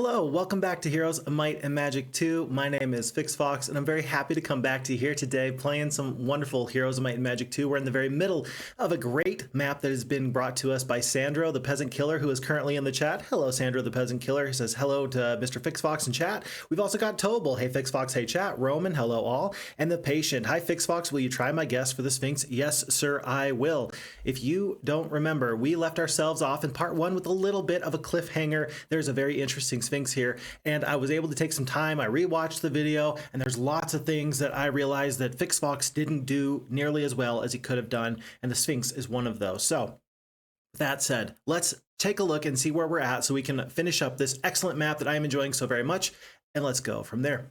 Hello, welcome back to Heroes of Might and Magic 2. My name is Phixfox, and I'm very happy to come back to you here today playing some wonderful Heroes of Might and Magic 2. We're in the very middle of a great map that has been brought to us by SandroThePeasantKiller, who is currently in the chat. Hello, SandroThePeasantKiller. He says hello to Mr. Phixfox in chat. We've also got Tobal. Hey, Phixfox. Hey, chat. Roman. Hello, all. And The Patient. Hi, Phixfox. Will you try my guess for the Sphinx? Yes, sir, I will. If you don't remember, we left ourselves off in part 1 with a little bit of a cliffhanger. There's a very interesting Sphinx here, and I was able to take some time. I rewatched the video, and there's lots of things that I realized that Phixfox didn't do nearly as well as he could have done, and the Sphinx is one of those. So that said, let's take a look and see where we're at so we can finish up this excellent map that I am enjoying so very much, and let's go from there.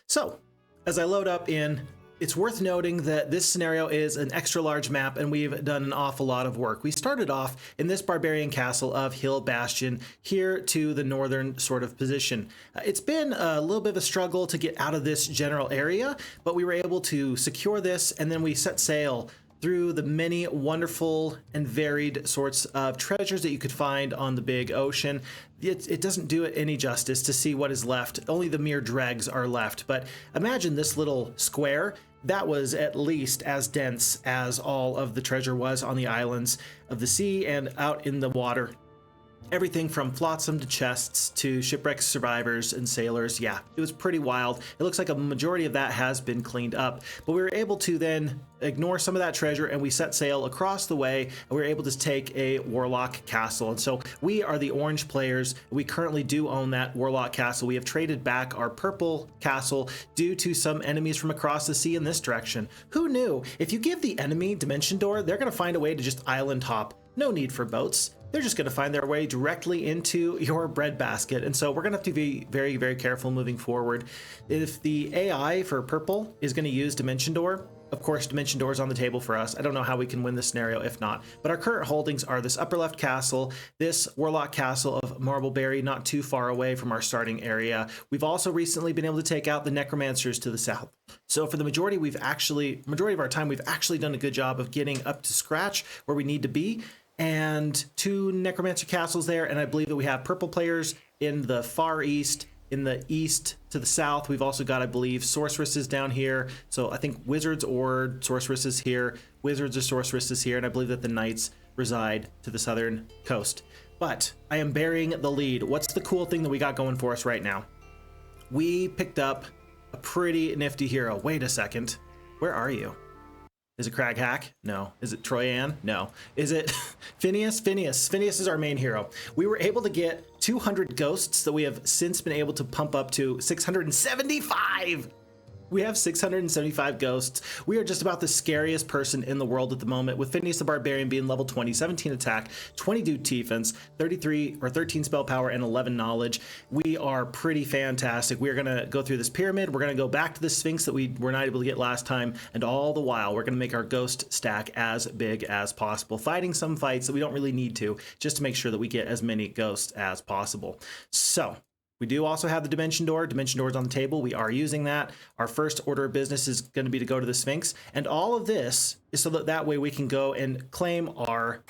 So as I load up in, it's worth noting that this scenario is an extra large map, and we've done an awful lot of work. We started off in this barbarian castle of Hill Bastion here to the northern sort of position. It's been a little bit of a struggle to get out of this general area, but we were able to secure this, and then we set sail through the many wonderful and varied sorts of treasures that you could find on the big ocean. It doesn't do it any justice to see what is left. Only the mere dregs are left. But imagine this little square. That was at least as dense as all of the treasure was on the islands of the sea and out in the water. Everything from flotsam to chests to shipwreck survivors and sailors. Yeah, it was pretty wild. It looks like a majority of that has been cleaned up, but we were able to then ignore some of that treasure, and we set sail across the way, and we were able to take a warlock castle. And so we are the orange players. We currently do own that warlock castle. We have traded back our purple castle due to some enemies from across the sea in this direction. Who knew? If you give the enemy Dimension Door, they're going to find a way to just island hop. No need for boats. They're just going to find their way directly into your breadbasket. And so we're going to have to be very, very careful moving forward. If the AI for purple is going to use Dimension Door, of course, Dimension Door is on the table for us. I don't know how we can win this scenario if not. But our current holdings are this upper left castle, this Warlock Castle of Marbleberry, not too far away from our starting area. We've also recently been able to take out the Necromancers to the south. So for the majority of our time, we've actually done a good job of getting up to scratch where we need to be. And 2 Necromancer castles there, and I believe that we have purple players in the far east, in the east to the south. We've also got, I believe, sorceresses down here. So I think wizards or sorceresses here, wizards or sorceresses here, and I believe that the knights reside to the southern coast. But I am bearing the lead. What's the cool thing that we got going for us right now? We picked up a pretty nifty hero. Wait a second. Where are you? Is it Crag Hack? No. Is it Troyan? No. Is it Phineas? Phineas is our main hero. We were able to get 200 ghosts that we have since been able to pump up to 675. We have 675 ghosts. We are just about the scariest person in the world at the moment, with Phineas the Barbarian being level 20, 17 attack, 22 defense, 13 spell power, and 11 knowledge. We are pretty fantastic. We are going to go through this pyramid. We're going to go back to the Sphinx that we were not able to get last time, and all the while, we're going to make our ghost stack as big as possible, fighting some fights that we don't really need to, just to make sure that we get as many ghosts as possible. So we do also have the Dimension Door. Dimension Door is on the table. We are using that. Our first order of business is going to be to go to the Sphinx. And all of this is so that that way we can go and claim our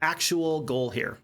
actual goal here.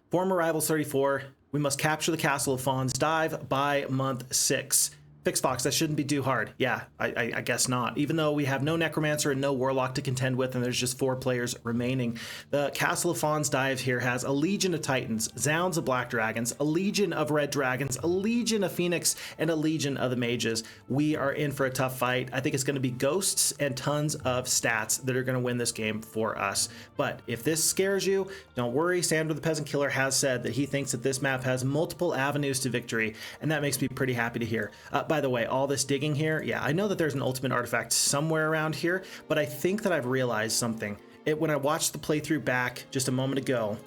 Former Rivals34, we must capture the Castle of Fawn's Dive by month 6. Phixfox, that shouldn't be too hard. Yeah, I guess not. Even though we have no Necromancer and no Warlock to contend with, and there's just 4 players remaining. The Castle of Fawn's Dive here has a legion of Titans, Zounds of Black Dragons, a legion of Red Dragons, a legion of Phoenix, and a legion of the Mages. We are in for a tough fight. I think it's going to be ghosts and tons of stats that are going to win this game for us. But if this scares you, don't worry. SandroThePeasantKiller has said that he thinks that this map has multiple avenues to victory, and that makes me pretty happy to hear. By the way, all this digging here, yeah, I know that there's an ultimate artifact somewhere around here, but I think that I've realized something. When I watched the playthrough back just a moment ago,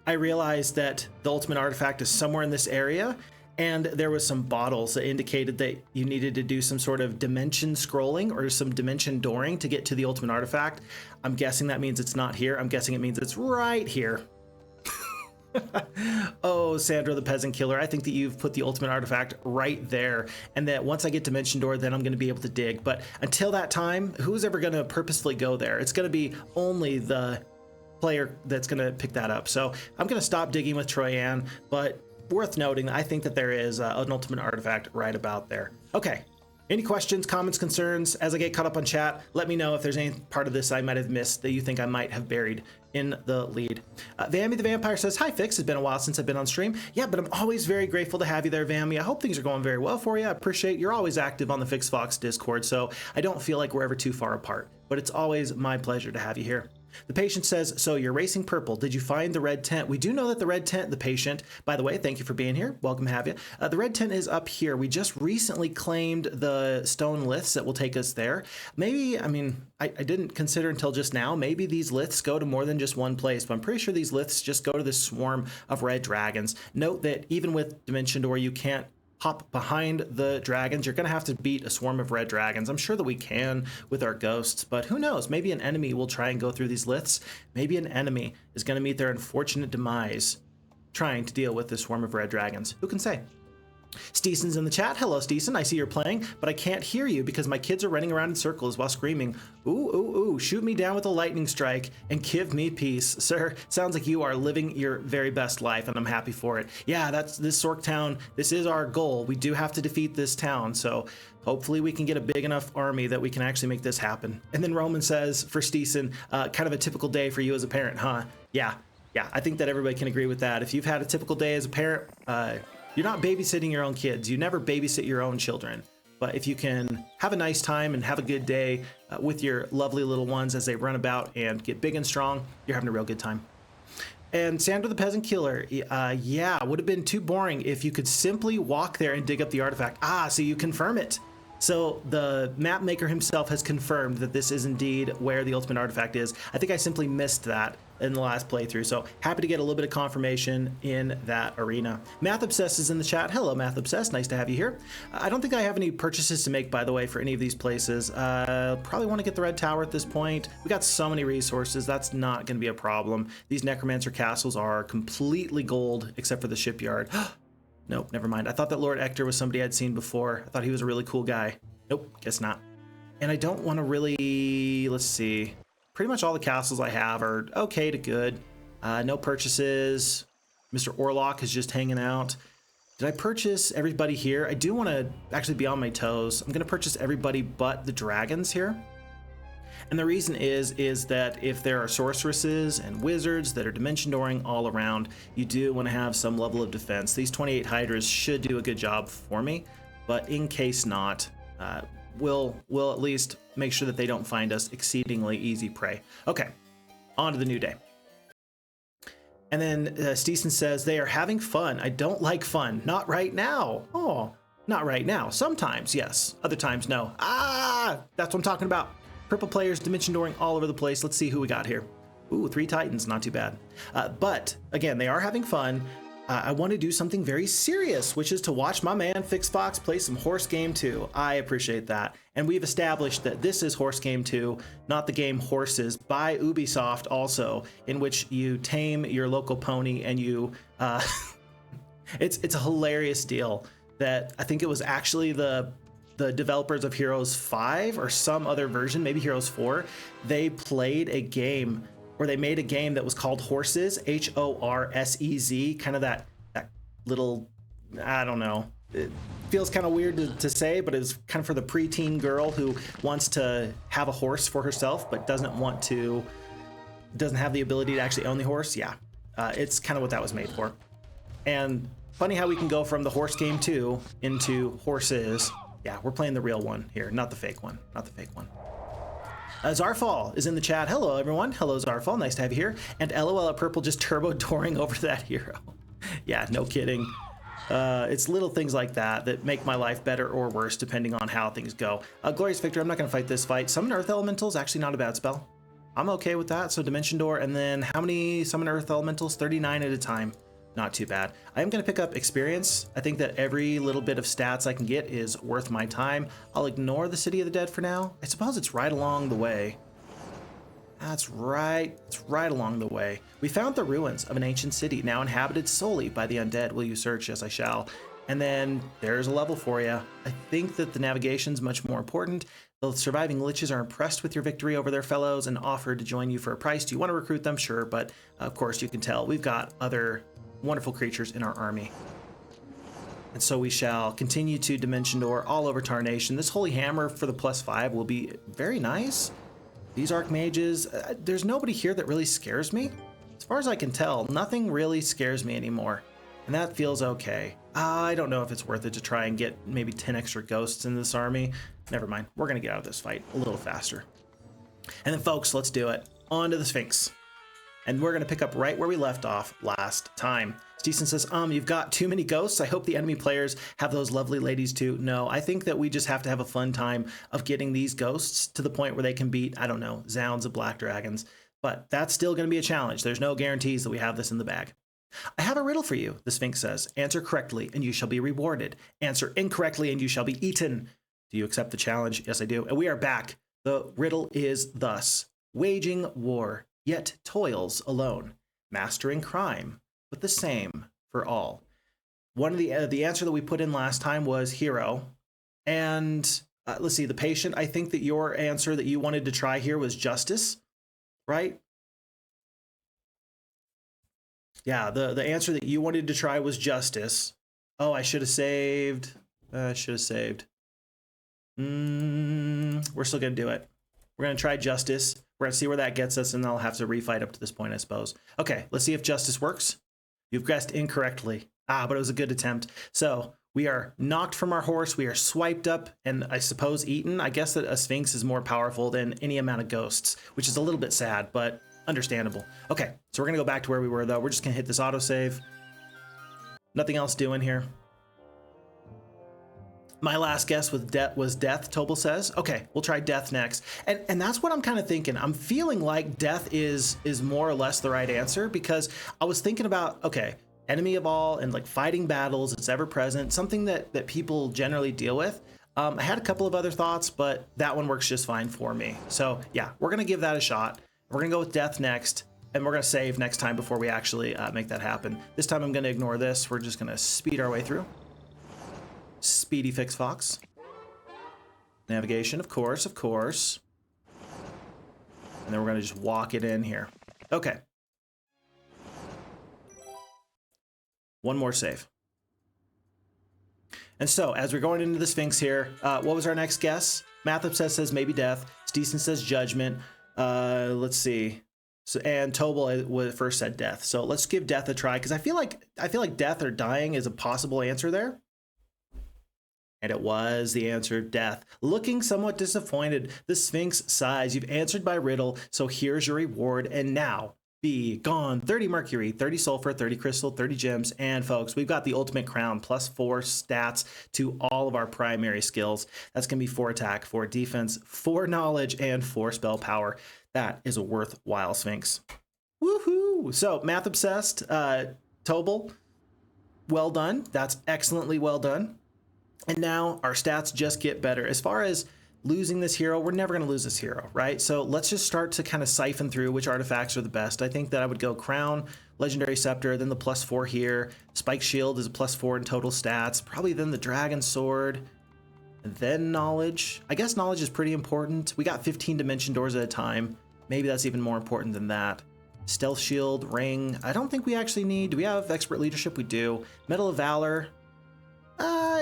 I realized that the ultimate artifact is somewhere in this area, and there was some bottles that indicated that you needed to do some sort of dimension scrolling or some dimension dooring to get to the ultimate artifact. I'm guessing that means it's not here. I'm guessing it means it's right here. Oh, SandroThePeasantKiller, I think that you've put the ultimate artifact right there, and that once I get Dimension Door, then I'm going to be able to dig. But until that time, who's ever going to purposefully go there? It's going to be only the player that's going to pick that up. So I'm going to stop digging with Troyan, but worth noting, I think that there is an ultimate artifact right about there. Okay. Any questions, comments, concerns? As I get caught up on chat, let me know if there's any part of this I might have missed that you think I might have buried in the lead. Vammy the Vampire says, hi Fix, it's been a while since I've been on stream. Yeah, but I'm always very grateful to have you there, Vammy. I hope things are going very well for you. I appreciate you're always active on the Phixfox Discord, so I don't feel like we're ever too far apart, but it's always my pleasure to have you here. The Patient says, so you're racing purple. Did you find the red tent? We do know that the red tent, the Patient, by the way, thank you for being here. Welcome to have you. The red tent is up here. We just recently claimed the stone liths that will take us there. Maybe, I mean, I didn't consider until just now, maybe these liths go to more than just one place, but I'm pretty sure these liths just go to this swarm of red dragons. Note that even with Dimension Door, you can't hop behind the dragons. You're going to have to beat a swarm of red dragons. I'm sure that we can with our ghosts, but who knows? Maybe an enemy will try and go through these liths. Maybe an enemy is going to meet their unfortunate demise trying to deal with this swarm of red dragons. Who can say? Steeson's in the chat. Hello, Steeson. I see you're playing, but I can't hear you because my kids are running around in circles while screaming, ooh, ooh, ooh, shoot me down with a lightning strike and give me peace. Sir, sounds like you are living your very best life, and I'm happy for it. Yeah, that's this Sork town. This is our goal. We do have to defeat this town, so hopefully we can get a big enough army that we can actually make this happen. And then Roman says, for Steeson, kind of a typical day for you as a parent, huh? Yeah, I think that everybody can agree with that. If you've had a typical day as a parent, you're not babysitting your own kids. You never babysit your own children. But if you can have a nice time and have a good day with your lovely little ones as they run about and get big and strong, you're having a real good time. And SandroThePeasantKiller, yeah, would have been too boring if you could simply walk there and dig up the artifact. So you confirm it. So the map maker himself has confirmed that this is indeed where the ultimate artifact is. I think I simply missed that in the last playthrough, so happy to get a little bit of confirmation in that arena. Math Obsessed is in the chat. Hello, Math Obsessed. Nice to have you here. I don't think I have any purchases to make, by the way, for any of these places. Probably want to get the Red Tower at this point. We got so many resources. That's not going to be a problem. These Necromancer castles are completely gold, except for the shipyard. Nope, never mind. I thought that Lord Ector was somebody I'd seen before. I thought he was a really cool guy. Nope, guess not. And I don't want to really, let's see. Pretty much all the castles I have are okay to good. No purchases. Mr. Orlok is just hanging out. Did I purchase everybody here? I do want to actually be on my toes. I'm going to purchase everybody but the dragons here. And the reason is that if there are sorceresses and wizards that are dimension dooring all around, you do want to have some level of defense. These 28 hydras should do a good job for me, but in case not, we'll at least make sure that they don't find us exceedingly easy prey. Okay, on to the new day. And then Steeson says, they are having fun. I don't like fun. Not right now. Oh, not right now. Sometimes, yes. Other times, no. That's what I'm talking about. Purple players, dimension dooring all over the place. Let's see who we got here. Ooh, 3 Titans, not too bad. But again, they are having fun. I want to do something very serious, which is to watch my man Phixfox play some Horse Game 2. I appreciate that. And we've established that this is Horse Game 2, not the game Horses, by Ubisoft also, in which you tame your local pony and you... it's a hilarious deal that I think it was actually the developers of Heroes 5 or some other version, maybe Heroes 4, they played a game, or they made a game that was called Horses, H-O-R-S-E-Z, kind of that little, I don't know, it feels kind of weird to say, but it's kind of for the preteen girl who wants to have a horse for herself, but doesn't have the ability to actually own the horse. Yeah, it's kind of what that was made for. And funny how we can go from the Horse Game 2 into Horses. Yeah, we're playing the real one here, not the fake one, Zarfall is in the chat. Hello, everyone. Hello, Zarfall. Nice to have you here. And LOL at Purple just turbo touring over that hero. Yeah, no kidding. It's little things like that make my life better or worse, depending on how things go. Glorious Victor, I'm not going to fight this fight. Summon Earth Elementals, actually not a bad spell. I'm okay with that. So Dimension Door, and then how many Summon Earth Elementals? 39 at a time. Not too bad. I am going to pick up experience. I think that every little bit of stats I can get is worth my time. I'll ignore the City of the Dead for now. I suppose it's right along the way. That's right. It's right along the way. We found the ruins of an ancient city, now inhabited solely by the undead. Will you search? Yes, I shall. And then there's a level for you. I think that the navigation's much more important. The surviving liches are impressed with your victory over their fellows and offer to join you for a price. Do you want to recruit them? Sure, but of course you can tell we've got other wonderful creatures in our army. And so we shall continue to Dimension Door all over Tarnation. This Holy Hammer for the +5 will be very nice. These Archmages, there's nobody here that really scares me. As far as I can tell, nothing really scares me anymore. And that feels okay. I don't know if it's worth it to try and get maybe 10 extra ghosts in this army. Never mind, we're gonna get out of this fight a little faster. And then folks, let's do it. On to the Sphinx. And we're gonna pick up right where we left off last time. Steeson says, you've got too many ghosts. I hope the enemy players have those lovely ladies too. No, I think that we just have to have a fun time of getting these ghosts to the point where they can beat, I don't know, Zounds of Black Dragons. But that's still gonna be a challenge. There's no guarantees that we have this in the bag. I have a riddle for you, the Sphinx says. Answer correctly and you shall be rewarded. Answer incorrectly and you shall be eaten. Do you accept the challenge? Yes, I do. And we are back. The riddle is thus: waging war, yet toils alone, mastering crime, but the same for all. One of the answer that we put in last time was hero. And let's see, the patient, I think that your answer that you wanted to try here was justice, right? Yeah, the answer that you wanted to try was justice. Oh, I should have saved. We're still gonna do it. We're gonna try justice. We're gonna see where that gets us, and I'll have to refight up to this point, I suppose. Okay, let's see if justice works. You've guessed incorrectly. But it was a good attempt. So we are knocked from our horse. We are swiped up and I suppose eaten. I guess that a Sphinx is more powerful than any amount of ghosts, which is a little bit sad, but understandable. Okay, so we're gonna go back to where we were though. We're just gonna hit this autosave. Nothing else doing here. My last guess was death, Tobel says. Okay, we'll try death next. And that's what I'm kind of thinking. I'm feeling like death is more or less the right answer, because I was thinking about, okay, enemy of all and like fighting battles, it's ever present, something that people generally deal with. I had a couple of other thoughts, but that one works just fine for me. So yeah, we're gonna give that a shot. We're gonna go with death next, and we're gonna save next time before we actually make that happen. This time I'm gonna ignore this. We're just gonna speed our way through. Speedy Phixfox. Navigation, of course. And then we're gonna just walk it in here. Okay. One more save. And so, as we're going into the Sphinx here, what was our next guess? Mathop says maybe death. Steeson says judgment. Let's see. So, and Tobel first said death. So let's give death a try, because I feel like death or dying is a possible answer there. And it was the answer, death. Looking somewhat disappointed, the Sphinx sighs. You've answered by riddle, so here's your reward. And now, be gone. 30 mercury, 30 sulfur, 30 crystal, 30 gems. And folks, we've got the ultimate crown, +4 stats to all of our primary skills. That's going to be 4 attack, 4 defense, 4 knowledge, and 4 spell power. That is a worthwhile Sphinx. Woohoo! So, math obsessed, Tobel, well done. That's excellently well done. And now our stats just get better. As far as losing this hero, we're never going to lose this hero, right? So let's just start to kind of siphon through which artifacts are the best. I think that I would go Crown, Legendary Scepter, then the +4 here. Spike Shield is a +4 in total stats. Probably then the Dragon Sword, and then Knowledge. I guess Knowledge is pretty important. We got 15 Dimension Doors at a time. Maybe that's even more important than that. Stealth Shield, Ring. I don't think we actually need. Do we have Expert Leadership? We do. Medal of Valor.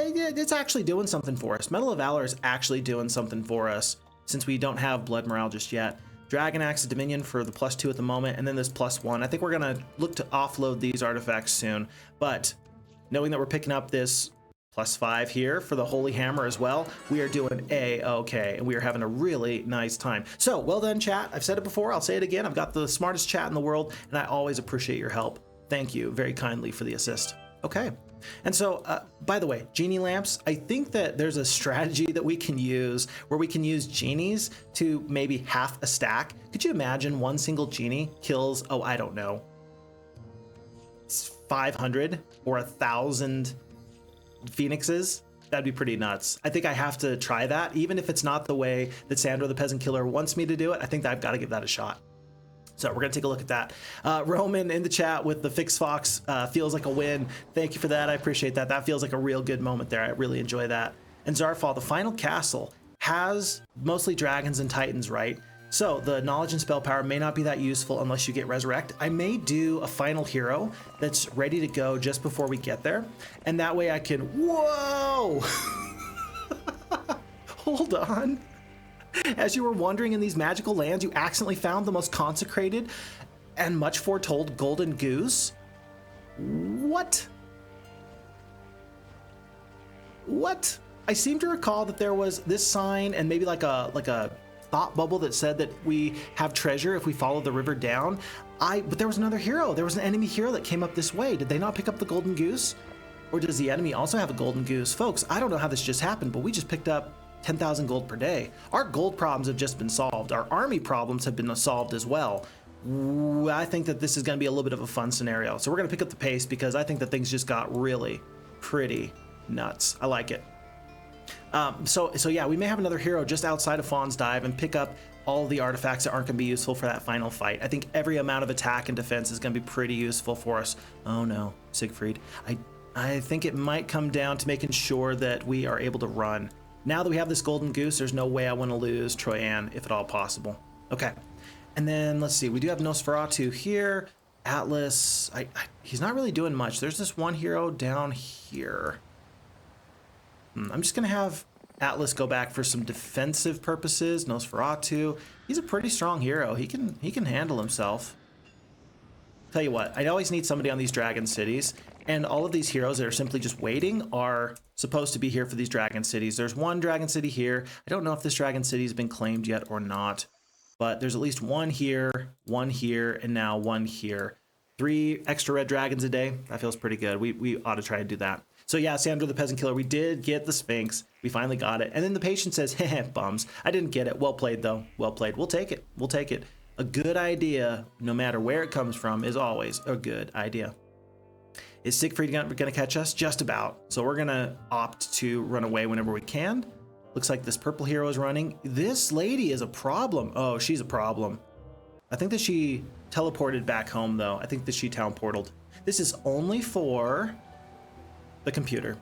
It's actually doing something for us. Medal of Valor is actually doing something for us since we don't have Blood Morale just yet. Dragon Axe of Dominion for the +2 at the moment, and then this +1. I think we're gonna look to offload these artifacts soon, but knowing that we're picking up this +5 here for the Holy Hammer as well, we are doing A-okay, and we are having a really nice time. So, well done, chat. I've said it before, I'll say it again. I've got the smartest chat in the world, and I always appreciate your help. Thank you very kindly for the assist. Okay. And so, by the way, genie lamps, I think that there's a strategy that we can use where we can use genies to maybe half a stack. Could you imagine one single genie kills, oh, I don't know, 500 or 1,000 phoenixes? That'd be pretty nuts. I think I have to try that. Even if it's not the way that Sandro the Peasant Killer wants me to do it, I think that I've got to give that a shot. So we're gonna take a look at that. Roman in the chat with the Phixfox, feels like a win. Thank you for that, I appreciate that. That feels like a real good moment there, I really enjoy that. And Zarfall, the final castle has mostly dragons and titans, right? So the knowledge and spell power may not be that useful unless you get resurrect. I may do a final hero that's ready to go just before we get there. And that way I can, whoa! Hold on. As you were wandering in these magical lands, you accidentally found the most consecrated and much foretold golden goose. What? What? I seem to recall that there was this sign and maybe like a thought bubble that said that we have treasure if we follow the river down. But there was another hero. There was an enemy hero that came up this way. Did they not pick up the golden goose? Or does the enemy also have a golden goose? Folks, I don't know how this just happened, but we just picked up 10,000 gold per day. Our gold problems have just been solved. Our army problems have been solved as well. I think that this is going to be a little bit of a fun scenario. So we're going to pick up the pace because I think that things just got really pretty nuts. I like it. So yeah, we may have another hero just outside of Fawn's Dive and pick up all the artifacts that aren't going to be useful for that final fight. I think every amount of attack and defense is going to be pretty useful for us. Oh no, Siegfried. I think it might come down to making sure that we are able to run. Now that we have this golden goose, there's no way I want to lose Troyan, if at all possible. Okay, and then let's see. We do have Nosferatu here. Atlas, he's not really doing much. There's this one hero down here. I'm just gonna have Atlas go back for some defensive purposes. Nosferatu, he's a pretty strong hero. He can handle himself. Tell you what, I always need somebody on these dragon cities, and all of these heroes that are simply just waiting are supposed to be here for these dragon cities. There's one dragon city here. I don't know if this dragon city has been claimed yet or not, but there's at least one here, and now one here. 3 extra red dragons a day. That feels pretty good. We ought to try to do that. So yeah, Sandro the Peasant Killer, we did get the Sphinx. We finally got it. And then the patient says, heh, bums. I didn't get it. Well played, though. Well played. We'll take it. We'll take it. A good idea, no matter where it comes from, is always a good idea. Is Siegfried going to catch us? Just about. So we're going to opt to run away whenever we can. Looks like this purple hero is running. This lady is a problem. Oh, she's a problem. I think that she teleported back home, though. I think that she town portaled. This is only for the computer.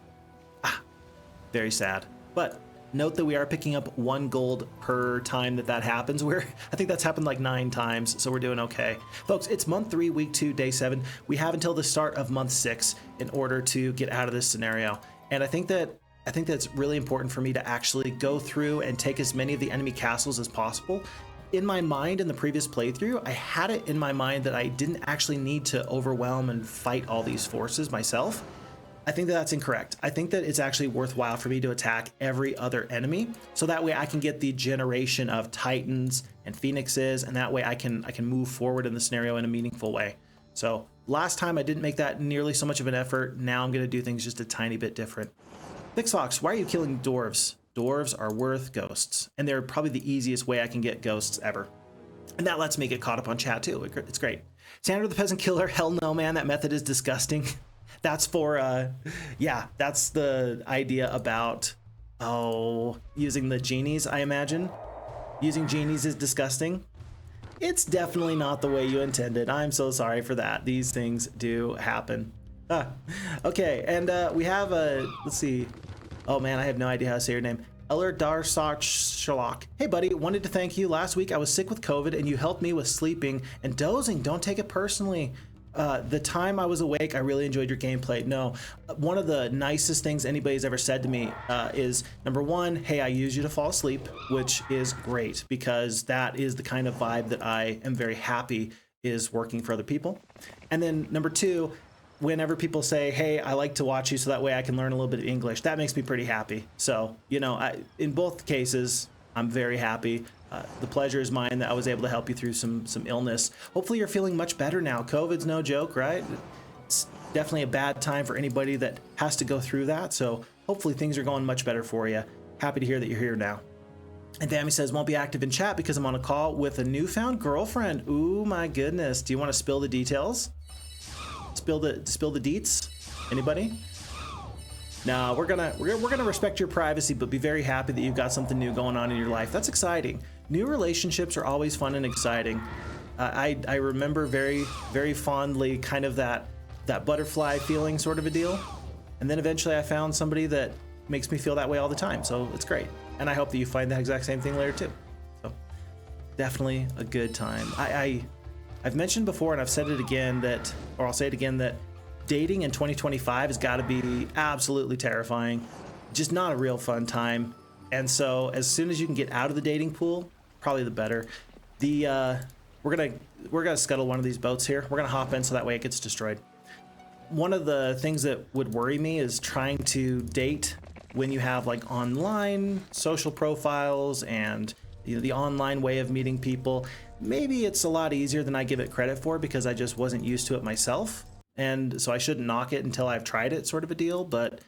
Very sad. But note that we are picking up 1 gold per time that happens. I think that's happened like 9 times, so we're doing okay. Folks, it's month 3, week 2, day 7. We have until the start of month 6 in order to get out of this scenario. And I think that's really important for me to actually go through and take as many of the enemy castles as possible. In my mind, in the previous playthrough, I had it in my mind that I didn't actually need to overwhelm and fight all these forces myself. I think that that's incorrect. I think that it's actually worthwhile for me to attack every other enemy, so that way I can get the generation of Titans and Phoenixes, and that way I can move forward in the scenario in a meaningful way. So last time I didn't make that nearly so much of an effort. Now I'm going to do things just a tiny bit different. Phixfox, why are you killing dwarves? Dwarves are worth ghosts, and they're probably the easiest way I can get ghosts ever. And that lets me get caught up on chat too. It's great. Sandro the Peasant Killer, hell no, man, that method is disgusting. That's for, yeah, that's the idea about, using the genies, I imagine. Using genies is disgusting. It's definitely not the way you intended. I'm so sorry for that. These things do happen. Okay, and we have let's see. Oh man, I have no idea how to say your name. Eller Darsach Sherlock. Hey buddy, wanted to thank you. Last week I was sick with COVID and you helped me with sleeping and dozing. Don't take it personally. The time I was awake, I really enjoyed your gameplay. No, one of the nicest things anybody's ever said to me is, number one, hey, I use you to fall asleep, which is great because that is the kind of vibe that I am very happy is working for other people. And then number two, whenever people say, hey, I like to watch you so that way I can learn a little bit of English, that makes me pretty happy. So, you know, in both cases, I'm very happy. The pleasure is mine that I was able to help you through some illness. Hopefully you're feeling much better now. COVID's no joke, right? It's definitely a bad time for anybody that has to go through that. So hopefully things are going much better for you. Happy to hear that you're here now. And Dammy says, won't be active in chat because I'm on a call with a newfound girlfriend. Ooh, my goodness. Do you want to spill the details? Spill the deets? Anybody? No, we're gonna respect your privacy, but be very happy that you've got something new going on in your life. That's exciting. New relationships are always fun and exciting. I remember very, very fondly kind of that butterfly feeling sort of a deal. And then eventually I found somebody that makes me feel that way all the time. So it's great. and I hope that you find that exact same thing later too. So definitely a good time. I've mentioned before, and I've said it again I'll say it again, that dating in 2025 has got to be absolutely terrifying. Just not a real fun time. And so as soon as you can get out of the dating pool, probably the better. We're gonna scuttle one of these boats here. We're gonna hop in so that way it gets destroyed. One of the things that would worry me is trying to date when you have like online social profiles and the online way of meeting people. Maybe it's a lot easier than I give it credit for because I just wasn't used to it myself. And so I shouldn't knock it until I've tried it, sort of a deal. But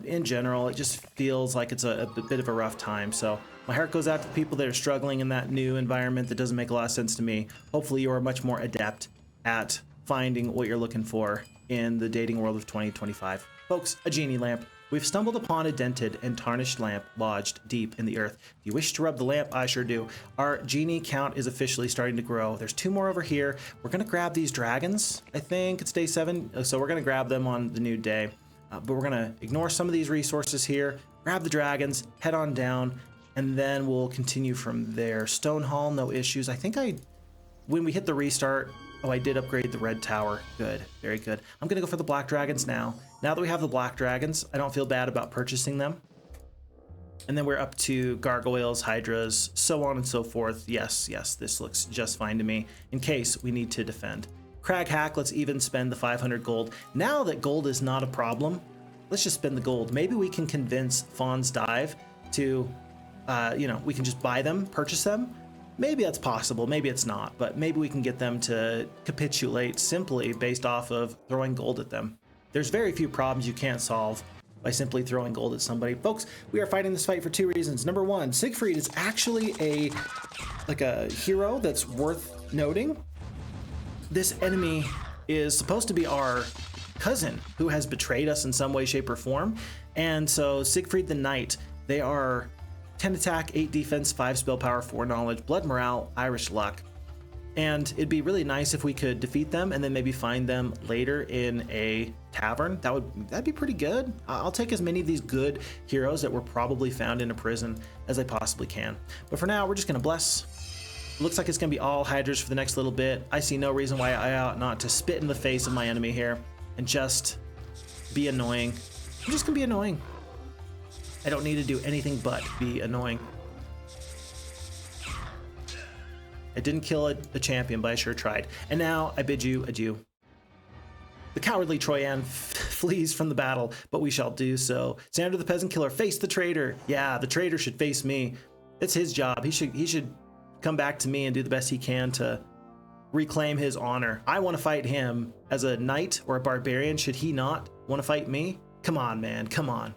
in general, it just feels like it's a bit of a rough time. So my heart goes out to people that are struggling in that new environment that doesn't make a lot of sense to me. Hopefully you are much more adept at finding what you're looking for in the dating world of 2025. Folks, a genie lamp. We've stumbled upon a dented and tarnished lamp lodged deep in the earth. If you wish to rub the lamp, I sure do. Our genie count is officially starting to grow. There's 2 more over here. We're gonna grab these dragons. I think it's day 7, so we're gonna grab them on the new day. But we're gonna ignore some of these resources here, grab the dragons, head on down, and then we'll continue from there. Stone Hall, no issues. I think when we hit the restart, I did upgrade the red tower. Good, very good. I'm gonna go for the black dragons now. Now that we have the black dragons, I don't feel bad about purchasing them. And then we're up to gargoyles, hydras, so on and so forth. Yes, this looks just fine to me in case we need to defend. Crag hack, let's even spend the 500 gold. Now that gold is not a problem, let's just spend the gold. Maybe we can convince Fawn's Dive to, we can just buy them, purchase them. Maybe that's possible, maybe it's not, but maybe we can get them to capitulate simply based off of throwing gold at them. There's very few problems you can't solve by simply throwing gold at somebody. Folks, we are fighting this fight for 2 reasons. Number 1, Siegfried is actually a hero that's worth noting. This enemy is supposed to be our cousin who has betrayed us in some way, shape, or form. And so Siegfried the Knight, they are 10 attack, 8 defense, 5 spell power, 4 knowledge, blood morale, Irish luck. And it'd be really nice if we could defeat them and then maybe find them later in a tavern. That'd be pretty good. I'll take as many of these good heroes that were probably found in a prison as I possibly can. But for now, we're just gonna bless. Looks like it's gonna be all hydras for the next little bit. I see no reason why I ought not to spit in the face of my enemy here and just be annoying. I'm just gonna be annoying. I don't need to do anything but be annoying. I didn't kill a champion, but I sure tried. And now I bid you adieu. The cowardly Troyan flees from the battle, but we shall do so. Sandro the Peasant Killer, face the traitor. Yeah, the traitor should face me. It's his job. He should come back to me and do the best he can to reclaim his honor. I want to fight him as a knight or a barbarian. Should he not want to fight me? Come on, man, come on.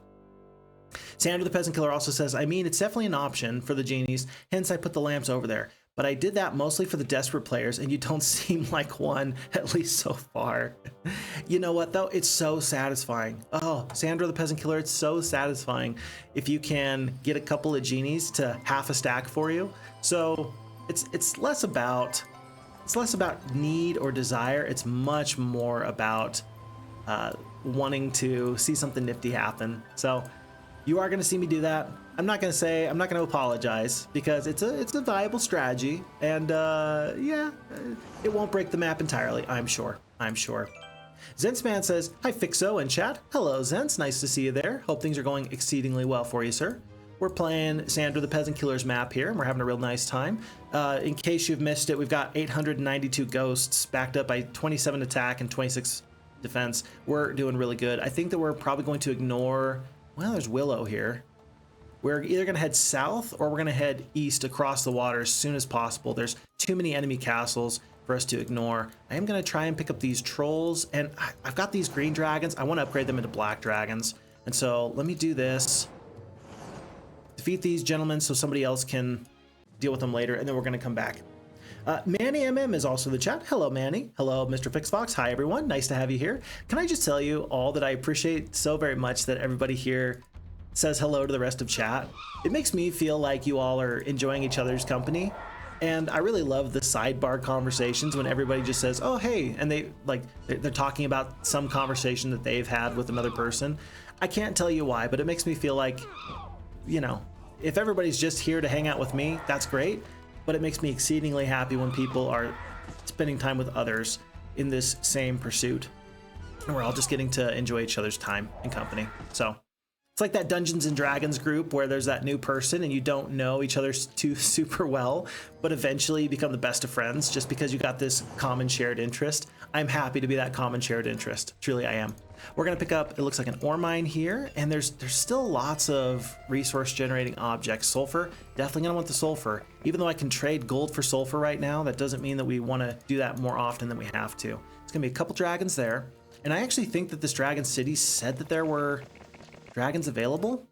Sandro the Peasant Killer also says, I mean, it's definitely an option for the genies, hence I put the lamps over there. But I did that mostly for the desperate players, and you don't seem like one, at least so far. You know what, though? It's so satisfying. Oh, Sandro the Peasant Killer, it's so satisfying if you can get a couple of genies to half a stack for you. So it's less about need or desire. It's much more about wanting to see something nifty happen. So you are going to see me do that. I'm not going to apologize because it's a viable strategy, and yeah, it won't break the map entirely. I'm sure. Zensman says, hi Fixo and chat. Hello Zens, nice to see you there. Hope things are going exceedingly well for you, sir. We're playing Sandro the Peasant Killer's map here, and we're having a real nice time. In case you've missed it, we've got 892 ghosts backed up by 27 attack and 26 defense. We're doing really good. I think that we're probably going to ignore, well, there's Willow here. We're either going to head south or we're going to head east across the water as soon as possible. There's too many enemy castles for us to ignore. I am going to try and pick up these trolls, and I've got these green dragons. I want to upgrade them into black dragons. And so let me do this. Defeat these gentlemen so somebody else can deal with them later, and then we're going to come back. Manny MM is also in the chat. Hello, Manny. Hello, Mr. Phixfox. Hi, everyone. Nice to have you here. Can I just tell you all that I appreciate so very much that everybody here says hello to the rest of chat. It makes me feel like you all are enjoying each other's company. And I really love the sidebar conversations when everybody just says, oh, hey, and they're talking about some conversation that they've had with another person. I can't tell you why, but it makes me feel like, you know, if everybody's just here to hang out with me, that's great, but it makes me exceedingly happy when people are spending time with others in this same pursuit, and we're all just getting to enjoy each other's time and company. So it's like that Dungeons and Dragons group where there's that new person and you don't know each other too super well, but eventually you become the best of friends just because you got this common shared interest. I'm happy to be that common shared interest. Truly, I am. We're gonna pick up, it looks like an ore mine here, and there's still lots of resource generating objects. Sulfur, definitely gonna want the sulfur. Even though I can trade gold for sulfur right now, that doesn't mean that we wanna do that more often than we have to. It's gonna be a couple dragons there. And I actually think that this dragon city said that there were dragons available.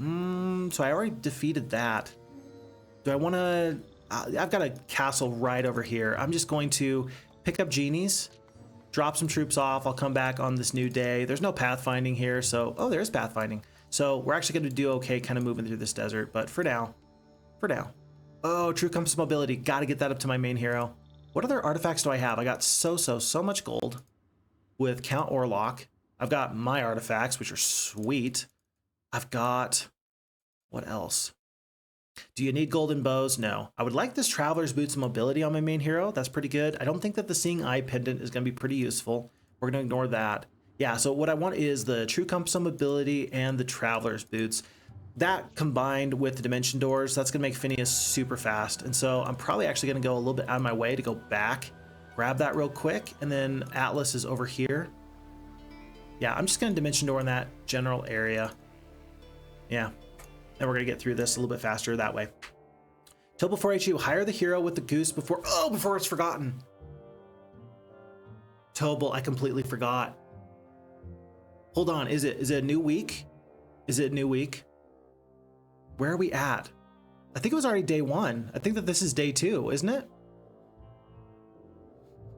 So I already defeated that. Do I wanna, I've got a castle right over here. I'm just going to pick up genies, drop some troops off. I'll come back on this new day. There's no pathfinding here, so, oh, there's pathfinding. So we're actually gonna do okay kind of moving through this desert, but for now. Oh, true compass mobility. Gotta get that up to my main hero. What other artifacts do I have? I got so much gold with Count Orlok. I've got my artifacts, which are sweet. I've got, what else? Do you need golden bows? No. I would like this Traveler's Boots mobility on my main hero. That's pretty good. I don't think that the Seeing Eye pendant is going to be pretty useful. We're going to ignore that. Yeah, so what I want is the True Compass mobility and the Traveler's Boots. That combined with the Dimension Doors, that's going to make Phineous super fast. And so I'm probably actually going to go a little bit out of my way to go back, grab that real quick, and then Atlas is over here. Yeah, I'm just going to Dimension Door in that general area. Yeah. And we're going to get through this a little bit faster that way. Till before HU, hire the hero with the goose before it's forgotten. Tobal, I completely forgot. Hold on, is it a new week? Is it a new week? Where are we at? I think it was already day 1. I think that this is day 2, isn't it?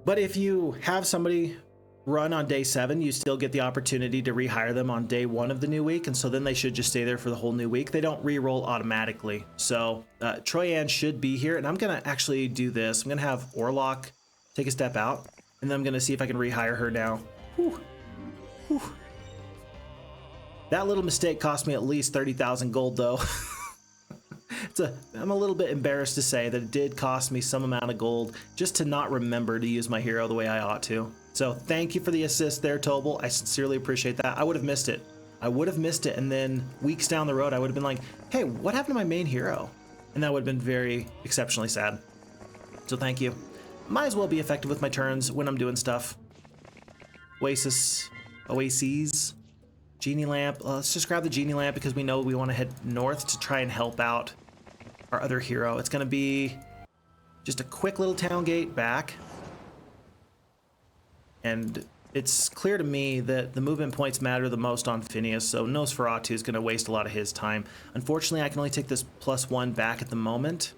But if you have somebody run on day 7, you still get the opportunity to rehire them on day 1 of the new week, and so then they should just stay there for the whole new week. They don't re-roll automatically. So Troyan should be here, and I'm gonna actually do this. I'm gonna have Orlok take a step out, and then I'm gonna see if I can rehire her now. Whew. Whew. That little mistake cost me at least 30,000 gold though. I'm a little bit embarrassed to say that it did cost me some amount of gold just to not remember to use my hero the way I ought to. So thank you for the assist there, Tobal. I sincerely appreciate that. I would have missed it. And then weeks down the road, I would have been like, hey, what happened to my main hero? And that would have been very exceptionally sad. So thank you. Might as well be effective with my turns when I'm doing stuff. Oases, Genie Lamp. Let's just grab the Genie Lamp because we know we want to head north to try and help out our other hero. It's going to be just a quick little town gate back. And it's clear to me that the movement points matter the most on Phineous, so Nosferatu is going to waste a lot of his time. Unfortunately, I can only take this +1 back at the moment.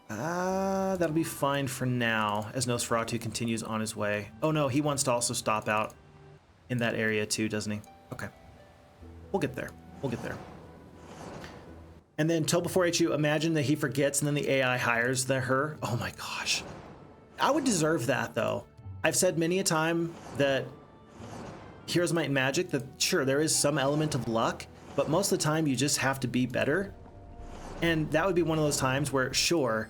That'll be fine for now as Nosferatu continues on his way. Oh no, he wants to also stop out in that area too, doesn't he? Okay. We'll get there. And then till before HU, imagine that he forgets and then the AI hires her. Oh my gosh. I would deserve that though. I've said many a time that Heroes Might and Magic, that sure, there is some element of luck, but most of the time you just have to be better. And that would be one of those times where, sure,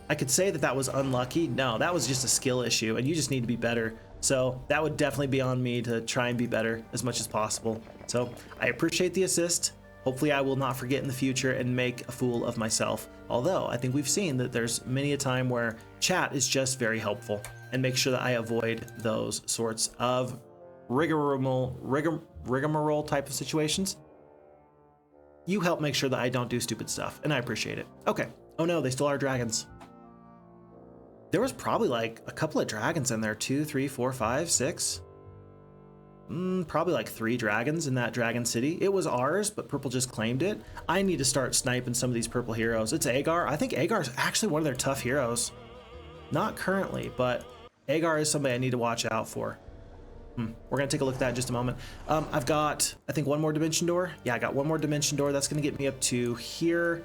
I could say that that was unlucky. No, that was just a skill issue and you just need to be better. So that would definitely be on me to try and be better as much as possible. So I appreciate the assist. Hopefully I will not forget in the future and make a fool of myself. Although I think we've seen that there's many a time where chat is just very helpful and make sure that I avoid those sorts of rigmarole type of situations. You help make sure that I don't do stupid stuff, and I appreciate it. Okay. Oh no, they still are dragons. There was probably like a couple of dragons in there. 2, 3, 4, 5, 6. Probably like 3 dragons in that dragon city. It was ours, but purple just claimed it. I need to start sniping some of these purple heroes. It's Agar. I think Agar is actually one of their tough heroes. Not currently, but Agar is somebody I need to watch out for. We're gonna take a look at that in just a moment. I've got, I think, one more dimension door. Yeah, I got one more dimension door. That's gonna get me up to here,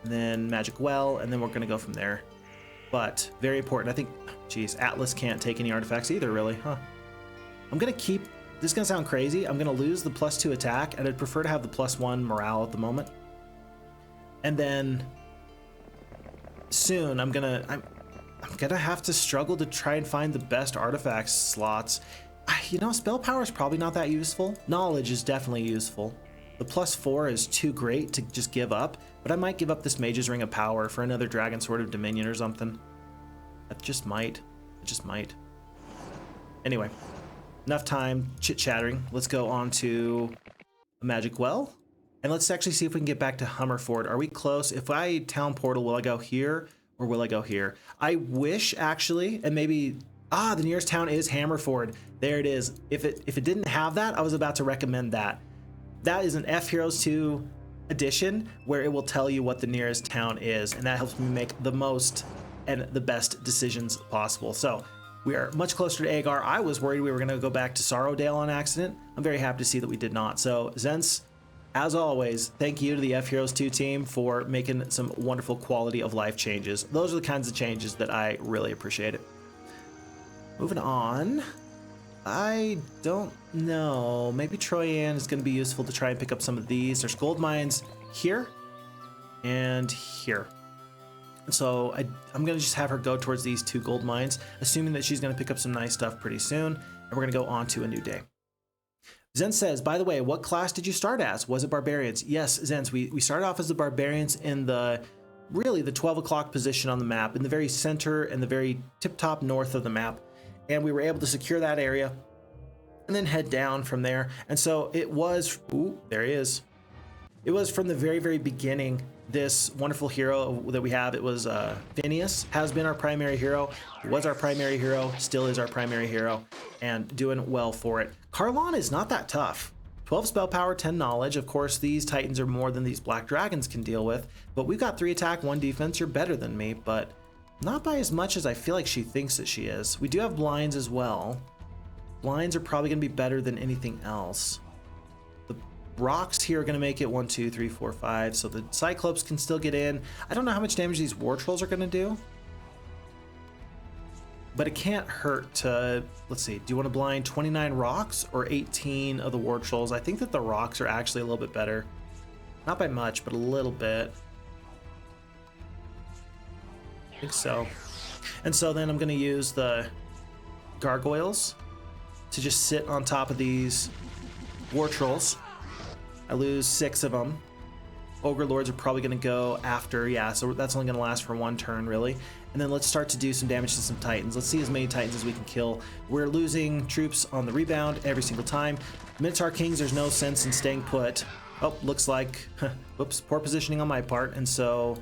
and then Magic Well, and then we're gonna go from there. But very important. I think, geez, Atlas can't take any artifacts either, really, huh? I'm gonna keep, this is gonna sound crazy. I'm gonna lose the +2 attack, and I'd prefer to have the +1 morale at the moment. And then soon I'm gonna have to struggle to try and find the best artifact slots. You know, spell power is probably not that useful. Knowledge is definitely useful. The +4 is too great to just give up, but I might give up this Mage's Ring of Power for another Dragon Sword of Dominion or something. That just might. It just might. Anyway, enough time chit-chattering. Let's go on to a Magic Well, and let's actually see if we can get back to Hummerford. Are we close? If I town portal, will I go here or will I go here? I wish, actually, and maybe... the nearest town is Hammerford. There it is. If it didn't have that, I was about to recommend that. That is an FHeroes2 edition where it will tell you what the nearest town is, and that helps me make the most and the best decisions possible. So we are much closer to Agar. I was worried we were going to go back to Sorrowdale on accident. I'm very happy to see that we did not. So Zens, as always, thank you to the FHeroes2 team for making some wonderful quality of life changes. Those are the kinds of changes that I really appreciate. Moving on, I don't know. Maybe Troyan is going to be useful to try and pick up some of these. There's gold mines here and here. And so I'm going to just have her go towards these 2 gold mines, assuming that she's going to pick up some nice stuff pretty soon. And we're going to go on to a new day. Zen says, by the way, what class did you start as? Was it Barbarians? Yes, Zens, we started off as the Barbarians in really the 12 o'clock position on the map, in the very center and the very tip-top north of the map. And we were able to secure that area and then head down from there. And so it was, there he is. It was from the very, very beginning, this wonderful hero that we have. It was Phineous, has been our primary hero, was our primary hero, still is our primary hero, and doing well for it. Carlawn is not that tough. 12 spell power, 10 knowledge. Of course, these Titans are more than these Black Dragons can deal with, but we've got 3 attack, 1 defense. You're better than me, but not by as much as I feel like she thinks that she is. We do have blinds as well. Blinds are probably going to be better than anything else. The rocks here are going to make it 1, 2, 3, 4, 5, so the Cyclops can still get in. I don't know how much damage these War Trolls are going to do, but it can't hurt to, let's see, do you want to blind 29 rocks or 18 of the War Trolls? I think that the rocks are actually a little bit better. Not by much, but a little bit. I think so. And so then I'm going to use the gargoyles to just sit on top of these War Trolls. I lose 6 of them. Ogre Lords are probably going to go after, yeah, so that's only going to last for 1 turn, really. And then let's start to do some damage to some Titans. Let's see as many Titans as we can kill. We're losing troops on the rebound every single time. Minotaur Kings, there's no sense in staying put. Oh, looks like, whoops, poor positioning on my part, and so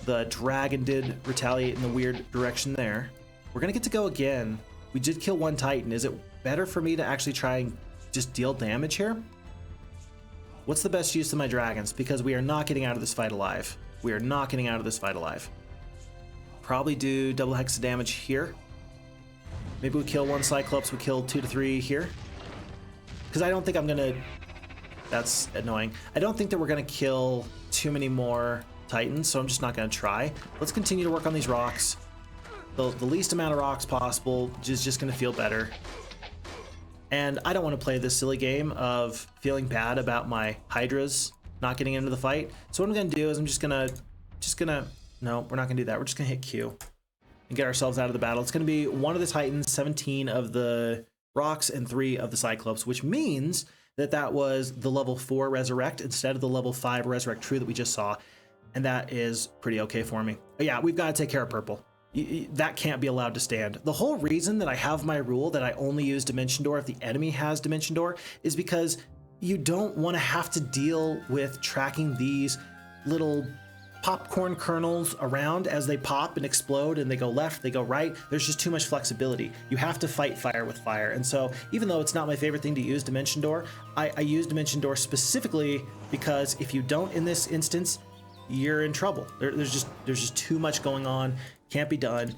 the dragon did retaliate in the weird direction there. We're gonna get to go again. We did kill 1 Titan. Is it better for me to actually try and just deal damage here? What's the best use of my dragons? Because we are not getting out of this fight alive. We are not getting out of this fight alive. Probably do double hex of damage here. Maybe we kill 1 Cyclops, we kill 2 to 3 here. Because I don't think I'm gonna... That's annoying. I don't think that we're gonna kill too many more Titans, so I'm just not going to try. Let's continue to work on these rocks. The least amount of rocks possible is just going to feel better. And I don't want to play this silly game of feeling bad about my Hydras not getting into the fight. So what I'm going to do is I'm just gonna, no, we're not going to do that. We're just going to hit Q and get ourselves out of the battle. It's going to be 1 of the Titans, 17 of the rocks, and 3 of the Cyclops, which means that that was the level 4 Resurrect instead of the level 5 Resurrect True that we just saw. And that is pretty okay for me. But yeah, we've got to take care of purple. That can't be allowed to stand. The whole reason that I have my rule that I only use Dimension Door if the enemy has Dimension Door is because you don't want to have to deal with tracking these little popcorn kernels around as they pop and explode and they go left, they go right. There's just too much flexibility. You have to fight fire with fire. And so even though it's not my favorite thing to use Dimension Door, I use Dimension Door specifically because if you don't in this instance, you're in trouble. There's just too much going on, can't be done.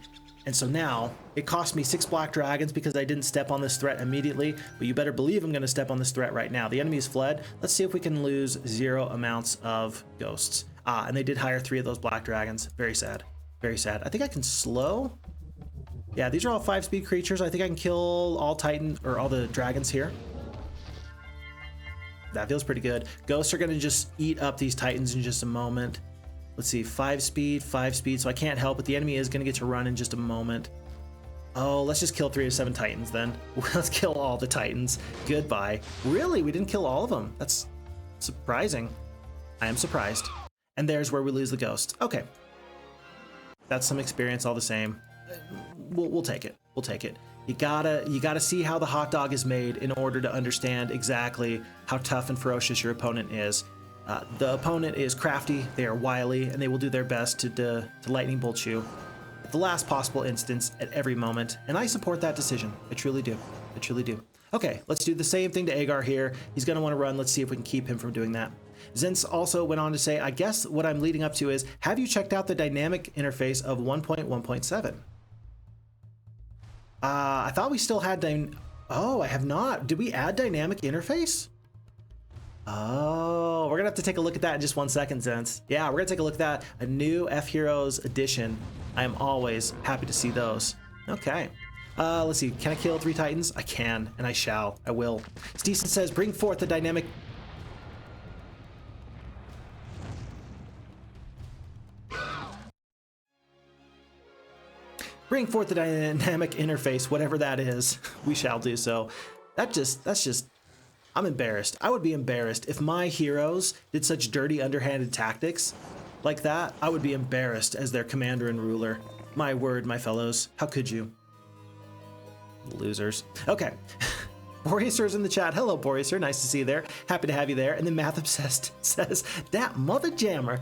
And so now it cost me 6 Black Dragons because I didn't step on this threat immediately, but you better believe I'm going to step on this threat right now. The enemy has fled. Let's see if we can lose 0 amounts of ghosts. And they did hire 3 of those Black Dragons. Very sad, very sad. I think I can slow. Yeah, these are all 5-speed creatures. I think I can kill all Titan or all the dragons here. That feels pretty good. Ghosts are gonna just eat up these Titans in just a moment. Let's see, 5 speed, so I can't help it. The enemy is gonna get to run in just a moment. Oh, let's just kill 3 of 7 Titans then. Let's kill all the Titans. Goodbye. Really, we didn't kill all of them. That's surprising. I am surprised. And there's where we lose the ghost. Okay. That's some experience all the same. We'll take it. We'll take it. You gotta see how the hot dog is made in order to understand exactly how tough and ferocious your opponent is. The opponent is crafty, they are wily, and they will do their best to lightning bolt you at the last possible instance at every moment. And I support that decision. I truly do. I truly do. Okay, let's do the same thing to Agar here. He's gonna want to run. Let's see if we can keep him from doing that. Zens also went on to say, I guess what I'm leading up to is, have you checked out the dynamic interface of 1.1.7? I thought we still had oh, I have not. Did we add dynamic interface? Oh, we're gonna have to take a look at that in just 1 second, Zens. Yeah, we're gonna take a look at that. A new F-Heroes edition. I am always happy to see those. Okay. Let's see, can I kill 3 Titans? I can, and I shall. I will. Steeson says, bring forth the dynamic... Bring forth the dynamic interface, whatever that is. We shall do so. That's just, I'm embarrassed. I would be embarrassed if my heroes did such dirty, underhanded tactics like that. I would be embarrassed as their commander and ruler. My word, my fellows, how could you? Losers. Okay. Boreasur's in the chat. Hello, Boreasur. Nice to see you there. Happy to have you there. And then Math Obsessed says, that mother jammer.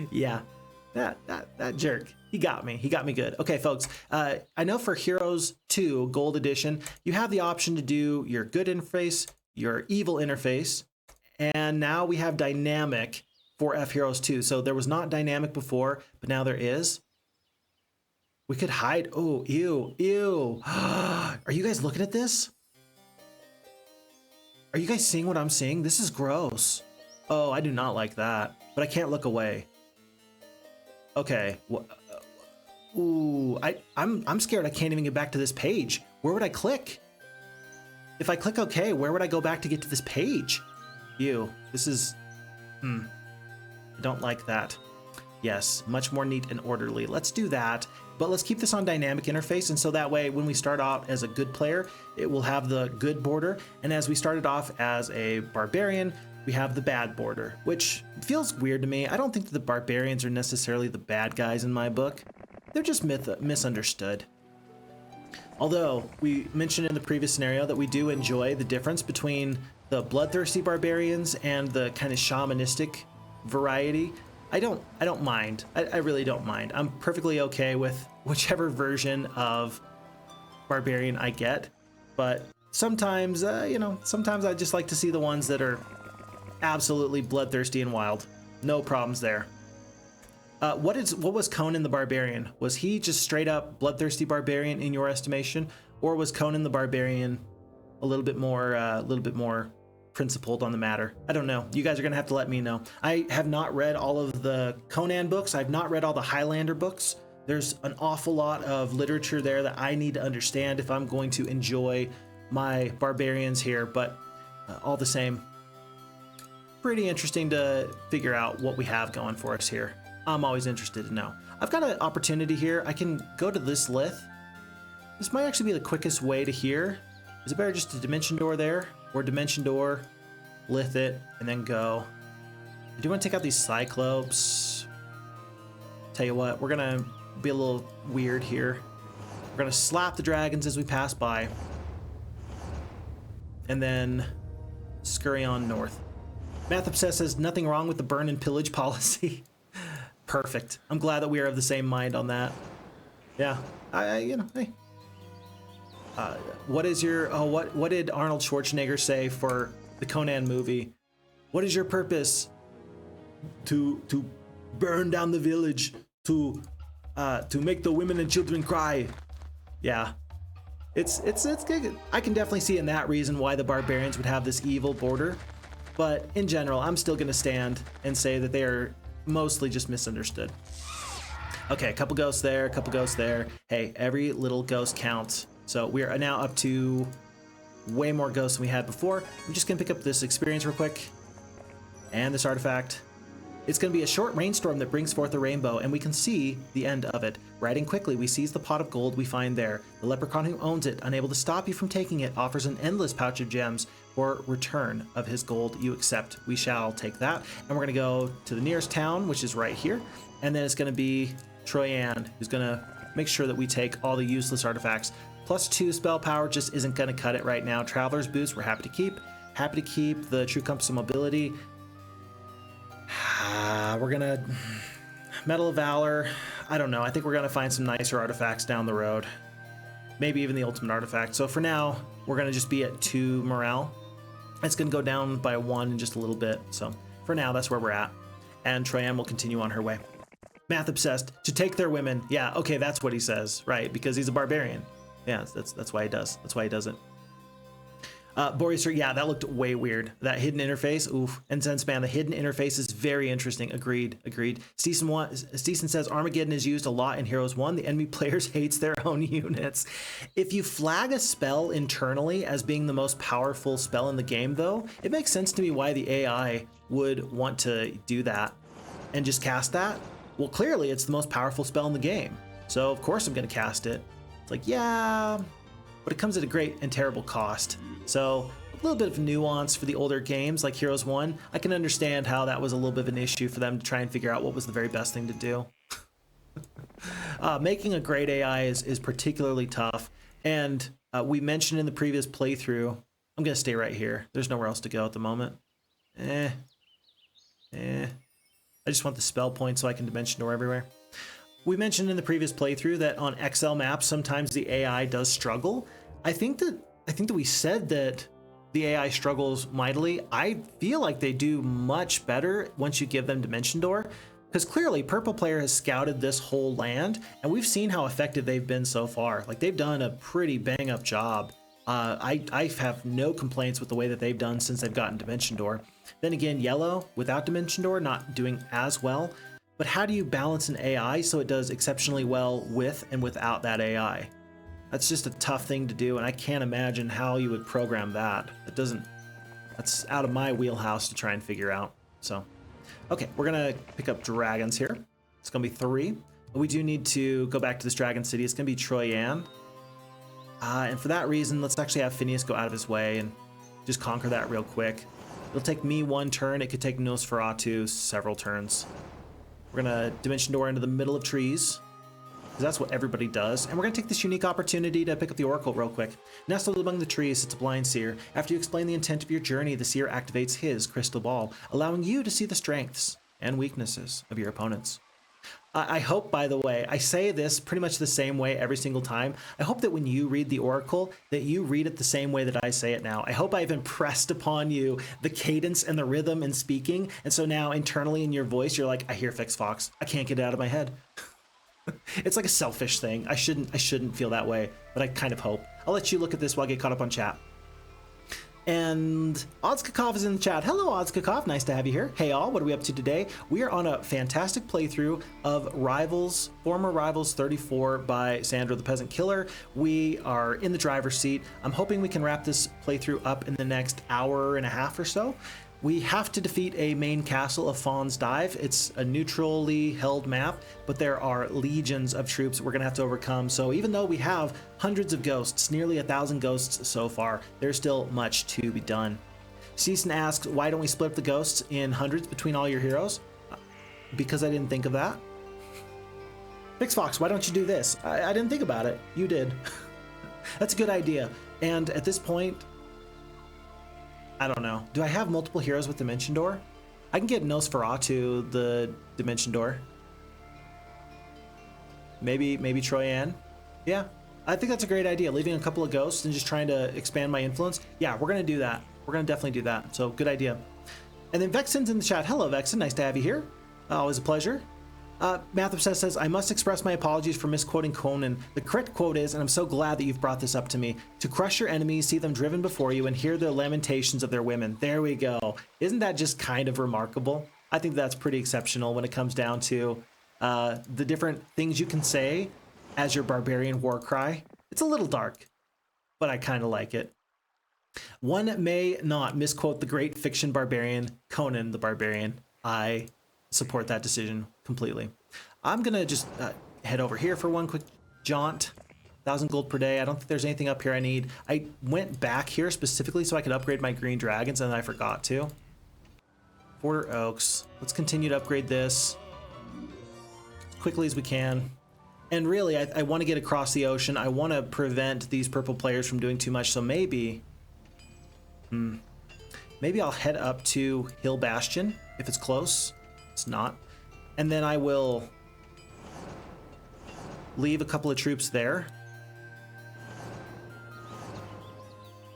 Yeah, that jerk. He got me. He got me good. Okay, folks. I know for Heroes 2 Gold Edition, you have the option to do your good interface, your evil interface, and now we have dynamic for F-Heroes 2. So there was not dynamic before, but now there is. We could hide. Oh, ew, ew. Are you guys looking at this? Are you guys seeing what I'm seeing? This is gross. Oh, I do not like that, but I can't look away. Okay. Ooh, I'm scared I can't even get back to this page. Where would I click? If I click OK, where would I go back to get to this page? Ew, this is, I don't like that. Yes, much more neat and orderly. Let's do that, but let's keep this on dynamic interface, and so that way when we start out as a good player, it will have the good border, and as we started off as a barbarian, we have the bad border, which feels weird to me. I don't think that the barbarians are necessarily the bad guys in my book. They're just misunderstood. Although we mentioned in the previous scenario that we do enjoy the difference between the bloodthirsty barbarians and the kind of shamanistic variety. I don't mind. I really don't mind. I'm perfectly okay with whichever version of barbarian I get, but sometimes, sometimes I just like to see the ones that are absolutely bloodthirsty and wild. No problems there. What was Conan the Barbarian? Was he just straight up bloodthirsty barbarian in your estimation, or was Conan the Barbarian a little bit more principled on the matter? I don't know. You guys are gonna have to let me know. I have not read all of the Conan books. I've not read all the Highlander books. There's an awful lot of literature there that I need to understand if I'm going to enjoy my barbarians here, but all the same, pretty interesting to figure out what we have going for us here. I'm always interested to know. I've got an opportunity here. I can go to this lith. This might actually be the quickest way to here. Is it better just to dimension door there, or dimension door, lith it, and then go? I do want to take out these cyclopes. Tell you what, we're gonna be a little weird here. We're gonna slap the dragons as we pass by, and then scurry on north. Math Obsessed says nothing wrong with the burn and pillage policy. Perfect. I'm glad that we are of the same mind on that. Yeah, hey. What is your, what did Arnold Schwarzenegger say for the Conan movie? What is your purpose? To burn down the village, to make the women and children cry. Yeah, it's good. I can definitely see in that reason why the barbarians would have this evil border, but in general, I'm still gonna stand and say that they are mostly just misunderstood. Okay, a couple ghosts there, a couple ghosts there. Hey, every little ghost counts. So we are now up to way more ghosts than we had before. I'm just gonna pick up this experience real quick and this artifact. It's going to be a short rainstorm that brings forth a rainbow, and we can see the end of it. Riding quickly, we seize the pot of gold we find there. The leprechaun who owns it, unable to stop you from taking it, offers an endless pouch of gems for return of his gold you accept. We shall take that, and we're going to go to the nearest town, which is right here, and then it's going to be Troyan, who's going to make sure that we take all the useless artifacts. +2 spell power just isn't going to cut it right now. Traveler's Boost, we're happy to keep. Happy to keep the True Compass of Mobility. We're gonna Medal of Valor. I don't know. I think we're gonna find some nicer artifacts down the road. Maybe even the ultimate artifact. So for now, we're gonna just be at 2 morale. It's gonna go down by 1 in just a little bit. So for now, that's where we're at. And Troyan will continue on her way. Math obsessed to take their women. Yeah, okay, that's what he says, right? Because he's a barbarian. Yeah, that's why he does. That's why he does it. Boris, yeah, that looked way weird. That hidden interface, oof. And since, man, the hidden interface is very interesting. Agreed. Steeson says Armageddon is used a lot in Heroes 1. The enemy players hates their own units. If you flag a spell internally as being the most powerful spell in the game, though, it makes sense to me why the AI would want to do that and just cast that. Well, clearly it's the most powerful spell in the game. So of course I'm going to cast it. It's like, yeah, but it comes at a great and terrible cost. So a little bit of nuance for the older games like Heroes 1. I can understand how that was a little bit of an issue for them to try and figure out what was the very best thing to do. Making a great AI is particularly tough. And we mentioned in the previous playthrough, I'm going to stay right here. There's nowhere else to go at the moment. I just want the spell point so I can dimension door everywhere. We mentioned in the previous playthrough that on XL maps, sometimes the AI does struggle. I think that we said that the AI struggles mightily. I feel like they do much better once you give them Dimension Door, because clearly Purple Player has scouted this whole land, and we've seen how effective they've been so far. Like, they've done a pretty bang-up job. I have no complaints with the way that they've done since they've gotten Dimension Door. Then again, Yellow, without Dimension Door, not doing as well. But how do you balance an AI so it does exceptionally well with and without that AI? That's just a tough thing to do, and I can't imagine how you would program that. That's out of my wheelhouse to try and figure out. So, okay, we're gonna pick up dragons here. It's gonna be 3. But we do need to go back to this dragon city. It's gonna be Troyan. And for that reason, let's actually have Fineous go out of his way and just conquer that real quick. It'll take me 1 turn. It could take Nosferatu several turns. We're gonna Dimension Door into the middle of trees, because that's what everybody does. And we're gonna take this unique opportunity to pick up the Oracle real quick. Nestled among the trees sits a blind seer. After you explain the intent of your journey, the seer activates his crystal ball, allowing you to see the strengths and weaknesses of your opponents. I hope, by the way, I say this pretty much the same way every single time. I hope that when you read the Oracle, that you read it the same way that I say it now. I hope I've impressed upon you the cadence and the rhythm in speaking. And so now internally in your voice, you're like, I hear Phixfox. I can't get it out of my head. It's like a selfish thing. I shouldn't feel that way, but I kind of hope. I'll let you look at this while I get caught up on chat. And Ozkakov is in the chat. Hello, Ozkakov. Nice to have you here. Hey, all. What are we up to today? We are on a fantastic playthrough of former Rivals 34 by SandroThePeasantKiller. We are in the driver's seat. I'm hoping we can wrap this playthrough up in the next hour and a half or so. We have to defeat a main castle of Fawn's Dive. It's a neutrally held map, but there are legions of troops we're gonna have to overcome. So even though we have hundreds of ghosts, nearly 1,000 ghosts so far, there's still much to be done. Season asks, why don't we split up the ghosts in hundreds between all your heroes? Because I didn't think of that. Phixfox, why don't you do this? I didn't think about it. You did. That's a good idea. And at this point, I don't know. Do I have multiple heroes with Dimension Door? I can get Nosferatu the Dimension Door. Maybe Troyan. Yeah, I think that's a great idea. Leaving a couple of ghosts and just trying to expand my influence. Yeah, we're gonna do that. We're gonna definitely do that. So good idea. And then Vexen's in the chat. Hello, Vexen. Nice to have you here. Always a pleasure. Math Obsessed says, I must express my apologies for misquoting Conan. The correct quote is, and I'm so glad that you've brought this up to me, to crush your enemies, see them driven before you, and hear the lamentations of their women. There we go. Isn't that just kind of remarkable? I think that's pretty exceptional when it comes down to the different things you can say as your barbarian war cry. It's a little dark, but I kind of like it. One may not misquote the great fiction barbarian, Conan the Barbarian. I support that decision completely. I'm gonna just head over here for one quick jaunt. 1,000 gold per day. I don't think there's anything up here I need. I went back here specifically so I could upgrade my green dragons, and I forgot to. Border Oaks. Let's continue to upgrade this as quickly as we can. And really, I want to get across the ocean. I want to prevent these purple players from doing too much, so maybe I'll head up to Hill Bastion if it's close. It's not. And then I will leave a couple of troops there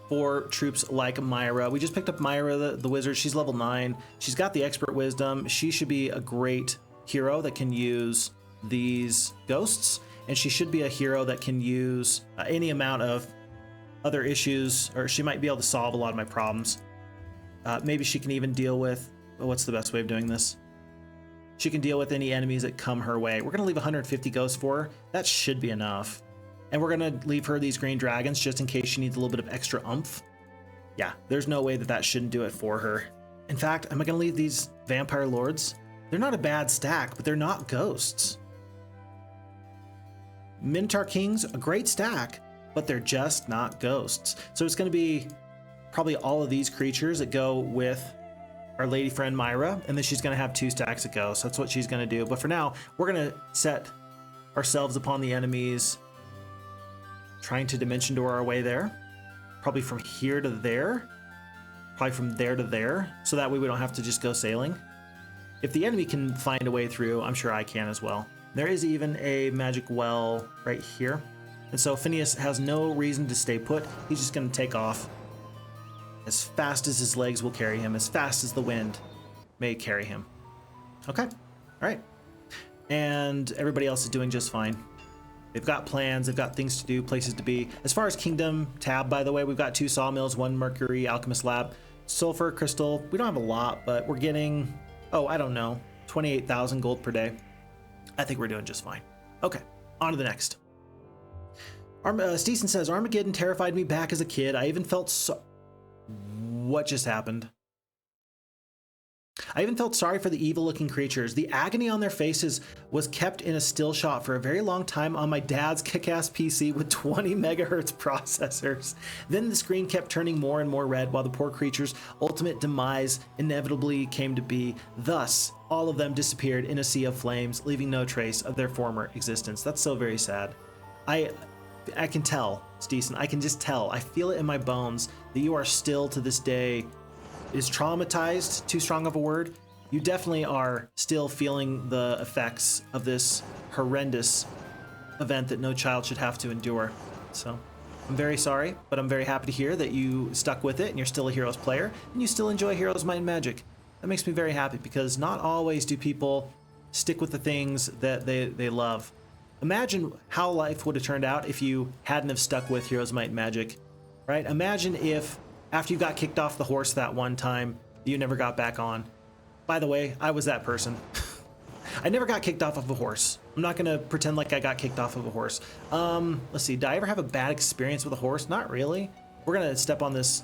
for troops like Myra. We just picked up Myra, the wizard. She's level 9. She's got the expert wisdom. She should be a great hero that can use these ghosts, and she should be a hero that can use any amount of other issues, or she might be able to solve a lot of my problems. Maybe she can even deal with, what's the best way of doing this? She can deal with any enemies that come her way. We're going to leave 150 ghosts for her. That should be enough. And we're going to leave her these green dragons just in case she needs a little bit of extra oomph. Yeah, there's no way that that shouldn't do it for her. In fact, am I going to leave these vampire lords? They're not a bad stack, but they're not ghosts. Minotaur Kings, a great stack, but they're just not ghosts. So it's going to be probably all of these creatures that go with our lady friend Myra, and then she's going to have 2 stacks of ghosts. That's what she's going to do. But for now, we're going to set ourselves upon the enemies, trying to dimension door our way there. Probably from here to there. Probably from there to there. So that way we don't have to just go sailing. If the enemy can find a way through, I'm sure I can as well. There is even a magic well right here. And so Fineous has no reason to stay put. He's just going to take off as fast as his legs will carry him, as fast as the wind may carry him. Okay, all right. And everybody else is doing just fine. They've got plans, they've got things to do, places to be. As far as Kingdom tab, by the way, we've got 2 sawmills, 1 mercury alchemist lab, sulfur, crystal. We don't have a lot, but we're getting, I don't know, 28,000 gold per day. I think we're doing just fine. Okay, on to the next. Steeson says, Armageddon terrified me back as a kid. I even felt What just happened? I even felt sorry for the evil-looking creatures. The agony on their faces was kept in a still shot for a very long time on my dad's kick-ass PC with 20 megahertz processors. Then the screen kept turning more and more red while the poor creatures' ultimate demise inevitably came to be. Thus, all of them disappeared in a sea of flames, leaving no trace of their former existence. That's so very sad. I can tell, Steeson, I can just tell. I feel it in my bones that you are still to this day, is traumatized too strong of a word? You definitely are still feeling the effects of this horrendous event that no child should have to endure. So I'm very sorry, but I'm very happy to hear that you stuck with it and you're still a Heroes player and you still enjoy Heroes Might and Magic. That makes me very happy because not always do people stick with the things that they love. Imagine how life would have turned out if you hadn't have stuck with Heroes Might and Magic, right? Imagine if after you got kicked off the horse that one time, you never got back on. By the way, I was that person. I never got kicked off of a horse. I'm not gonna pretend like I got kicked off of a horse. Let's see, did I ever have a bad experience with a horse? Not really. We're gonna step on this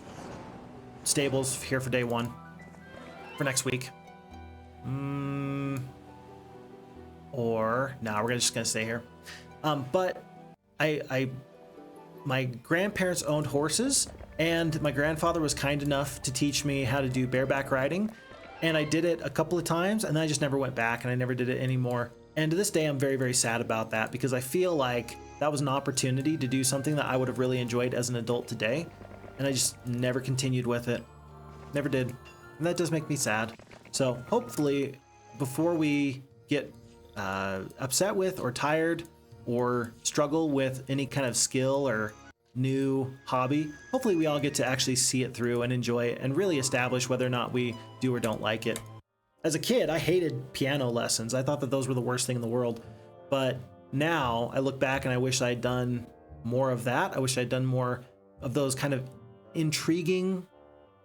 stables here for day 1, for next week. Or, no, we're just gonna stay here. But my grandparents owned horses, and my grandfather was kind enough to teach me how to do bareback riding. And I did it a couple of times, and then I just never went back, and I never did it anymore. And to this day, I'm very, very sad about that because I feel like that was an opportunity to do something that I would have really enjoyed as an adult today. And I just never continued with it. Never did. And that does make me sad. So hopefully, before we get upset with or tired or struggle with any kind of skill or new hobby, hopefully we all get to actually see it through and enjoy it and really establish whether or not we do or don't like it. As a kid, I hated piano lessons. I thought that those were the worst thing in the world. But now I look back and I wish I had done more of that. I wish I'd done more of those kind of intriguing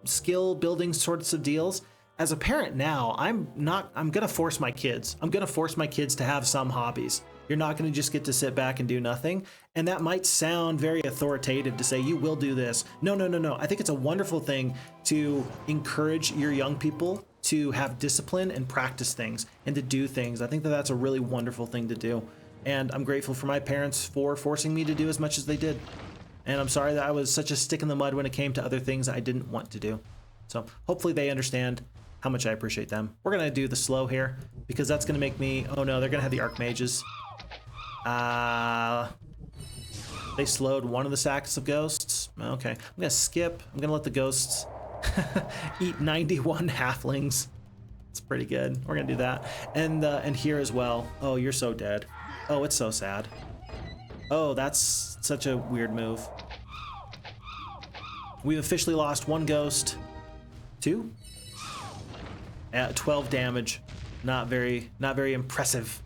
skill building sorts of deals. As a parent now, I'm gonna force my kids. I'm gonna force my kids to have some hobbies. You're not going to just get to sit back and do nothing. And that might sound very authoritative to say, you will do this. No, no, no, no. I think it's a wonderful thing to encourage your young people to have discipline and practice things and to do things. I think that that's a really wonderful thing to do. And I'm grateful for my parents for forcing me to do as much as they did. And I'm sorry that I was such a stick in the mud when it came to other things I didn't want to do. So hopefully they understand how much I appreciate them. We're going to do the slow here because that's going to make me... Oh no, they're going to have the Archmages. They slowed one of the sacks of ghosts. Okay, I'm going to skip. I'm going to let the ghosts eat 91 halflings. It's pretty good. We're going to do that. And here as well. Oh, you're so dead. Oh, it's so sad. Oh, that's such a weird move. We've officially lost one ghost. 2? At 12 damage. Not very impressive.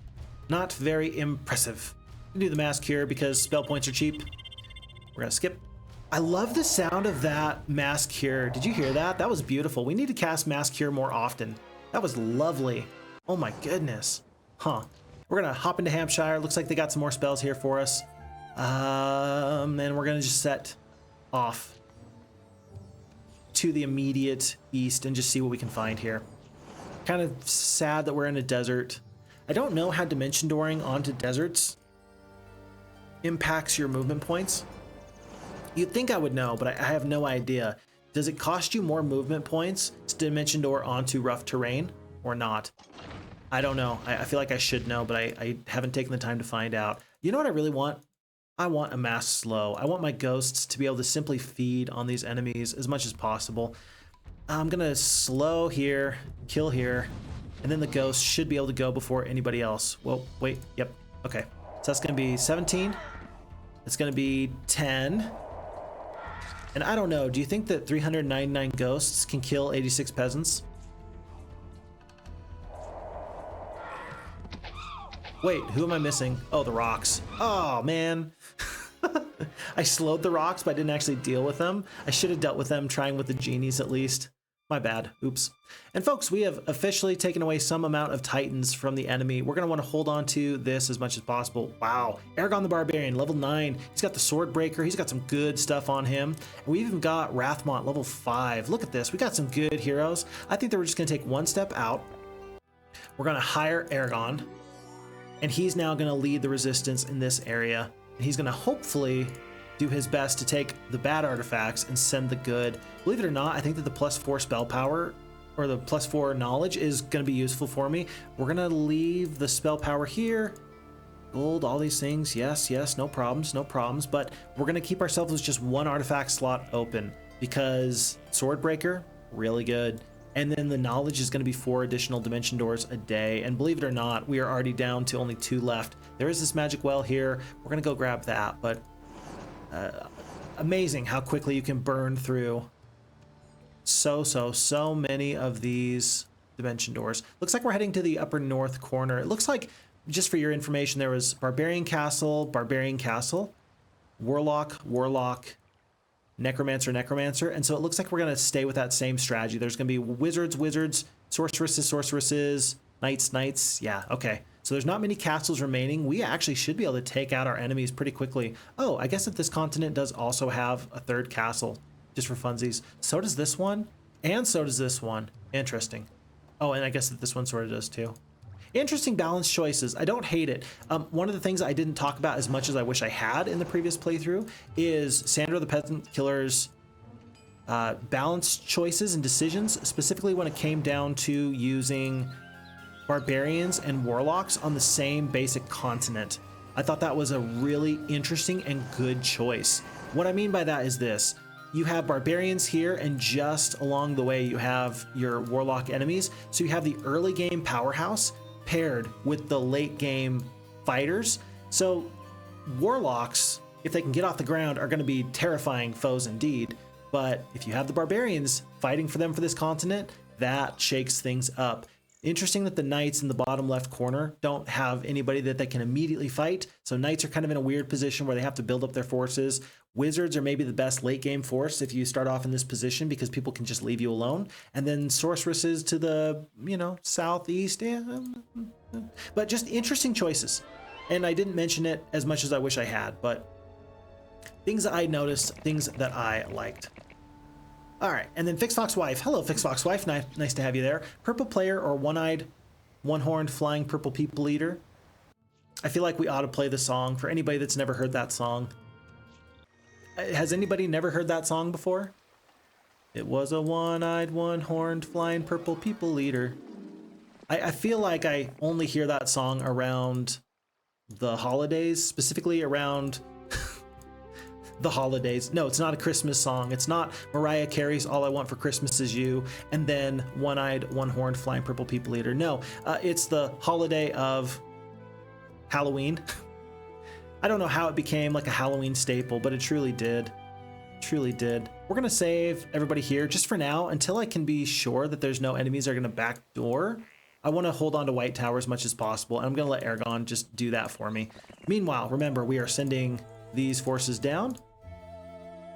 Not very impressive. We do the mass cure because spell points are cheap. We're gonna skip. I love the sound of that mass cure. Did you hear that? That was beautiful. We need to cast mass cure more often. That was lovely. Oh my goodness. Huh. We're gonna hop into Hampshire. Looks like they got some more spells here for us. And we're gonna just set off to the immediate east and just see what we can find here. Kind of sad that we're in a desert. I don't know how dimension dooring onto deserts impacts your movement points. You'd think I would know, but I have no idea. Does it cost you more movement points to dimension door onto rough terrain or not? I don't know. I feel like I should know, but I haven't taken the time to find out. You know what I really want? I want a mass slow. I want my ghosts to be able to simply feed on these enemies as much as possible. I'm gonna slow here, kill here, and then the ghost should be able to go before anybody else. Well, wait, yep, okay. So that's gonna be 17. It's gonna be 10. And I don't know, do you think that 399 ghosts can kill 86 peasants? Wait, who am I missing? Oh, the rocks. Oh, man. I slowed the rocks, but I didn't actually deal with them. I should have dealt with them, trying with the genies at least. My bad. Oops. And folks, we have officially taken away some amount of titans from the enemy. We're going to want to hold on to this as much as possible. Wow. Aragon the Barbarian, level 9. He's got the Swordbreaker. He's got some good stuff on him. And we even got Rathmont, level 5. Look at this. We got some good heroes. I think that we're just going to take one step out. We're going to hire Aragon. And he's now going to lead the resistance in this area. And he's going to hopefully do his best to take the bad artifacts and send the good. Believe it or not, I think that the +4 spell power or the +4 knowledge is going to be useful for me. We're going to leave the spell power here. Gold, all these things. Yes, yes, no problems, no problems. But we're going to keep ourselves with just one artifact slot open because Swordbreaker, really good. And then the knowledge is going to be 4 additional dimension doors a day. And believe it or not, we are already down to only 2 left. There is this magic well here. We're going to go grab that, but amazing how quickly you can burn through so many of these dimension doors. Looks like we're heading to the upper north corner. It looks like, just for your information, there was Barbarian Castle, Warlock, Necromancer, and so it looks like we're going to stay with that same strategy. There's going to be wizards, sorceresses, knights. Yeah, okay. So there's not many castles remaining. We actually should be able to take out our enemies pretty quickly. Oh, I guess that this continent does also have a 3rd castle, just for funsies. So does this one, and so does this one. Interesting. Oh, and I guess that this one sort of does too. Interesting balanced choices. I don't hate it. One of the things I didn't talk about as much as I wish I had in the previous playthrough is SandroThePeasantKiller's balanced choices and decisions, specifically when it came down to using barbarians and warlocks on the same basic continent. I thought that was a really interesting and good choice. What I mean by that is this. You have barbarians here, and just along the way you have your warlock enemies. So you have the early game powerhouse paired with the late game fighters. So warlocks, if they can get off the ground, are going to be terrifying foes indeed. But if you have the barbarians fighting for them for this continent, that shakes things up. Interesting that the knights in the bottom left corner don't have anybody that they can immediately fight. So knights are kind of in a weird position where they have to build up their forces. Wizards are maybe the best late game force if you start off in this position because people can just leave you alone. And then sorceresses to the, southeast. Yeah. But just interesting choices. And I didn't mention it as much as I wish I had, but things I noticed, things that I liked. All right, and then Phixfox Wife. Hello, Phixfox Wife. Nice to have you there. Purple player or one-eyed, one-horned, flying purple people eater. I feel like we ought to play the song for anybody that's never heard that song. Has anybody never heard that song before? It was a one-eyed, one-horned, flying purple people eater. I feel like I only hear that song around the holidays, specifically around the holidays. No, it's not a Christmas song. It's not Mariah Carey's All I Want for Christmas Is You and then one-eyed, one-horned, flying purple people eater. No, it's the holiday of Halloween. I don't know how it became like a Halloween staple, but it truly did. Truly did. We're gonna save everybody here just for now until I can be sure that there's no enemies that are gonna backdoor. I want to hold on to White Tower as much as possible, and I'm gonna let Aragon just do that for me. Meanwhile, remember, we are sending these forces down.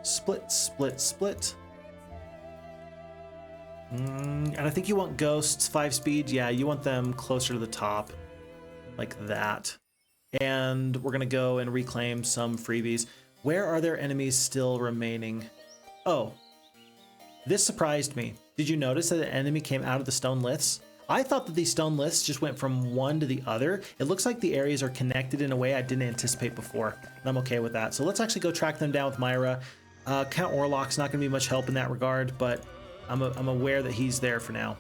Split, split, split. And I think you want ghosts 5 speed. Yeah, you want them closer to the top, like that. And we're gonna go and reclaim some freebies. Where are there enemies still remaining? Oh, this surprised me. Did you notice that an enemy came out of the stone liths? I thought that these stone liths just went from one to the other. It looks like the areas are connected in a way I didn't anticipate before, and I'm okay with that. So let's actually go track them down with Myra. Count Orlok's not gonna be much help in that regard, but I'm aware that he's there for now.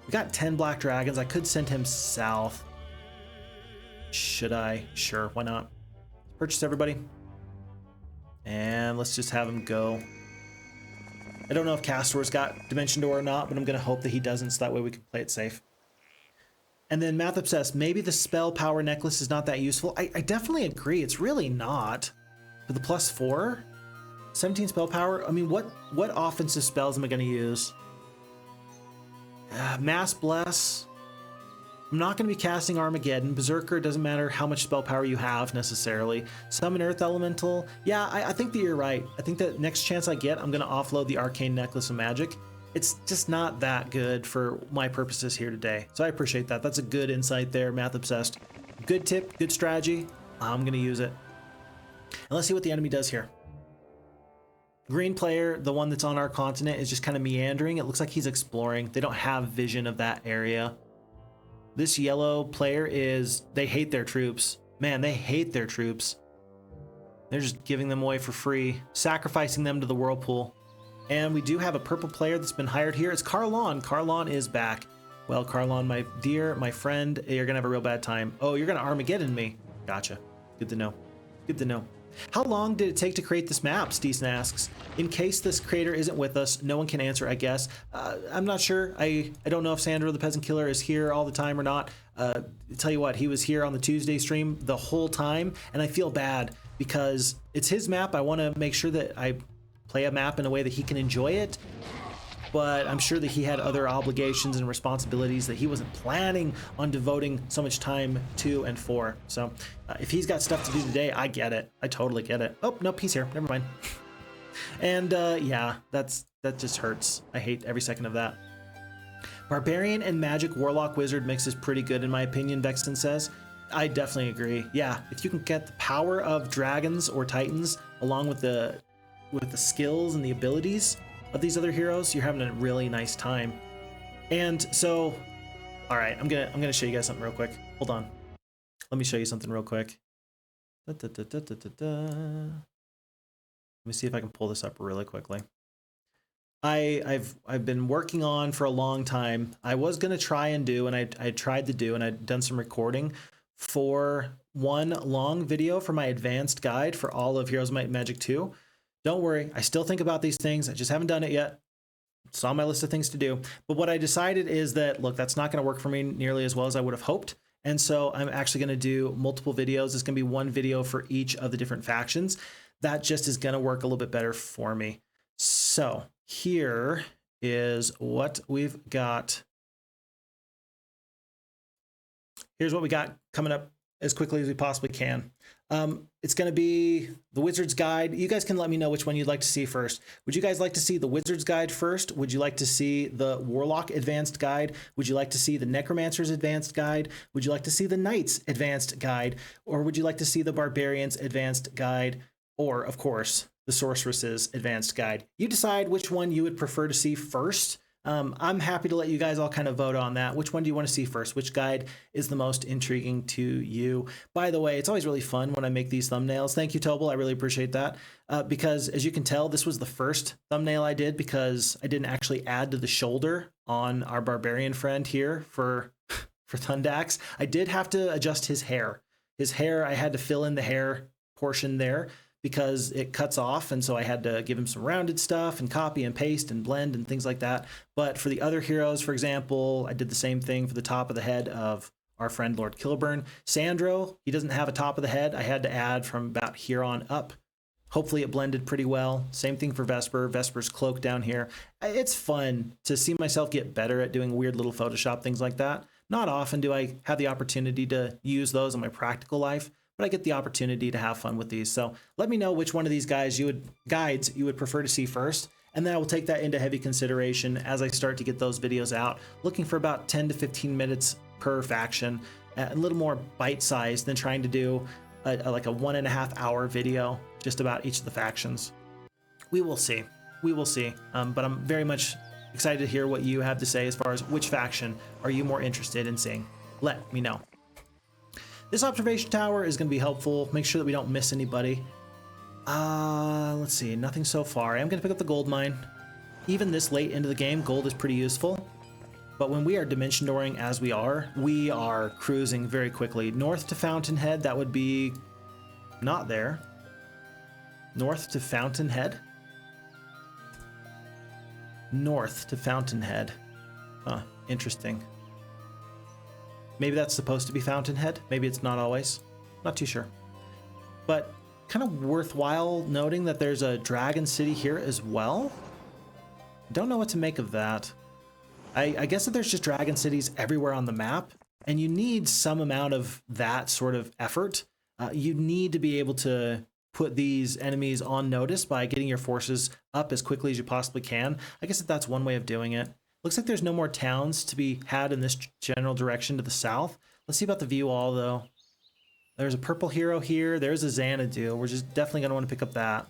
We got 10 black dragons. I could send him south. Should I? Sure, why not? Purchase everybody. And let's just have him go. I don't know if Castor's got Dimension Door or not, but I'm going to hope that he doesn't, so that way we can play it safe. And then Math Obsessed, maybe the spell power necklace is not that useful. I definitely agree. It's really not. For the +4, 17 spell power. I mean, what offensive spells am I going to use? Mass Bless. I'm not going to be casting Armageddon. Berserker, doesn't matter how much spell power you have necessarily. Summon Earth Elemental. Yeah, I think that you're right. I think that next chance I get, I'm going to offload the Arcane Necklace of Magic. It's just not that good for my purposes here today. So I appreciate that. That's a good insight there, Math Obsessed. Good tip, good strategy. I'm going to use it. And let's see what the enemy does here. Green player, the one that's on our continent, is just kind of meandering. It looks like he's exploring. They don't have vision of that area. This yellow player they hate their troops. Man, they hate their troops. They're just giving them away for free, sacrificing them to the whirlpool. And we do have a purple player that's been hired here. It's Carlawn. Carlawn is back. Well, Carlawn, my dear, my friend, you're gonna have a real bad time. Oh, you're gonna Armageddon me. Gotcha. Good to know. Good to know. How long did it take to create this map? Steesen asks. In case this creator isn't with us, no one can answer, I guess. I'm not sure. I don't know if SandroThePeasantKiller is here all the time or not. Tell you what, he was here on the Tuesday stream the whole time, and I feel bad because it's his map. I want to make sure that I play a map in a way that he can enjoy it, but I'm sure that he had other obligations and responsibilities that he wasn't planning on devoting so much time to and for. So if he's got stuff to do today, I get it. I totally get it. Oh, nope, he's here. Never mind. And yeah, that just hurts. I hate every second of that. Barbarian and Magic Warlock Wizard mix is pretty good in my opinion, Vexton says. I definitely agree. Yeah, if you can get the power of dragons or titans along with the skills and the abilities of these other heroes, you're having a really nice time. And so, all right, I'm gonna show you guys something real quick. Hold on, let me show you something real quick. Let me see if I can pull this up really quickly. I've been working on for a long time. I was gonna try and do, and I tried to do, and I'd done some recording for one long video for my advanced guide for all of Heroes of Might and Magic 2. Don't worry, I still think about these things. I just haven't done it yet. It's on my list of things to do. But what I decided is that, look, that's not going to work for me nearly as well as I would have hoped. And so I'm actually going to do multiple videos. It's going to be one video for each of the different factions. That just is going to work a little bit better for me. So here is what we've got. Here's what we got coming up as quickly as we possibly can. It's going to be the Wizard's Guide. You guys can let me know which one you'd like to see first. Would you guys like to see the Wizard's Guide first? Would you like to see the Warlock Advanced Guide? Would you like to see the Necromancer's Advanced Guide? Would you like to see the Knight's Advanced Guide? Or would you like to see the Barbarian's Advanced Guide? Or, of course, the Sorceress's Advanced Guide? You decide which one you would prefer to see first. I'm happy to let you guys all kind of vote on that. Which one do you want to see first? Which guide is the most intriguing to you? By the way, it's always really fun when I make these thumbnails. Thank you, Tobal. I really appreciate that. Because as you can tell, this was the first thumbnail I did because I didn't actually add to the shoulder on our barbarian friend here for Thundax. I did have to adjust his hair. His hair, I had to fill in the hair portion there because it cuts off, and so I had to give him some rounded stuff and copy and paste and blend and things like that. But for the other heroes, for example, I did the same thing for the top of the head of our friend Lord Kilburn. Sandro, he doesn't have a top of the head. I had to add from about here on up. Hopefully it blended pretty well. Same thing for Vesper. Vesper's cloak down here. It's fun to see myself get better at doing weird little Photoshop things like that. Not often do I have the opportunity to use those in my practical life, but I get the opportunity to have fun with these. So let me know which one of these guides you would prefer to see first, and then I will take that into heavy consideration as I start to get those videos out, looking for about 10 to 15 minutes per faction, a little more bite-sized than trying to do like a 1.5 hour video just about each of the factions. We will see. We will see. But I'm very much excited to hear what you have to say as far as which faction are you more interested in seeing. Let me know. This observation tower is going to be helpful. Make sure that we don't miss anybody. Let's see. Nothing so far. I'm going to pick up the gold mine. Even this late into the game, gold is pretty useful. But when we are dimension dooring as we are cruising very quickly. North to Fountainhead, that would be not there. North to Fountainhead. North to Fountainhead. Huh, interesting. Maybe that's supposed to be Fountainhead. Maybe it's not always. Not too sure. But kind of worthwhile noting that there's a dragon city here as well. Don't know what to make of that. I guess that there's just dragon cities everywhere on the map, and you need some amount of that sort of effort. You need to be able to put these enemies on notice by getting your forces up as quickly as you possibly can. I guess that that's one way of doing it. Looks like there's no more towns to be had in this general direction to the south. Let's see about the view all, though. There's a purple hero here. There's a Xanadu. We're just definitely going to want to pick up that.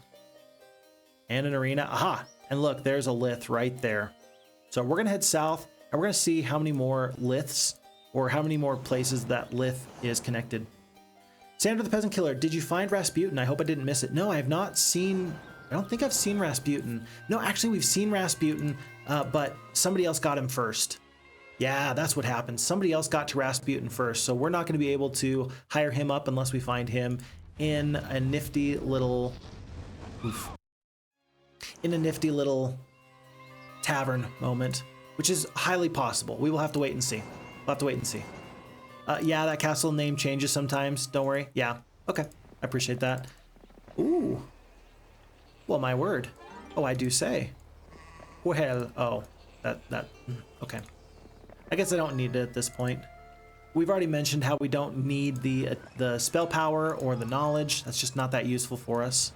And an arena. Aha! And look, there's a lith right there. So we're going to head south, and we're going to see how many more liths, or how many more places that lith is connected. SandroThePeasantKiller, did you find Rasputin? I hope I didn't miss it. No, I have not seen... I don't think I've seen Rasputin. No, actually, we've seen Rasputin, but somebody else got him first. Yeah, that's what happened. Somebody else got to Rasputin first, so we're not going to be able to hire him up unless we find him in a nifty little... Oof. In a nifty little tavern moment, which is highly possible. We will have to wait and see. We'll have to wait and see. Yeah, that castle name changes sometimes. Don't worry. Yeah. Okay. I appreciate that. Ooh. Well, my word. Oh, I do say. Well, oh, okay. I guess I don't need it at this point. We've already mentioned how we don't need the spell power or the knowledge. That's just not that useful for us.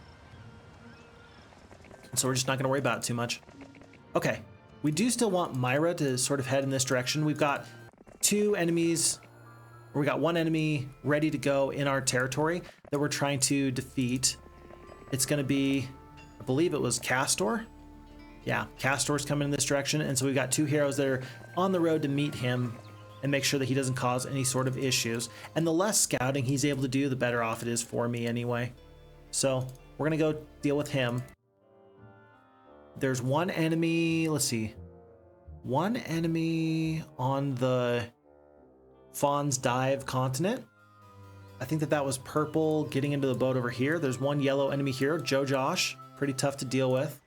So we're just not going to worry about it too much. Okay. We do still want Myra to sort of head in this direction. We've got two enemies, or we got one enemy ready to go in our territory that we're trying to defeat. It's going to be, I believe it was Castor. Yeah, Castor's coming in this direction, and so we've got two heroes that are on the road to meet him and make sure that he doesn't cause any sort of issues. And the less scouting he's able to do, the better off it is for me anyway. So we're going to go deal with him. There's one enemy, let's see. One enemy on the Fawn's Dive continent. I think that was purple getting into the boat over here. There's one yellow enemy here, Joe Josh. Pretty tough to deal with.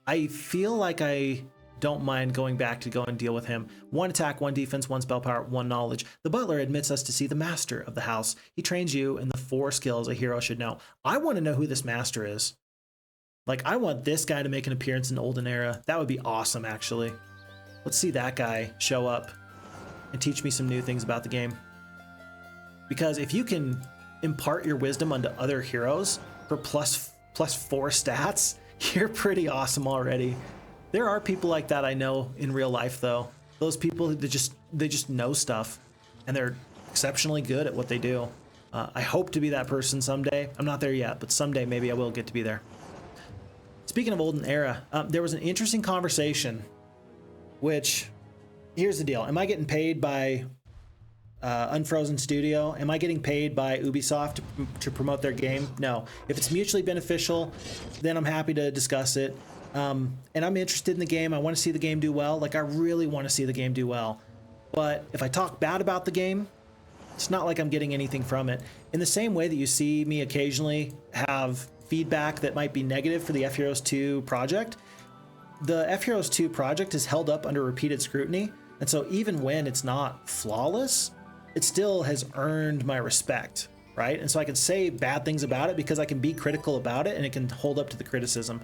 I feel like I don't mind going back to go and deal with him. One attack, one defense, one spell power, one knowledge. The butler admits us to see the master of the house. He trains you in the 4 skills a hero should know. I want to know who this master is. Like, I want this guy to make an appearance in Olden era. That would be awesome, actually. Let's see that guy show up and teach me some new things about the game. Because if you can impart your wisdom onto other heroes for plus 4 stats, you're pretty awesome already. There are people like that I know in real life, though. Those people that they just know stuff, and they're exceptionally good at what they do. I hope to be that person someday. I'm not there yet, but someday maybe I will get to be there. Speaking of Olden Era, there was an interesting conversation, which, here's the deal. Am I getting paid by Unfrozen Studio? Am I getting paid by Ubisoft to promote their game? No. If it's mutually beneficial, then I'm happy to discuss it. And I'm interested in the game. I want to see the game do well. Like, I really want to see the game do well. But if I talk bad about the game, it's not like I'm getting anything from it. In the same way that you see me occasionally have feedback that might be negative for the FHeroes2 project, the FHeroes2 project is held up under repeated scrutiny. And so even when it's not flawless, it still has earned my respect, right? And so I can say bad things about it because I can be critical about it and it can hold up to the criticism.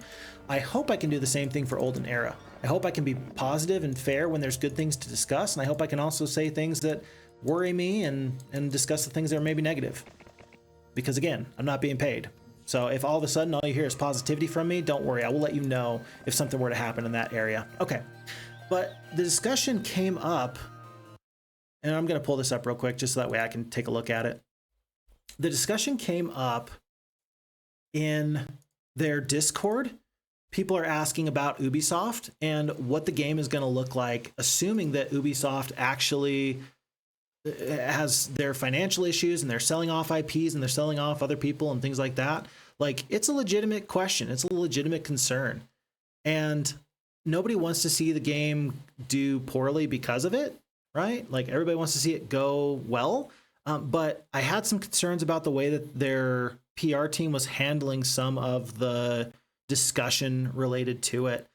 I hope I can do the same thing for Olden Era. I hope I can be positive and fair when there's good things to discuss, and I hope I can also say things that worry me and discuss the things that are maybe negative. Because again, I'm not being paid. So if all of a sudden all you hear is positivity from me, don't worry, I will let you know if something were to happen in that area. Okay, but the discussion came up, and I'm gonna pull this up real quick just so that way I can take a look at it. The discussion came up in their Discord. People are asking about Ubisoft and what the game is gonna look like, assuming that Ubisoft actually has their financial issues and they're selling off IPs and they're selling off other people and things like that. Like, it's a legitimate question. It's a legitimate concern. And nobody wants to see the game do poorly because of it, right? Like, everybody wants to see it go well. But I had some concerns about the way that their PR team was handling some of the discussion related to it.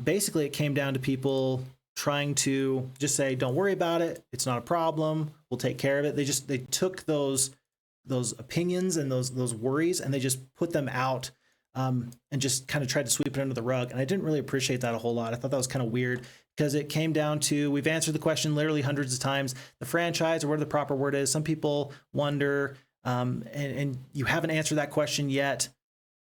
Basically, it came down to people trying to just say, don't worry about it, it's not a problem, we'll take care of it. They took those opinions and those worries and they just put them out and just kind of tried to sweep it under the rug. And I didn't really appreciate that a whole lot. I thought that was kind of weird because it came down to, we've answered the question literally hundreds of times, the franchise, or whatever the proper word is. Some people wonder, and you haven't answered that question yet,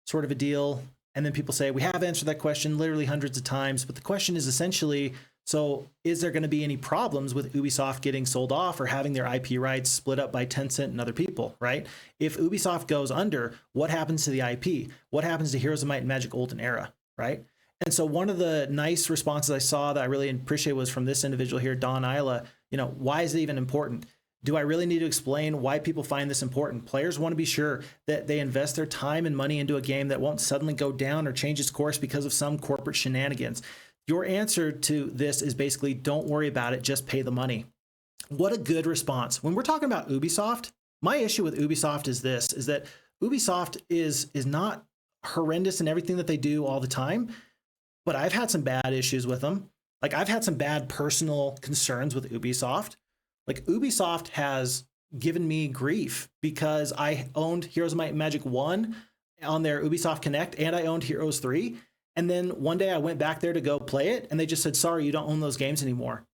sort of a deal. And then people say, we have answered that question literally hundreds of times, but the question is essentially, so is there going to be any problems with Ubisoft getting sold off or having their IP rights split up by Tencent and other people, right? If Ubisoft goes under, what happens to the IP? What happens to Heroes of Might and Magic Olden Era, right? And so one of the nice responses I saw that I really appreciate was from this individual here, Don Isla. You know, why is it even important? Do I really need to explain why people find this important? Players want to be sure that they invest their time and money into a game that won't suddenly go down or change its course because of some corporate shenanigans. Your answer to this is basically, don't worry about it, just pay the money. What a good response. When we're talking about Ubisoft, my issue with Ubisoft is this, is that Ubisoft is not horrendous in everything that they do all the time, but I've had some bad issues with them. Like, I've had some bad personal concerns with Ubisoft. Like, Ubisoft has given me grief because I owned Heroes of Might and Magic 1 on their Ubisoft Connect, and I owned Heroes 3. And then one day I went back there to go play it, and they just said, sorry, you don't own those games anymore.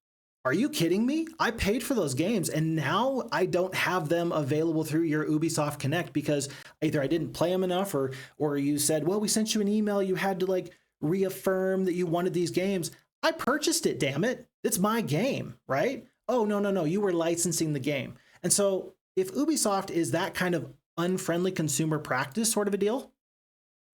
Are you kidding me? I paid for those games, and now I don't have them available through your Ubisoft Connect because either I didn't play them enough, or you said, well, we sent you an email, you had to like reaffirm that you wanted these games. I purchased it, damn it. It's my game, right? Oh, no, you were licensing the game. And so if Ubisoft is that kind of unfriendly consumer practice sort of a deal,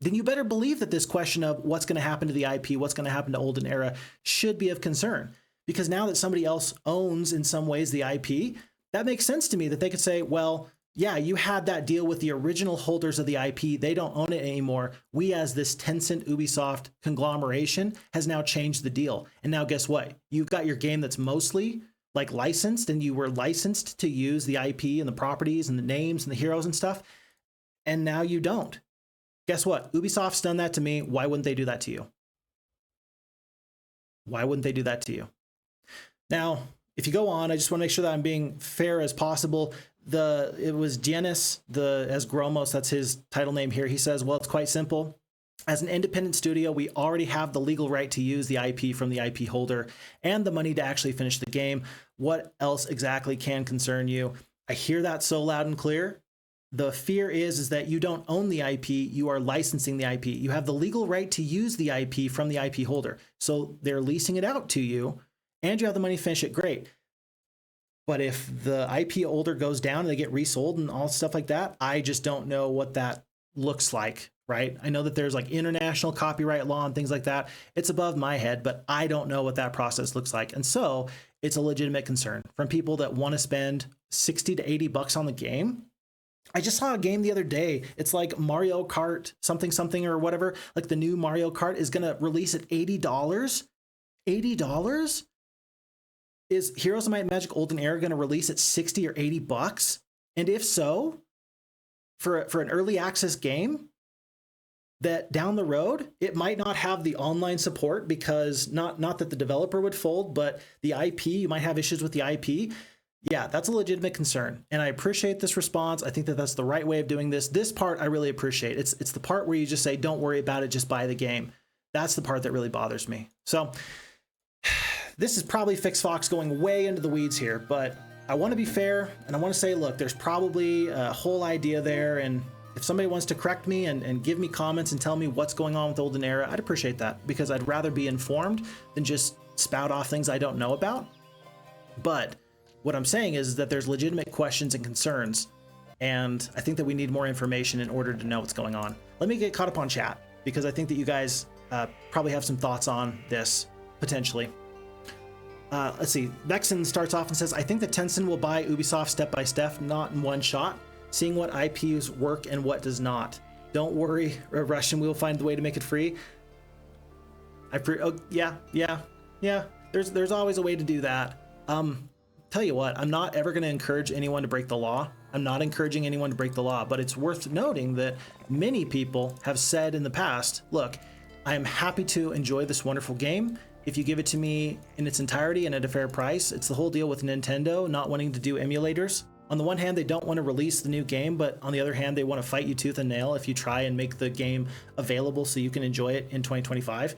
then you better believe that this question of what's going to happen to the IP, what's going to happen to Olden Era should be of concern. Because now that somebody else owns in some ways the IP, that makes sense to me that they could say, well, yeah, you had that deal with the original holders of the IP. They don't own it anymore. We, as this Tencent Ubisoft conglomeration, has now changed the deal. And now guess what? You've got your game that's mostly like licensed, and you were licensed to use the IP and the properties and the names and the heroes and stuff. And now you don't. Guess what? Ubisoft's done that to me. Why wouldn't they do that to you? Why wouldn't they do that to you? Now, if you go on, I just want to make sure that I'm being fair as possible. It was Giannis, as Gromos, that's his title name here. He says, well, it's quite simple. As an independent studio, we already have the legal right to use the IP from the IP holder and the money to actually finish the game. What else exactly can concern you? I hear that so loud and clear. the fear is that you don't own the IP, you are licensing the IP. You have the legal right to use the IP from the IP holder. So they're leasing it out to you and you have the money to finish it, great. But if the IP holder goes down and they get resold and all stuff like that, I just don't know what that looks like, right? I know that there's like international copyright law and things like that. It's above my head, but I don't know what that process looks like. And so it's a legitimate concern from people that want to spend 60 to 80 bucks on the game. I just saw a game the other day. It's like Mario Kart something something or whatever. Like the new Mario Kart is going to release at $80. $80? Is Heroes of Might and Magic Olden Era going to release at 60 or 80 bucks? And if so, for an early access game, that down the road, it might not have the online support because not that the developer would fold, but the IP, you might have issues with the IP. Yeah, that's a legitimate concern. And I appreciate this response. I think that that's the right way of doing this. This part I really appreciate. It's the part where you just say, don't worry about it, just buy the game. That's the part that really bothers me. So this is probably Phixfox going way into the weeds here, but I want to be fair and I want to say, look, there's probably a whole idea there. And if somebody wants to correct me and give me comments and tell me what's going on with Olden Era, I'd appreciate that because I'd rather be informed than just spout off things I don't know about. But what I'm saying is that there's legitimate questions and concerns, and I think that we need more information in order to know what's going on. Let me get caught up on chat because I think that you guys probably have some thoughts on this potentially. Let's see. Vexen starts off and says, I think that Tencent will buy Ubisoft step by step, not in one shot, seeing what IPs work and what does not. Don't worry, Russian, we will find the way to make it free. Yeah. There's always a way to do that. Tell you what, I'm not ever going to encourage anyone to break the law. I'm not encouraging anyone to break the law, but it's worth noting that many people have said in the past, look, I am happy to enjoy this wonderful game if you give it to me in its entirety and at a fair price. It's the whole deal with Nintendo not wanting to do emulators. On the one hand, they don't want to release the new game, but on the other hand, they want to fight you tooth and nail if you try and make the game available so you can enjoy it in 2025.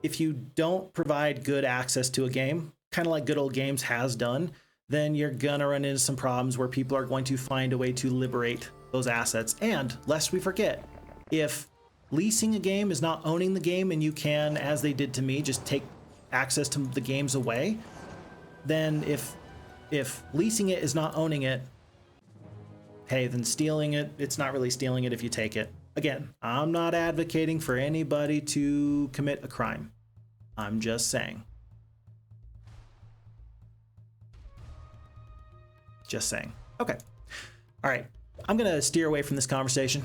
If you don't provide good access to a game, kind of like Good Old Games has done, then you're gonna run into some problems where people are going to find a way to liberate those assets. And lest we forget, if leasing a game is not owning the game and you can, as they did to me, just take access to the games away, then if leasing it is not owning it, hey, then stealing it, it's not really stealing it if you take it. Again, I'm not advocating for anybody to commit a crime. I'm just saying. Just saying. Okay. All right. I'm going to steer away from this conversation.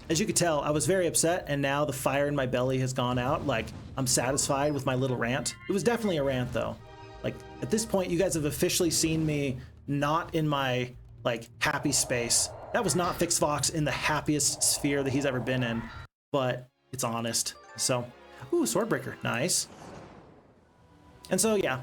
As you could tell, I was very upset, and now the fire in my belly has gone out. Like, I'm satisfied with my little rant. It was definitely a rant, though. Like, at this point, you guys have officially seen me not in my, like, happy space. That was not Phixfox in the happiest sphere that he's ever been in, but it's honest. So, ooh, Swordbreaker. Nice. And so, yeah,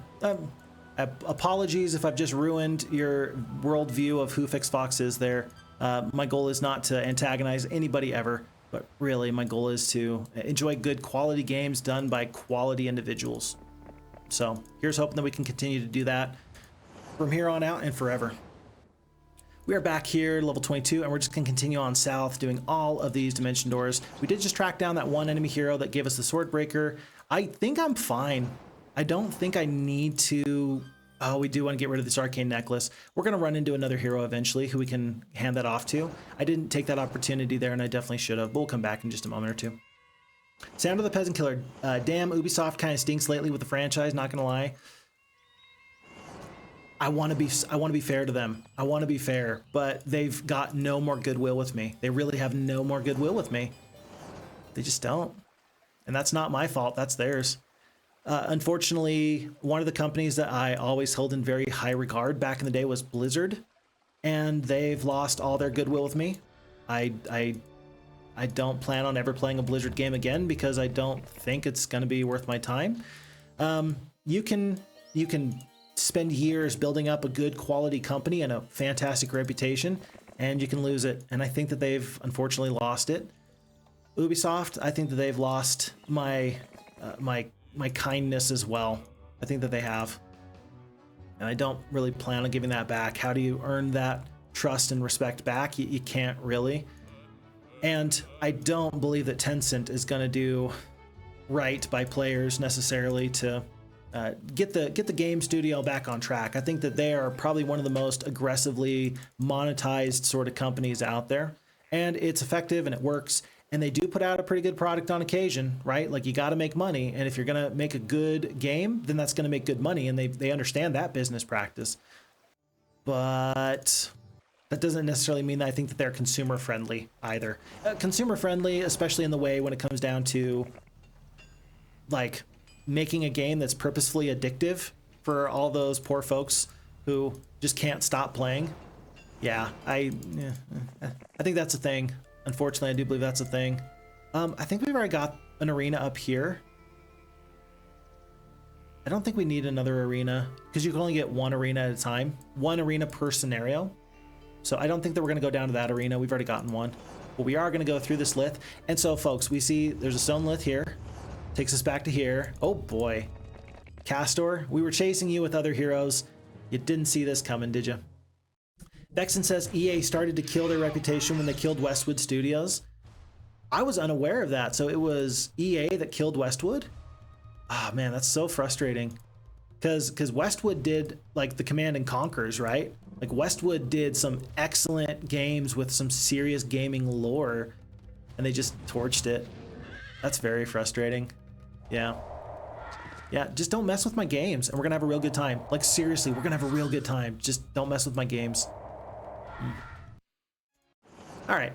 apologies if I've just ruined your worldview of who Phixfox is there. My goal is not to antagonize anybody ever, but really my goal is to enjoy good quality games done by quality individuals. So here's hoping that we can continue to do that from here on out and forever. We are back here, level 22, and we're just going to continue on south doing all of these dimension doors. We did just track down that one enemy hero that gave us the Swordbreaker. I think I'm fine. I don't think I need to... Oh, we do want to get rid of this arcane necklace. We're going to run into another hero eventually who we can hand that off to. I didn't take that opportunity there, and I definitely should have, but we'll come back in just a moment or two. SandroThePeasantKiller. Damn, Ubisoft kind of stinks lately with the franchise, not going to lie. I want to be fair to them. I want to be fair, but they've got no more goodwill with me. They really have no more goodwill with me. They just don't. And that's not my fault. That's theirs. Unfortunately, one of the companies that I always held in very high regard back in the day was Blizzard, and they've lost all their goodwill with me. I don't plan on ever playing a Blizzard game again because I don't think it's going to be worth my time. You can spend years building up a good quality company and a fantastic reputation, and you can lose it. And I think that they've unfortunately lost it. Ubisoft, I think that they've lost my kindness as well. I think that they have. And I don't really plan on giving that back. How do you earn that trust and respect back. You can't really. And I don't believe that Tencent is going to do right by players necessarily to get the game studio back on track. I think that they are probably one of the most aggressively monetized sort of companies out there, and it's effective and it works. And they do put out a pretty good product on occasion, right? Like, you got to make money, and if you're going to make a good game, then that's going to make good money, and they understand that business practice. But that doesn't necessarily mean that I think that they're consumer friendly either. Consumer friendly, especially in the way when it comes down to like making a game that's purposefully addictive for all those poor folks who just can't stop playing. Yeah, I think that's a thing. Unfortunately, I do believe that's a thing. I think we've already got an arena up here. I don't think we need another arena because you can only get one arena at a time, one arena per scenario. So I don't think that we're going to go down to that arena. We've already gotten one. But we are going to go through this lith. And so, folks, we see there's a stone lith here. Takes us back to here. Oh, boy. Castor, we were chasing you with other heroes. You didn't see this coming, did you? Bexon says EA started to kill their reputation when they killed Westwood Studios. I was unaware of that. So it was EA that killed Westwood? Ah, man, that's so frustrating. Because Westwood did, like, the Command and Conquers, right? Like, Westwood did some excellent games with some serious gaming lore, and they just torched it. That's very frustrating. Yeah. Yeah, just don't mess with my games, and we're gonna have a real good time. Like, seriously, we're gonna have a real good time. Just don't mess with my games. All right.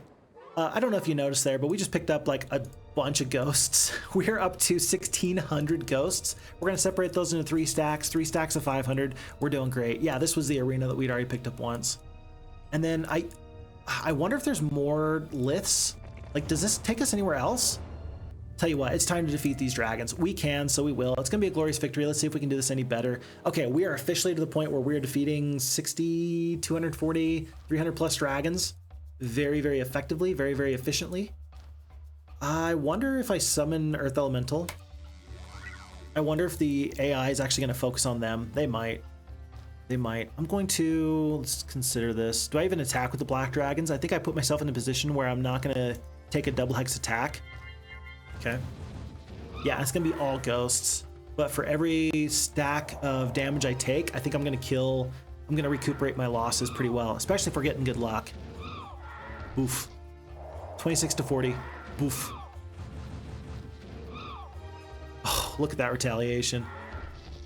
I don't know if you noticed there, but we just picked up like a bunch of ghosts. We're up to 1,600 ghosts. We're going to separate those into 3 stacks of 500. We're doing great. Yeah, this was the arena that we'd already picked up once. And then I wonder if there's more liths. Like, does this take us anywhere else? Tell you what, it's time to defeat these dragons. We can, so we will. It's going to be a glorious victory. Let's see if we can do this any better. Okay, we are officially to the point where we're defeating 60, 240, 300 plus dragons. Very, very effectively, very, very efficiently. I wonder if I summon Earth Elemental. I wonder if the AI is actually going to focus on them. They might. They might. I'm going to, let's consider this. Do I even attack with the black dragons? I think I put myself in a position where I'm not going to take a double hex attack. Okay. Yeah, it's going to be all ghosts. But for every stack of damage I take, I think I'm going to recuperate my losses pretty well, especially if we're getting good luck. Oof. 26 to 40. Oof. Oh, look at that retaliation.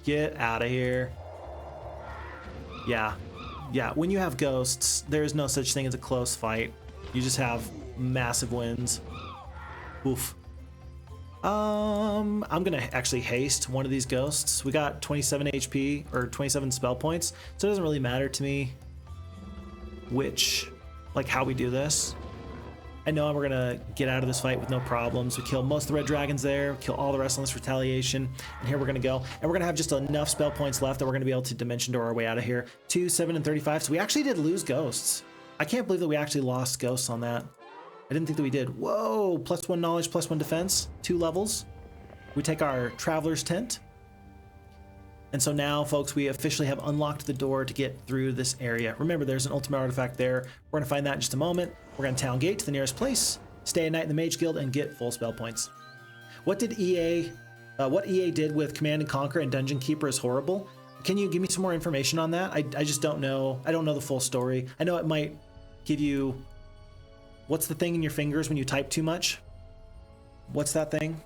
Get out of here. Yeah. Yeah, when you have ghosts, there is no such thing as a close fight. You just have massive wins. Oof. I'm gonna actually haste one of these ghosts. We got 27 HP or 27 spell points, so it doesn't really matter to me how we do this. I know we're gonna get out of this fight with no problems. We kill most of the red dragons there, kill all the rest on this retaliation, and here we're gonna go. And we're gonna have just enough spell points left that we're gonna be able to dimension door our way out of here. 2, 7, and 35. So we actually did lose ghosts. I can't believe that we actually lost ghosts on that. I didn't think that we did. Whoa, +1 knowledge, +1 defense, 2 levels. We take our traveler's tent. And so now, folks, we officially have unlocked the door to get through this area. Remember, there's an ultimate artifact there. We're gonna find that in just a moment. We're gonna town gate to the nearest place, stay a night in the Mage Guild, and get full spell points. What EA did with Command and Conquer and Dungeon Keeper is horrible. Can you give me some more information on that? I just don't know. I don't know the full story. I know it might give you, what's the thing in your fingers when you type too much? What's that thing?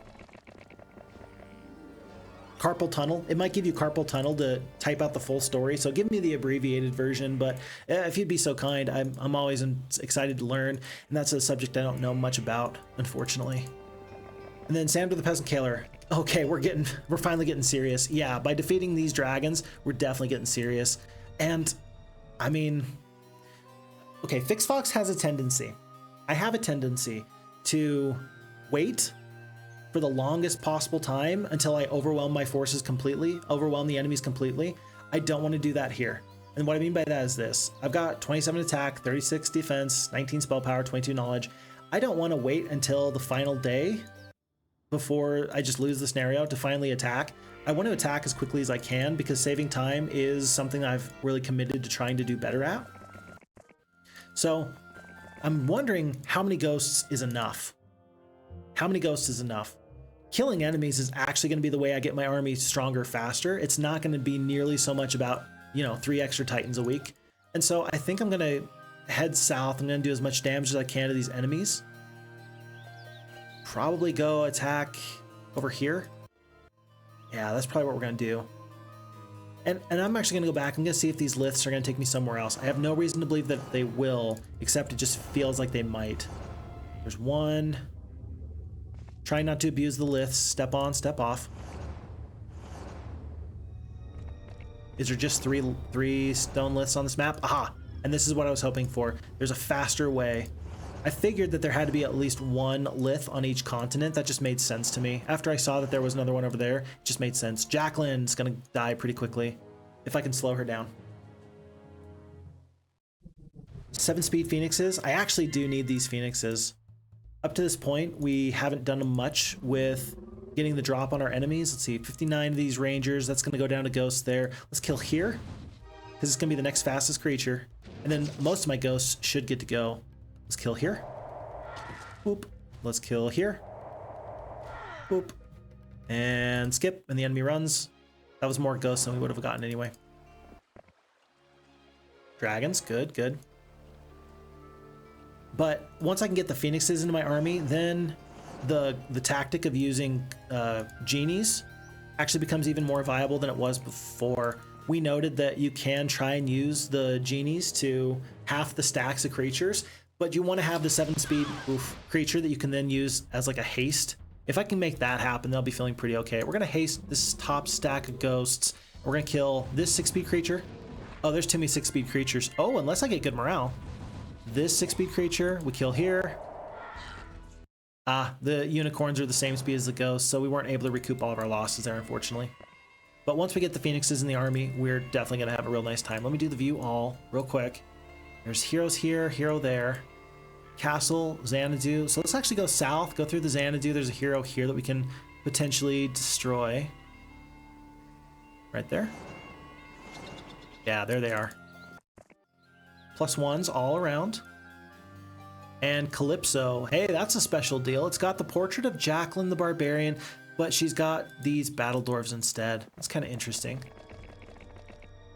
Carpal tunnel. It might give you carpal tunnel to type out the full story. So give me the abbreviated version, but if you'd be so kind, I'm always excited to learn. And that's a subject I don't know much about, unfortunately. And then SandroThePeasantKiller. Okay, we're finally getting serious. Yeah, by defeating these dragons, we're definitely getting serious. And I mean, okay, Phixfox has a tendency. I have a tendency to wait for the longest possible time until I overwhelm my forces completely, overwhelm the enemies completely. I don't want to do that here. And what I mean by that is this. I've got 27 attack, 36 defense, 19 spell power, 22 knowledge. I don't want to wait until the final day before I just lose the scenario to finally attack. I want to attack as quickly as I can because saving time is something I've really committed to trying to do better at. So I'm wondering how many ghosts is enough. How many ghosts is enough? Killing enemies is actually going to be the way I get my army stronger faster. It's not going to be nearly so much about, you know, 3 extra titans a week. And so I think I'm going to head south. I'm going to do as much damage as I can to these enemies. Probably go attack over here. Yeah, that's probably what we're going to do. And I'm actually going to go back. I'm going to see if these liths are going to take me somewhere else. I have no reason to believe that they will, except it just feels like they might. There's one. Try not to abuse the liths. Step on, step off. Is there just three stone liths on this map? Aha! And this is what I was hoping for. There's a faster way. I figured that there had to be at least one lith on each continent. That just made sense to me. After I saw that there was another one over there, it just made sense. Jacqueline's gonna die pretty quickly if I can slow her down. 7-speed phoenixes. I actually do need these phoenixes. Up to this point, we haven't done much with getting the drop on our enemies. Let's see, 59 of these rangers. That's gonna go down to ghosts there. Let's kill here, because it's gonna be the next fastest creature. And then most of my ghosts should get to go. Let's kill here. Boop. Let's kill here. Boop. And skip, and the enemy runs. That was more ghosts than we would have gotten anyway. Dragons, good, good. But once I can get the phoenixes into my army, then the tactic of using genies actually becomes even more viable than it was before. We noted that you can try and use the genies to half the stacks of creatures, but you want to have the 7-speed creature that you can then use as like a haste. If I can make that happen, they'll be feeling pretty okay. We're gonna haste this top stack of ghosts. We're gonna kill this 6-speed creature. Oh, there's too many 6-speed creatures. Oh, unless I get good morale. This 6-speed creature, we kill here. Ah, the unicorns are the same speed as the ghosts, so we weren't able to recoup all of our losses there, unfortunately. But once we get the phoenixes in the army, we're definitely gonna have a real nice time. Let me do the view all real quick. There's heroes here, hero there. Castle, Xanadu. So let's actually go south, go through the Xanadu. There's a hero here that we can potentially destroy. Right there. Yeah, there they are. +1s all around. And Calypso. Hey, that's a special deal. It's got the portrait of Jacqueline the Barbarian, but she's got these battle dwarves instead. That's kind of interesting.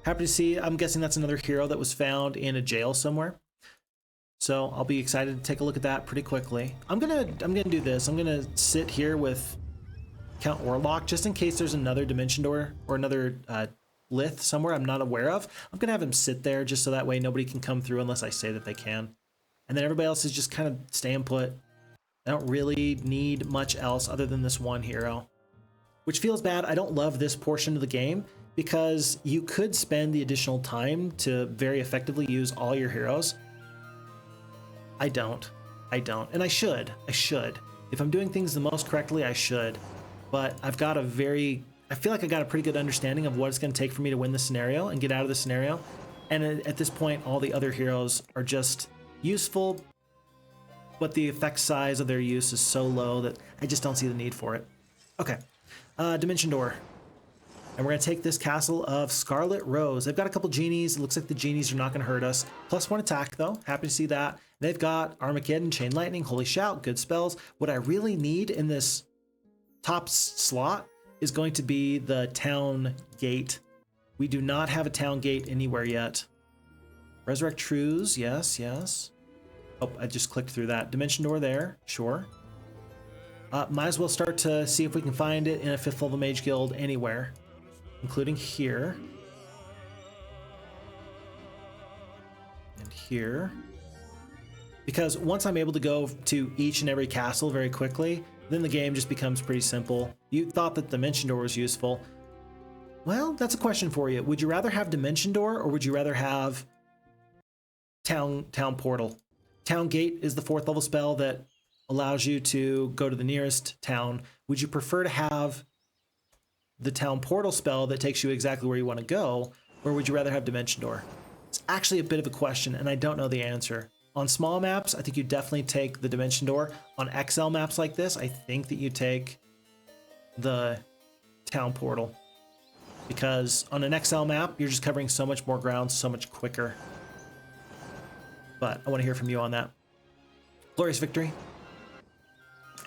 Happy to see. I'm guessing that's another hero that was found in a jail somewhere. So I'll be excited to take a look at that pretty quickly. I'm gonna do this. I'm gonna sit here with Count Orlok just in case there's another dimension door or another lith somewhere I'm not aware of. I'm gonna have him sit there just so that way nobody can come through unless I say that they can. And then everybody else is just kind of staying put. I don't really need much else other than this one hero, which feels bad. I don't love this portion of the game because you could spend the additional time to very effectively use all your heroes. I don't, and I should. If I'm doing things the most correctly, I should. But I feel like I got a pretty good understanding of what it's gonna take for me to win the scenario and get out of the scenario. And at this point, all the other heroes are just useful, but the effect size of their use is so low that I just don't see the need for it. Okay, Dimension Door. And we're gonna take this castle of Scarlet Rose. They've got a couple genies. It looks like the genies are not gonna hurt us. +1 attack though, happy to see that. They've got Armageddon, Chain Lightning, Holy Shout, good spells. What I really need in this top slot is going to be the town gate. We do not have a town gate anywhere yet. Resurrect Trues, yes, yes. Oh, I just clicked through that. Dimension Door there, sure. Might as well start to see if we can find it in a 5th level mage guild anywhere, including here. And here. Because once I'm able to go to each and every castle very quickly, then the game just becomes pretty simple. You thought that Dimension Door was useful. Well, that's a question for you. Would you rather have Dimension Door or would you rather have Town Portal? Town Gate is the 4th level spell that allows you to go to the nearest town. Would you prefer to have the Town Portal spell that takes you exactly where you want to go, or would you rather have Dimension Door? It's actually a bit of a question, and I don't know the answer. On small maps, I think you definitely take the Dimension Door. On XL maps like this, I think that you take the Town Portal. Because on an XL map, you're just covering so much more ground so much quicker. but I want to hear from you on that. Glorious victory.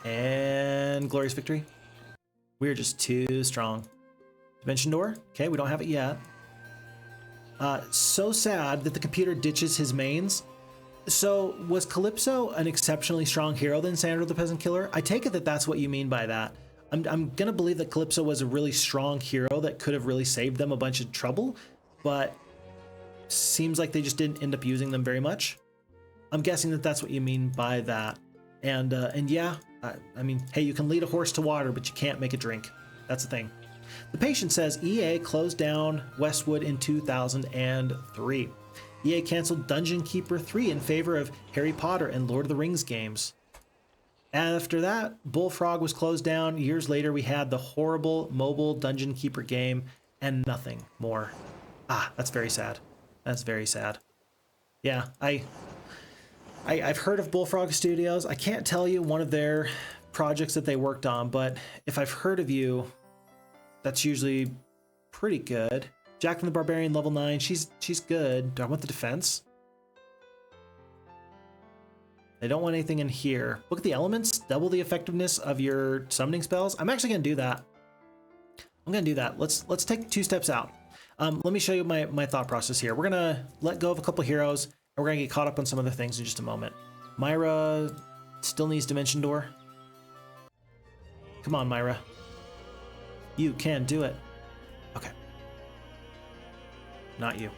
And glorious victory. We're just too strong. Dimension door. Okay, we don't have it yet. So sad that the computer ditches his mains. So was Calypso an exceptionally strong hero than SandroThePeasantKiller? I take it that that's what you mean by that. I'm gonna believe that Calypso was a really strong hero that could have really saved them a bunch of trouble, but seems like they just didn't end up using them very much. I'm guessing that that's what you mean by that. And yeah, I mean, hey, you can lead a horse to water, but you can't make it drink. That's the thing. The patient says EA closed down Westwood in 2003. EA canceled Dungeon Keeper 3 in favor of Harry Potter and Lord of the Rings games. After that, Bullfrog was closed down. Years later, we had the horrible mobile Dungeon Keeper game and nothing more. Ah, that's very sad. That's very sad. Yeah, I've heard of Bullfrog Studios. I can't tell you one of their projects that they worked on, but if I've heard of you, that's usually pretty good. Jack from the Barbarian, level 9. She's good. Do I want the defense? I don't want anything in here. Look at the elements. Double the effectiveness of your summoning spells. I'm actually going to do that. I'm going to do that. Let's take 2 steps out. Let me show you my thought process here. We're going to let go of a couple heroes, and we're going to get caught up on some other things in just a moment. Myra still needs Dimension Door. Come on, Myra. You can do it. Okay. Not you.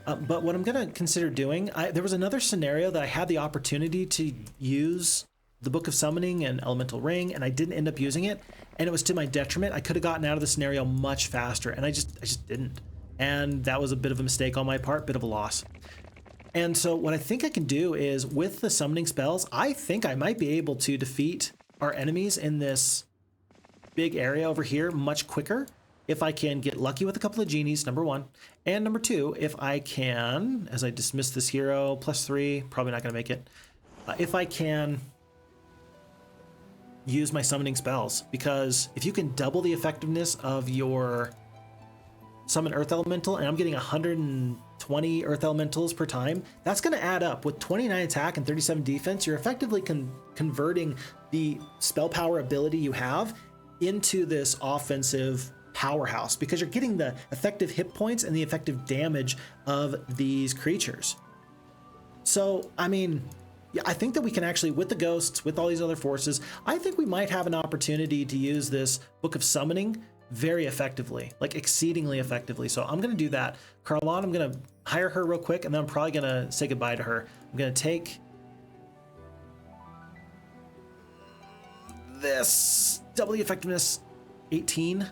But what I'm going to consider doing, there was another scenario that I had the opportunity to use the Book of Summoning and Elemental Ring, and I didn't end up using it, and it was to my detriment. I could have gotten out of the scenario much faster, and I just didn't. And that was a bit of a mistake on my part, bit of a loss. And so what I think I can do is, with the summoning spells, I think I might be able to defeat our enemies in this big area over here much quicker if I can get lucky with a couple of genies, number 1. And number 2, if I can, as I dismiss this hero, +3, probably not going to make it, if I can use my summoning spells. Because if you can double the effectiveness of your summon Earth Elemental, and I'm getting 120 Earth Elementals per time, that's going to add up. With 29 attack and 37 defense, you're effectively converting the spell power ability you have into this offensive powerhouse, because you're getting the effective hit points and the effective damage of these creatures. So, I mean, yeah, I think that we can actually, with the ghosts, with all these other forces, I think we might have an opportunity to use this Book of Summoning very effectively, like exceedingly effectively. So I'm going to do that. Carlawn, I'm going to hire her real quick, and then I'm probably going to say goodbye to her. I'm going to take this, double the effectiveness, 18.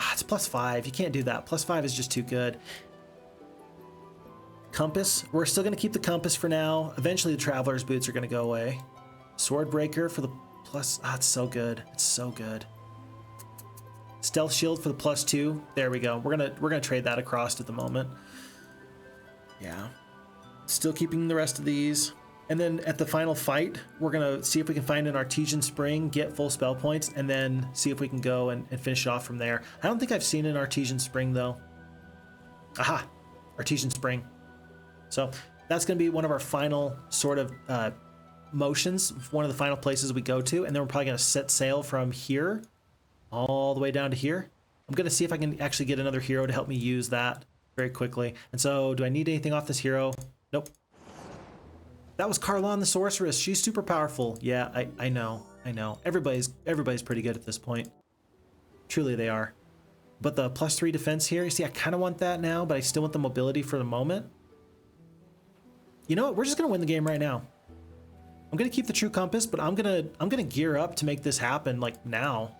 Ah, it's +5. You can't do that. +5 is just too good. Compass. We're still going to keep the compass for now. Eventually the Traveler's Boots are going to go away. Swordbreaker for the plus. Ah, it's so good. It's so good. Stealth Shield for the +2. There we go. We're gonna trade that across at the moment. Yeah. Still keeping the rest of these. And then at the final fight, we're gonna see if we can find an Artesian Spring, get full spell points, and then see if we can go and finish it off from there. I don't think I've seen an Artesian Spring though. Aha! Artesian Spring. So that's gonna be one of our final sort of motions, one of the final places we go to, and then we're probably gonna set sail from here all the way down to here. I'm gonna see if I can actually get another hero to help me use that very quickly. And so, do I need anything off this hero? Nope. That was Carlawn the Sorceress. She's super powerful. Yeah, I know. Everybody's pretty good at this point. Truly they are. But the +3 defense here, you see, I kind of want that now, but I still want the mobility for the moment. You know what? We're just gonna win the game right now. I'm gonna keep the True Compass, but I'm gonna gear up to make this happen like now.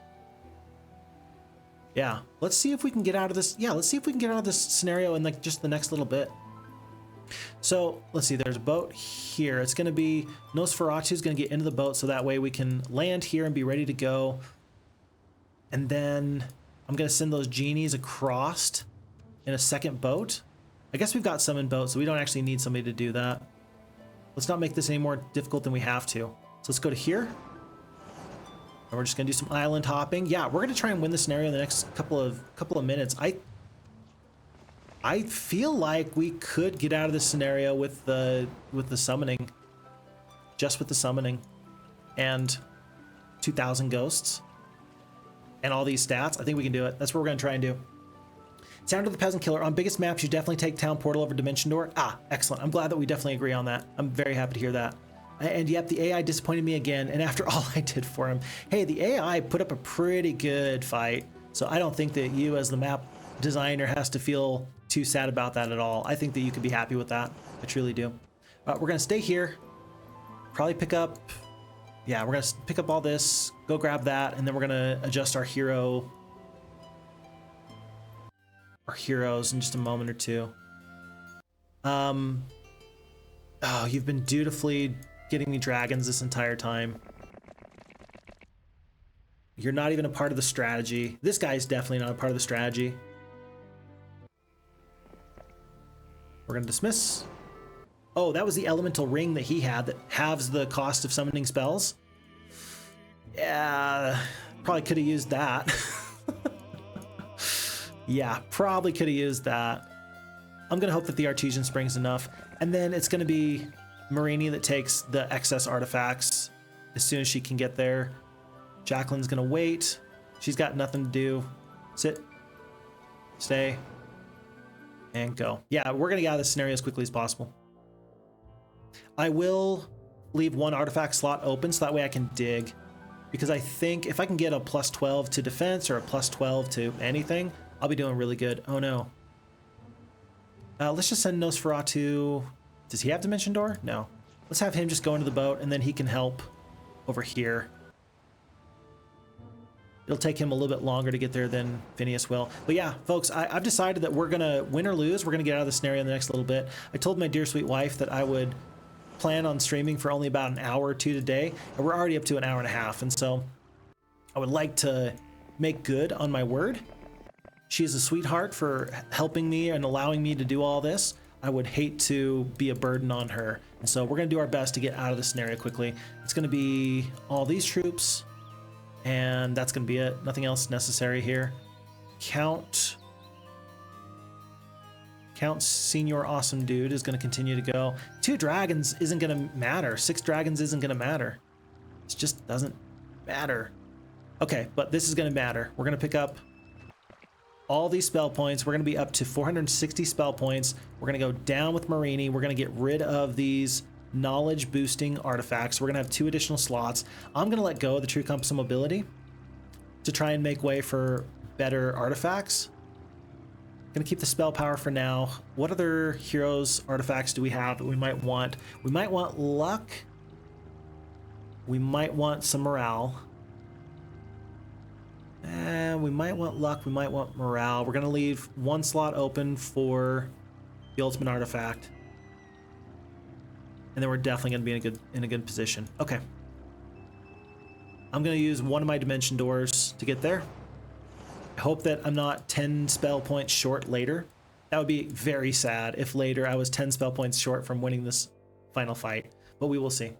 Yeah, let's see if we can get out of this. Yeah, let's see if we can get out of this scenario in like just the next little bit. So let's see, there's a boat here. It's gonna be Nosferatu is gonna get into the boat so that way we can land here and be ready to go. And then I'm gonna send those genies across in a second boat. I guess we've got some in boat, so we don't actually need somebody to do that. Let's not make this any more difficult than we have to. So let's go to here. And we're just gonna do some island hopping. Yeah, we're gonna try and win the scenario in the next couple of minutes. I feel like we could get out of this scenario with the summoning. Just with the summoning. And 2,000 ghosts. And all these stats. I think we can do it. That's what we're going to try and do. SandroThePeasantKiller, on biggest maps, you definitely take Town Portal over Dimension Door. Ah, excellent. I'm glad that we definitely agree on that. I'm very happy to hear that. And yep, the AI disappointed me again, and after all I did for him. Hey, the AI put up a pretty good fight, so I don't think that you as the map designer has to feel too sad about that at all. I think that you could be happy with that. I truly do. We're going to stay here. Probably pick up... Yeah, we're going to pick up all this, go grab that, and then we're going to adjust our heroes in just a moment or two. Oh, you've been dutifully getting me dragons this entire time. You're not even a part of the strategy. This guy's definitely not a part of the strategy. We're gonna dismiss. Oh, that was the elemental ring that he had that halves the cost of summoning spells. Yeah, probably could have used that. Yeah, probably could have used that. I'm gonna hope that the Artesian Spring's enough. And then it's gonna be Marini that takes the excess artifacts as soon as she can get there. Jacqueline's gonna wait. She's got nothing to do. Sit, stay, and go. Yeah, we're gonna get out of this scenario as quickly as possible. I will leave one artifact slot open so that way I can dig. Because I think if I can get a plus 12 to defense or a plus 12 to anything, I'll be doing really good. Oh no. Let's just send Nosferatu. Does he have Dimension Door? No. Let's have him just go into the boat and then he can help over here. It'll take him a little bit longer to get there than Fineous will. But yeah, folks, I've decided that we're gonna win or lose. We're gonna get out of the scenario in the next little bit. I told my dear sweet wife that I would plan on streaming for only about an hour or two today, and we're already up to an hour and a half. And so I would like to make good on my word. She is a sweetheart for helping me and allowing me to do all this. I would hate to be a burden on her. And so we're gonna do our best to get out of the scenario quickly. It's gonna be all these troops, and that's gonna be it. Nothing else necessary here. Count Senior Awesome Dude is gonna continue to go. 2 dragons isn't gonna matter. 6 dragons isn't gonna matter. It just doesn't matter. Okay, but this is gonna matter. We're gonna pick up all these spell points. We're gonna be up to 460 spell points. We're gonna go down with Marini. We're gonna get rid of these knowledge boosting artifacts. We're gonna have 2 additional slots. I'm gonna let go of the True Compass of Mobility to try and make way for better artifacts. Gonna keep the spell power for now. What other heroes artifacts do we have that we might want? We might want luck. We might want some morale. We might want luck, we might want morale. We're gonna leave 1 slot open for the ultimate artifact. And then we're definitely gonna be in a good position. Okay. I'm gonna use one of my dimension doors to get there. I hope that I'm not 10 spell points short later. That would be very sad if later I was 10 spell points short from winning this final fight, but we will see.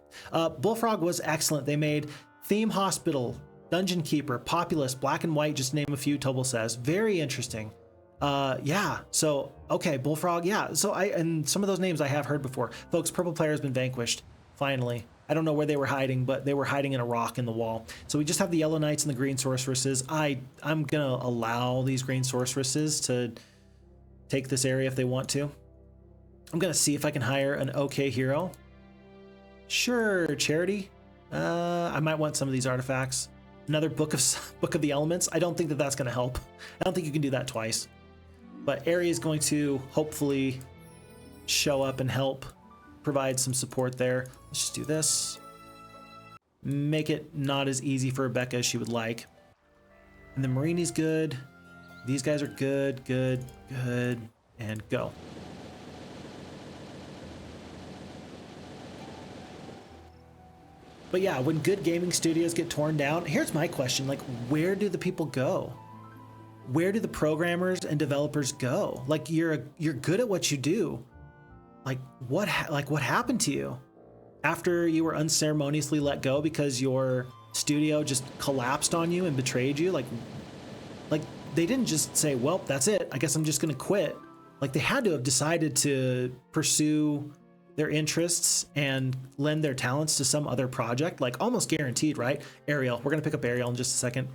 Bullfrog was excellent. They made Theme Hospital, Dungeon Keeper, Populous, Black and White, just to name a few, Tobal says. Very interesting. Yeah, so, okay, Bullfrog, yeah. So and some of those names I have heard before. Folks, Purple Player has been vanquished, finally. I don't know where they were hiding, but they were hiding in a rock in the wall. So we just have the Yellow Knights and the Green Sorceresses. I'm gonna allow these Green Sorceresses to take this area if they want to. I'm gonna see if I can hire an okay hero. Sure, Charity. I might want some of these artifacts. Another Book of the Elements. I don't think that that's gonna help. I don't think you can do that twice. But Ari is going to hopefully show up and help provide some support there. Let's just do this. Make it not as easy for Rebecca as she would like. And the Marini's good. These guys are good, good, good, and go. But yeah, when good gaming studios get torn down, here's my question, like, where do the people go? Where do the programmers and developers go? Like, you're good at what you do. Like what happened to you after you were unceremoniously let go because your studio just collapsed on you and betrayed you? Like they didn't just say, well, that's it, I guess I'm just gonna quit. Like, they had to have decided to pursue their interests and lend their talents to some other project, like almost guaranteed, right? Ariel, we're gonna pick up Ariel in just a second.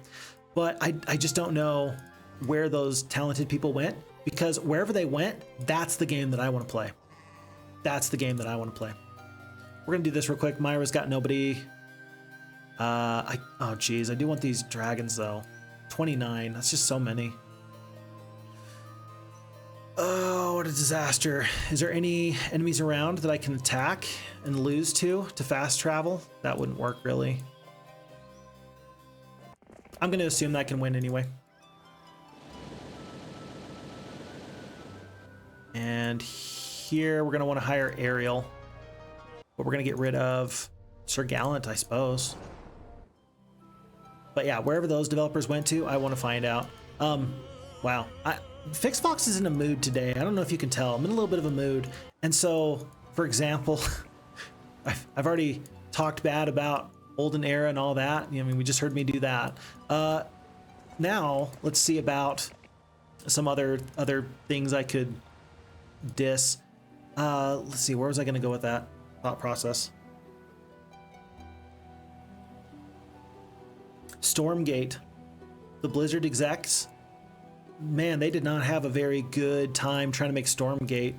But I just don't know where those talented people went, because wherever they went, that's the game that I want to play. That's the game that I want to play. We're gonna do this real quick. Myra's got nobody. Oh geez, I do want these dragons though. 29, that's just so many. Oh, what a disaster. Is there any enemies around that I can attack and lose to fast travel? That wouldn't work really. I'm gonna assume that I can win anyway. And here we're gonna want to hire Ariel, but we're gonna get rid of Sir Gallant, I suppose. But yeah, wherever those developers went to, I want to find out. Wow. Phixfox is in a mood today. I don't know if you can tell. I'm in a little bit of a mood. And so, for example, I've already talked bad about Olden era and all that. I mean, we just heard me do that. Now, let's see about some other things I could diss. Let's see, where was I going to go with that thought process? Stormgate. The Blizzard execs, man, they did not have a very good time trying to make Stormgate.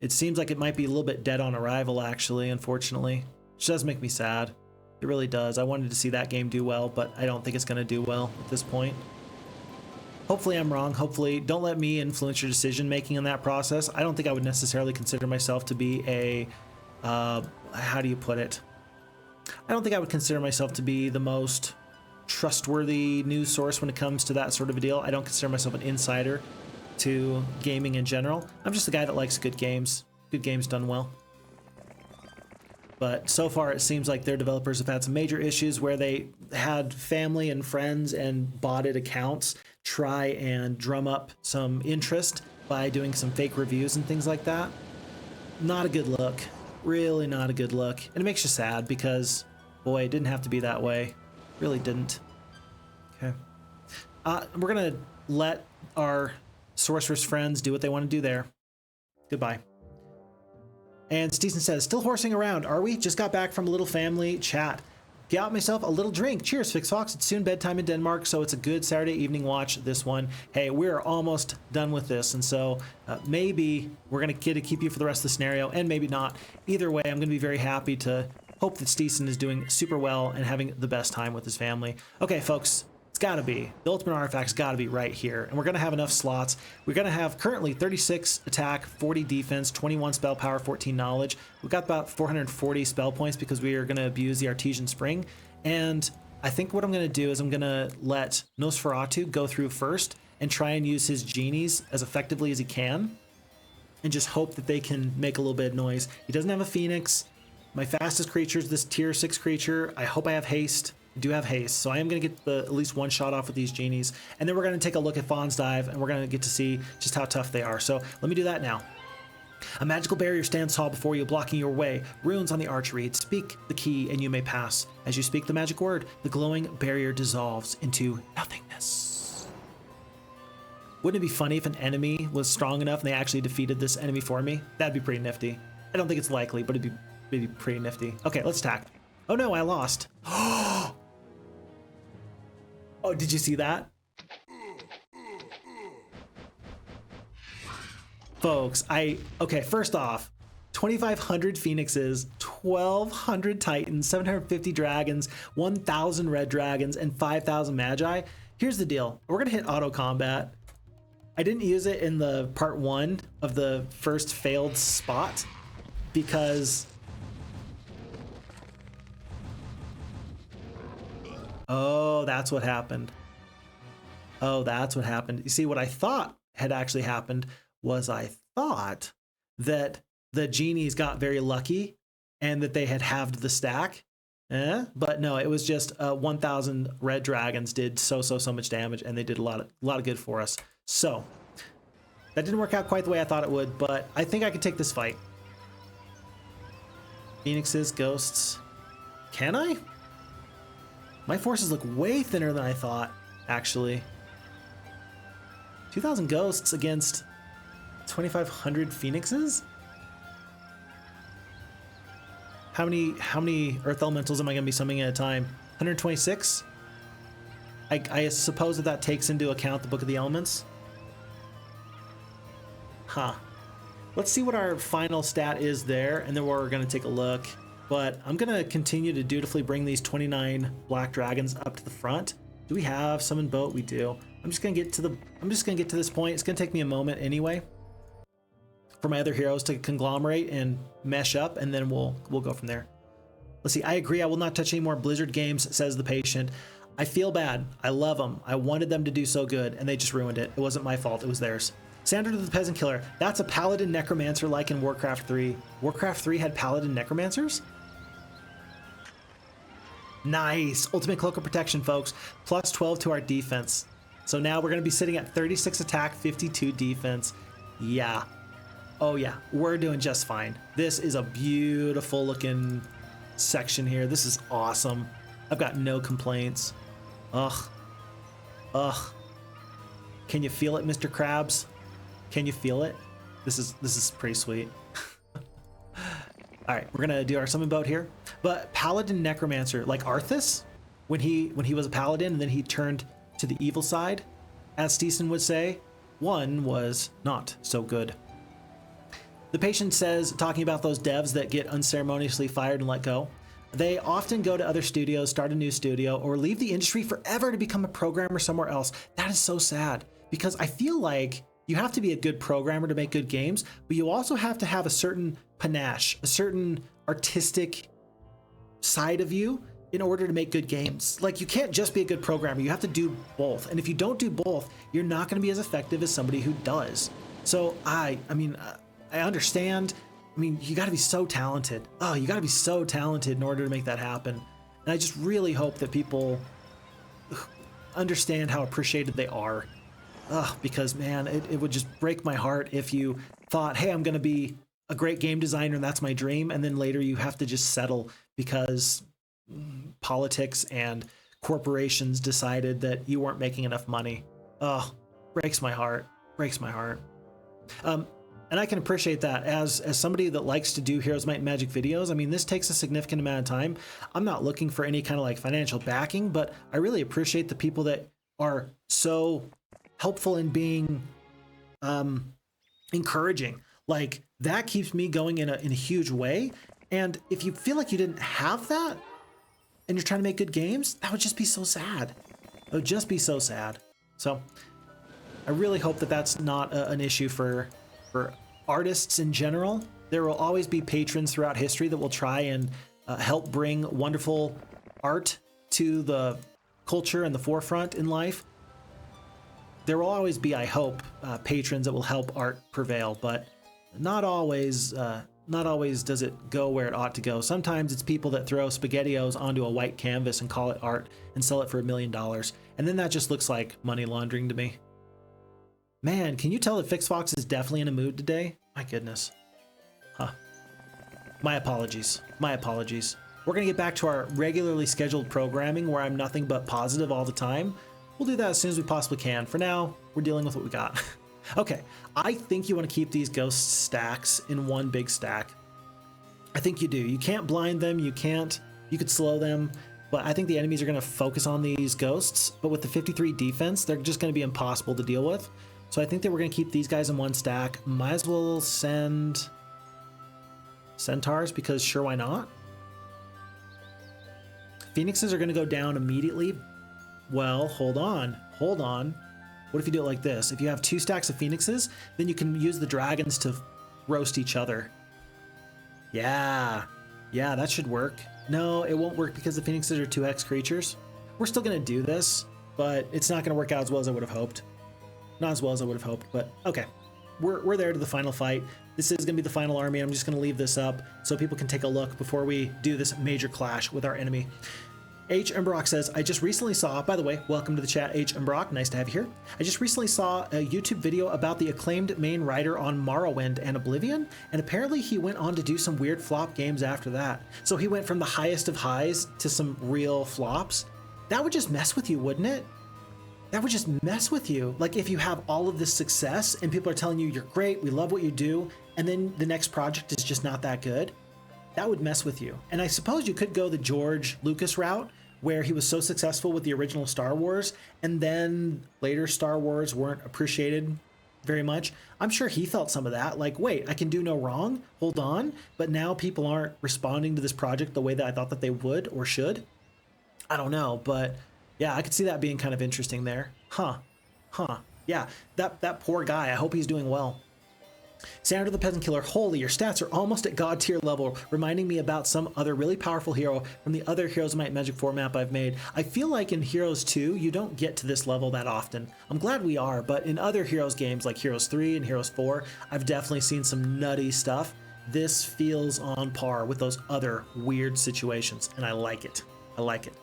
It seems like it might be a little bit dead on arrival, actually, unfortunately. Which does make me sad. It really does. I wanted to see that game do well, but I don't think it's going to do well at this point. Hopefully I'm wrong. Hopefully, don't let me influence your decision making in that process. I don't think I would necessarily consider myself to be a, how do you put it? I don't think I would consider myself to be the most trustworthy news source when it comes to that sort of a deal. I don't consider myself an insider to gaming in general. I'm just a guy that likes good games done well. But so far it seems like their developers have had some major issues where they had family and friends and botted accounts try and drum up some interest by doing some fake reviews and things like that. Not a good look. Really not a good look. And it makes you sad because, boy, it didn't have to be that way. Really didn't. Okay. We're gonna let our sorceress friends do what they want to do there. Goodbye. And Steeson says, still horsing around, are we? Just got back from a little family chat. Got myself a little drink. Cheers, Phixfox. It's soon bedtime in Denmark, so it's a good Saturday evening watch, this one. Hey, we're almost done with this, and so maybe we're gonna get to keep you for the rest of the scenario, and maybe not. Either way, I'm gonna be very happy to hope that Steeson is doing super well and having the best time with his family. Okay, folks, it's gotta be. The ultimate artifact's gotta be right here. And we're gonna have enough slots. We're gonna have currently 36 attack, 40 defense, 21 spell power, 14 knowledge. We've got about 440 spell points because we are gonna abuse the Artesian Spring. And I think what I'm gonna do is I'm gonna let Nosferatu go through first and try and use his genies as effectively as he can. And just hope that they can make a little bit of noise. He doesn't have a Phoenix. My fastest creature is this tier 6 creature. I hope I have haste. I do have haste, so I am going to get at least one shot off with these genies. And then we're going to take a look at Fawn's Dive, and we're going to get to see just how tough they are. So let me do that now. A magical barrier stands tall before you, blocking your way. Runes on the arch read, speak the key and you may pass. As you speak the magic word, the glowing barrier dissolves into nothingness. Wouldn't it be funny if an enemy was strong enough and they actually defeated this enemy for me? That'd be pretty nifty. I don't think it's likely, but it'd be pretty nifty. Okay, let's attack. Oh no, I lost. Oh, did you see that? Folks, okay, first off, 2,500 Phoenixes, 1,200 Titans, 750 Dragons, 1,000 Red Dragons, and 5,000 Magi. Here's the deal. We're gonna hit auto combat. I didn't use it in the part 1 of the first failed spot because... Oh, that's what happened. Oh, that's what happened. You see, what I thought had actually happened was I thought that the genies got very lucky and that they had halved the stack. But no, it was just 1,000 red dragons did so much damage, and they did a lot of good for us. So that didn't work out quite the way I thought it would, but I think I could take this fight. Phoenixes, ghosts. Can I? My forces look way thinner than I thought, actually. 2,000 ghosts against 2,500 Phoenixes? How many Earth Elementals am I going to be summoning at a time? 126? I suppose that takes into account the Book of the Elements. Huh. Let's see what our final stat is there, and then we're going to take a look. But I'm going to continue to dutifully bring these 29 Black Dragons up to the front. Do we have Summon Boat? We do. I'm just going to get to this point. It's going to take me a moment anyway for my other heroes to conglomerate and mesh up, and then we'll go from there. Let's see. I agree. I will not touch any more Blizzard games, says the patient. I feel bad. I love them. I wanted them to do so good, and they just ruined it. It wasn't my fault. It was theirs. SandroThePeasantKiller. That's a Paladin Necromancer like in Warcraft 3. Warcraft 3 had Paladin Necromancers? Nice. Ultimate Cloak of Protection, folks. Plus 12 to our defense. So now we're going to be sitting at 36 attack, 52 defense. Yeah. Oh yeah, we're doing just fine. This is a beautiful looking section here. This is awesome. I've got no complaints. Ugh. Ugh. Can you feel it, Mr. Krabs? Can you feel it? This is pretty sweet. All right, we're gonna do our summon boat here. But Paladin Necromancer, like Arthas, when he was a Paladin and then he turned to the evil side, as Steeson would say, one was not so good. The patient says, talking about those devs that get unceremoniously fired and let go, they often go to other studios, start a new studio, or leave the industry forever to become a programmer somewhere else. That is so sad, because I feel like you have to be a good programmer to make good games, but you also have to have a certain panache, a certain artistic side of you in order to make good games. Like, you can't just be a good programmer, you have to do both. And if you don't do both, you're not going to be as effective as somebody who does. So I understand. I mean, you got to be so talented. Oh, you got to be so talented in order to make that happen. And I just really hope that people understand how appreciated they are. Because man, it would just break my heart if you thought, hey, I'm going to be a great game designer and that's my dream. And then later you have to just settle because politics and corporations decided that you weren't making enough money. Breaks my heart. Breaks my heart. And I can appreciate that as somebody that likes to do Heroes Might and Magic videos. I mean, this takes a significant amount of time. I'm not looking for any kind of like financial backing, but I really appreciate the people that are so helpful in being encouraging. Like, that keeps me going in a huge way. And if you feel like you didn't have that and you're trying to make good games, that would just be so sad. It would just be so sad. So I really hope that that's not an issue for artists in general. There will always be patrons throughout history that will try and help bring wonderful art to the culture and the forefront in life. There will always be, I hope, patrons that will help art prevail, but not always does it go where it ought to go. Sometimes it's people that throw SpaghettiOs onto a white canvas and call it art and sell it for $1 million. And then that just looks like money laundering to me. Man, can you tell that Phixfox is definitely in a mood today? My goodness. Huh. My apologies. My apologies. We're going to get back to our regularly scheduled programming where I'm nothing but positive all the time. We'll do that as soon as we possibly can. For now, we're dealing with what we got. Okay, I think you want to keep these ghost stacks in one big stack. I think you do. You can't blind them. You could slow them. But I think the enemies are going to focus on these ghosts. But with the 53 defense, they're just going to be impossible to deal with. So I think that we're going to keep these guys in one stack. Might as well send centaurs, because sure, why not? Phoenixes are going to go down immediately. Well, hold on. Hold on. What if you do it like this? If you have 2 stacks of Phoenixes, then you can use the dragons to roast each other. Yeah, that should work. No, it won't work because the Phoenixes are 2x creatures. We're still going to do this, but it's not going to work out as well as I would have hoped. Not as well as I would have hoped, but okay. We're there to the final fight. This is going to be the final army. I'm just going to leave this up so people can take a look before we do this major clash with our enemy. H. Mbrock says, I just recently saw, by the way, welcome to the chat, H. Mbrock, nice to have you here. I just recently saw a YouTube video about the acclaimed main writer on Morrowind and Oblivion, and apparently he went on to do some weird flop games after that. So he went from the highest of highs to some real flops. That would just mess with you, wouldn't it? that would just mess with you. Like if you have all of this success and people are telling you you're great, we love what you do, and then the next project is just not that good, that would mess with you. And I suppose you could go the George Lucas route, where he was so successful with the original Star Wars, and then later Star Wars weren't appreciated very much. I'm sure he felt some of that, like, wait, I can do no wrong, hold on, but now people aren't responding to this project the way that I thought that they would or should. I don't know, but yeah, I could see that being kind of interesting there. Yeah, that poor guy, I hope he's doing well. SandroThePeasantKiller, holy, your stats are almost at god tier level, reminding me about some other really powerful hero from the other Heroes of Might and Magic 4 map I've made. I feel like in Heroes 2, you don't get to this level that often. I'm glad we are, but in other Heroes games like Heroes 3 and Heroes 4, I've definitely seen some nutty stuff. This feels on par with those other weird situations, and I like it. I like it.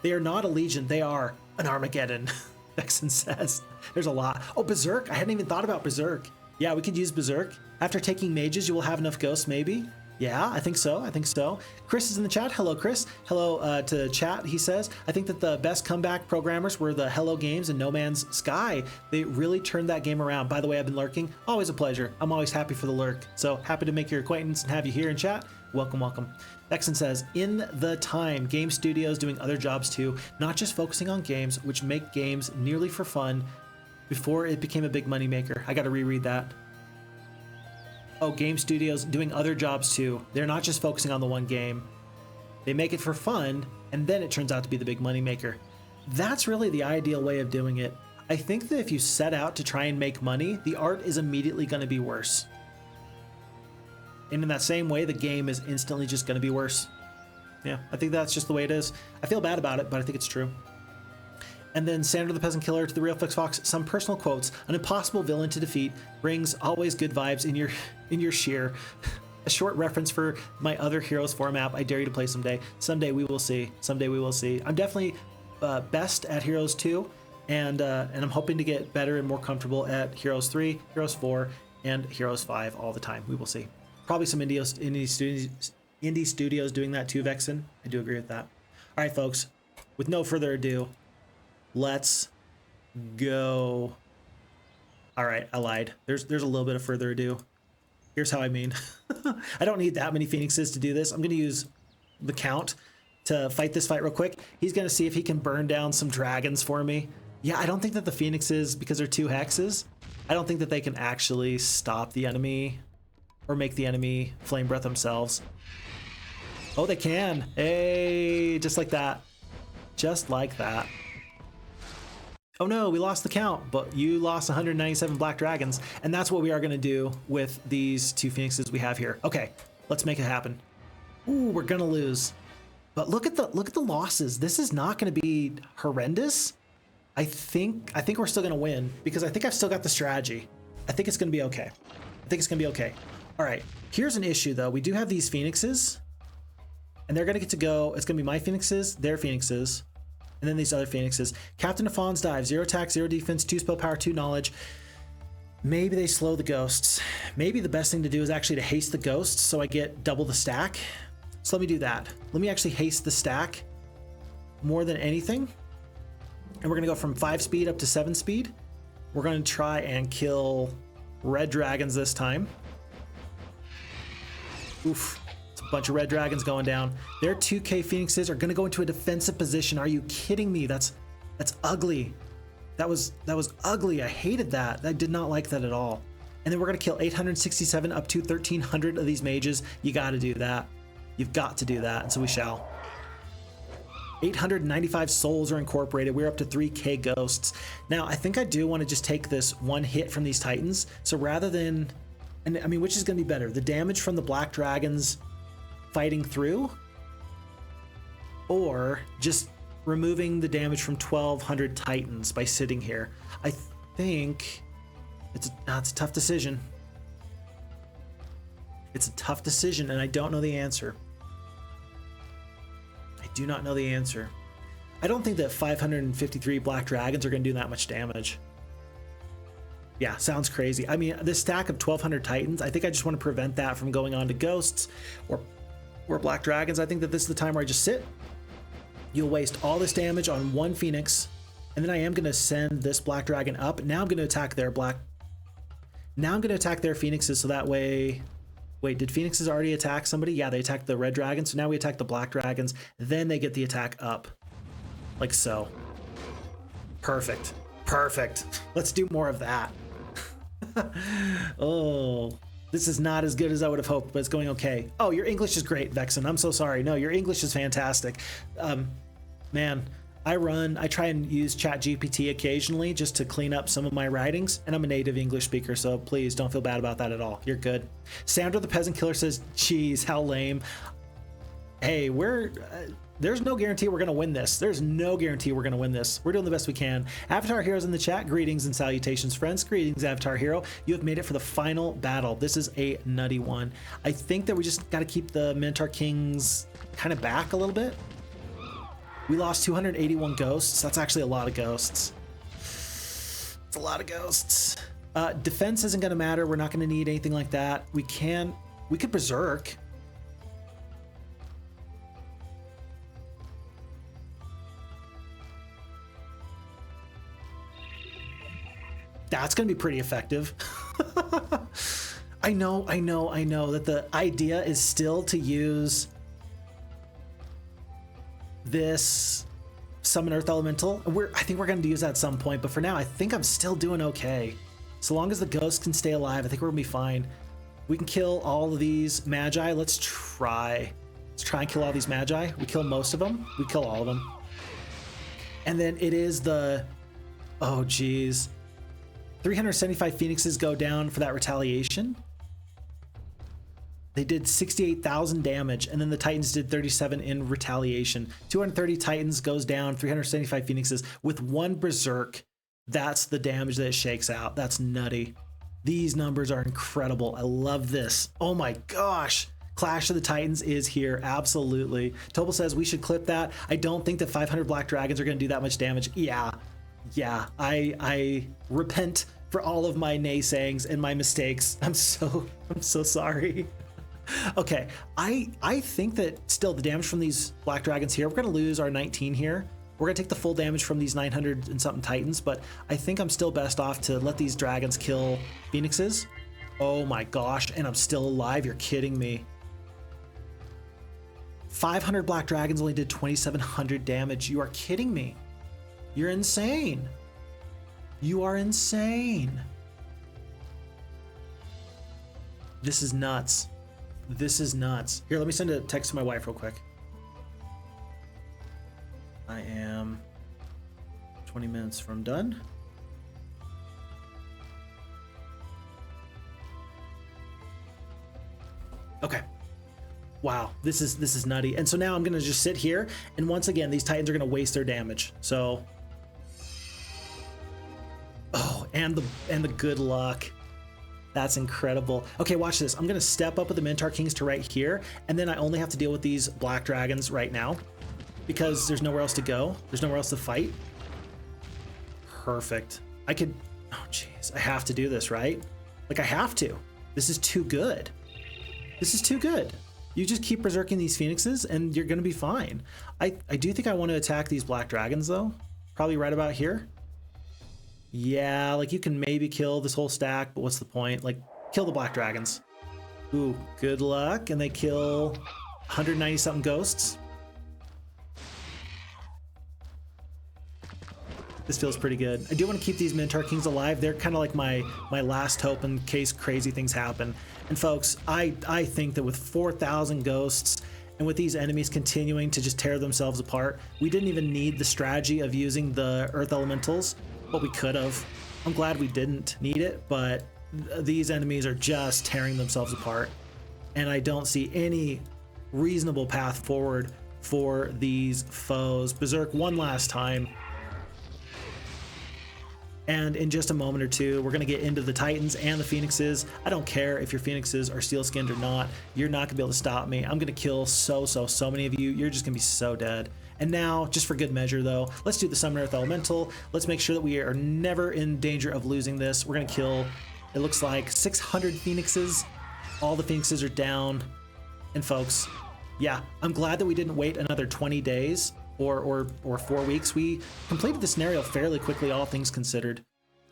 They are not a Legion, they are an Armageddon, Vexen says. There's a lot. Oh, Berserk, I hadn't even thought about Berserk. Yeah, we could use Berserk. After taking mages, you will have enough ghosts, maybe? Yeah, I think so. I think so. Chris is in the chat. Hello, Chris. Hello to chat, he says. I think that the best comeback programmers were the Hello Games and No Man's Sky. They really turned that game around. By the way, I've been lurking. Always a pleasure. I'm always happy for the lurk. So happy to make your acquaintance and have you here in chat. Welcome, welcome. Vexen says, in the time, game studios doing other jobs too, not just focusing on games, which make games nearly for fun before it became a big moneymaker. I got to reread that. Oh, game studios doing other jobs too. They're not just focusing on the one game. They make it for fun, and then it turns out to be the big moneymaker. That's really the ideal way of doing it. I think that if you set out to try and make money, the art is immediately going to be worse. And in that same way, the game is instantly just going to be worse. Yeah, I think that's just the way it is. I feel bad about it, but I think it's true. And then SandroThePeasantKiller to the real Phixfox, some personal quotes. An impossible villain to defeat brings always good vibes in your sheer. A short reference for my other Heroes 4 map I dare you to play someday. Someday we will see. Someday we will see. I'm definitely best at Heroes 2, and I'm hoping to get better and more comfortable at Heroes 3, Heroes 4, and Heroes 5 all the time. We will see. Probably some indie studios doing that too, Vexen. I do agree with that. All right, folks. With no further ado, let's go. All right, I lied. There's a little bit of further ado. Here's how I mean. I don't need that many Phoenixes to do this. I'm going to use the Count to fight this fight real quick. He's going to see if he can burn down some dragons for me. Yeah, I don't think that the Phoenixes, because they're 2 hexes, I don't think that they can actually stop the enemy or make the enemy flame breath themselves. Oh, they can. Hey, just like that. Just like that. Oh no, we lost the count, but you lost 197 black dragons, and that's what we are going to do with these 2 Phoenixes we have here. Okay, let's make it happen. Ooh, we're going to lose. But look at the losses. This is not going to be horrendous. I think we're still going to win because I think I've still got the strategy. I think it's going to be okay. I think it's going to be okay. All right, here's an issue though. We do have these Phoenixes, and they're going to get to go. It's going to be my Phoenixes, their Phoenixes, and then these other Phoenixes. Captain of Fawn's Dive, 0 attack, 0 defense, 2 spell power, 2 knowledge. Maybe they slow the ghosts. Maybe the best thing to do is actually to haste the ghosts so I get double the stack. So let me do that. Let me actually haste the stack more than anything. And we're gonna go from 5 speed up to 7 speed. We're gonna try and kill red dragons this time. Oof. Bunch of red dragons going down. Their 2k Phoenixes are gonna go into a defensive position. Are you kidding me? That's ugly. That was ugly. I hated that. I did not like that at all. And then we're gonna kill 867 up to 1300 of these mages. You gotta do that. You've got to do that, and so we shall. 895 souls are incorporated. We're up to 3k ghosts. Now, I think I do want to just take this one hit from these titans. So rather than, and I mean, which is gonna be better? The damage from the black dragons fighting through, or just removing the damage from 1200 titans by sitting here. I think it's a tough decision. It's a tough decision, and I don't know the answer. I do not know the answer. I don't think that 553 black dragons are going to do that much damage. Yeah, sounds crazy. I mean, this stack of 1200 titans, I think I just want to prevent that from going on to ghosts or black dragons. I think that this is the time where I just sit. You'll waste all this damage on one Phoenix, And then I am going to send this black dragon up. Now I'm going to attack their Now I'm going to attack their phoenixes, so that way... Wait, did phoenixes already attack somebody? Yeah, they attacked the red dragon, so now we attack the black dragons. Then they get the attack up. Like so. Perfect. Perfect. Let's do more of that. Oh, this is not as good as I would have hoped, but it's going okay. Oh, your English is great, Vexen. I'm so sorry. No, your English is fantastic. Man, I try and use ChatGPT occasionally just to clean up some of my writings, and I'm a native English speaker, so please don't feel bad about that at all. You're good. SandroThePeasantKiller says, geez, how lame. Hey, there's no guarantee we're going to win this. There's no guarantee we're going to win this. We're doing the best we can. Avatar Heroes in the chat, greetings and salutations, friends. Greetings, Avatar Hero. You have made it for the final battle. This is a nutty one. I think that we just got to keep the Minotaur Kings kind of back a little bit. We lost 281 ghosts. That's actually a lot of ghosts. It's a lot of ghosts. Defense isn't going to matter. We're not going to need anything like that. We could berserk. That's going to be pretty effective. I know that the idea is still to use this Summon Earth Elemental. I think we're going to use that at some point, but for now, I think I'm still doing okay. So long as the ghosts can stay alive, I think we're going to be fine. We can kill all of these Magi. Let's try and kill all these Magi. We kill most of them. We kill all of them. And then it is the... Oh, geez. 375 Phoenixes go down for that retaliation. They did 68,000 damage, and then the Titans did 37 in retaliation. 230 Titans goes down, 375 Phoenixes with one Berserk. That's the damage that it shakes out. That's nutty. These numbers are incredible. I love this. Oh my gosh. Clash of the Titans is here. Absolutely. Tobal says we should clip that. I don't think that 500 Black Dragons are going to do that much damage. Yeah. I repent for all of my naysayings and my mistakes. I'm so sorry. Okay, I think that still the damage from these Black Dragons here, we're going to lose our 19 here. We're going to take the full damage from these 900 and something Titans, but I think I'm still best off to let these dragons kill Phoenixes. Oh my gosh, and I'm still alive. You're kidding me. 500 Black Dragons only did 2,700 damage. You are kidding me. You're insane. You are insane. This is nuts. This is nuts. Here, let me send a text to my wife real quick. I am 20 minutes from done. Okay. Wow, this is nutty. And so now I'm gonna just sit here, and once again, these Titans are gonna waste their damage. So, oh, and the good luck. That's incredible. Okay, watch this. I'm gonna step up with the Minotaur Kings to right here, and then I only have to deal with these Black Dragons right now because there's nowhere else to go. There's nowhere else to fight. Perfect. I could, oh jeez, I have to do this, right? Like I have to. This is too good. This is too good. You just keep berserking these Phoenixes and you're gonna be fine. I do think I want to attack these Black Dragons though. Probably right about here. Yeah, like you can maybe kill this whole stack, but what's the point? Like, kill the Black Dragons. Ooh, good luck. And they kill 190 something ghosts. This feels pretty good. I do want to keep these Minotaur Kings alive. They're kind of like my last hope in case crazy things happen. And folks, I think that with 4,000 ghosts and with these enemies continuing to just tear themselves apart, we didn't even need the strategy of using the Earth Elementals, but we could have. I'm glad we didn't need it, but these enemies are just tearing themselves apart. And I don't see any reasonable path forward for these foes. Berserk one last time. And in just a moment or two, we're going to get into the Titans and the Phoenixes. I don't care if your Phoenixes are steel-skinned or not. You're not going to be able to stop me. I'm going to kill so many of you. You're just going to be so dead. And now, just for good measure though, let's do the Summon Earth Elemental. Let's make sure that we are never in danger of losing this. We're going to kill, it looks like 600 Phoenixes. All the Phoenixes are down. And folks, yeah, I'm glad that we didn't wait another 20 days or 4 weeks. We completed the scenario fairly quickly, all things considered.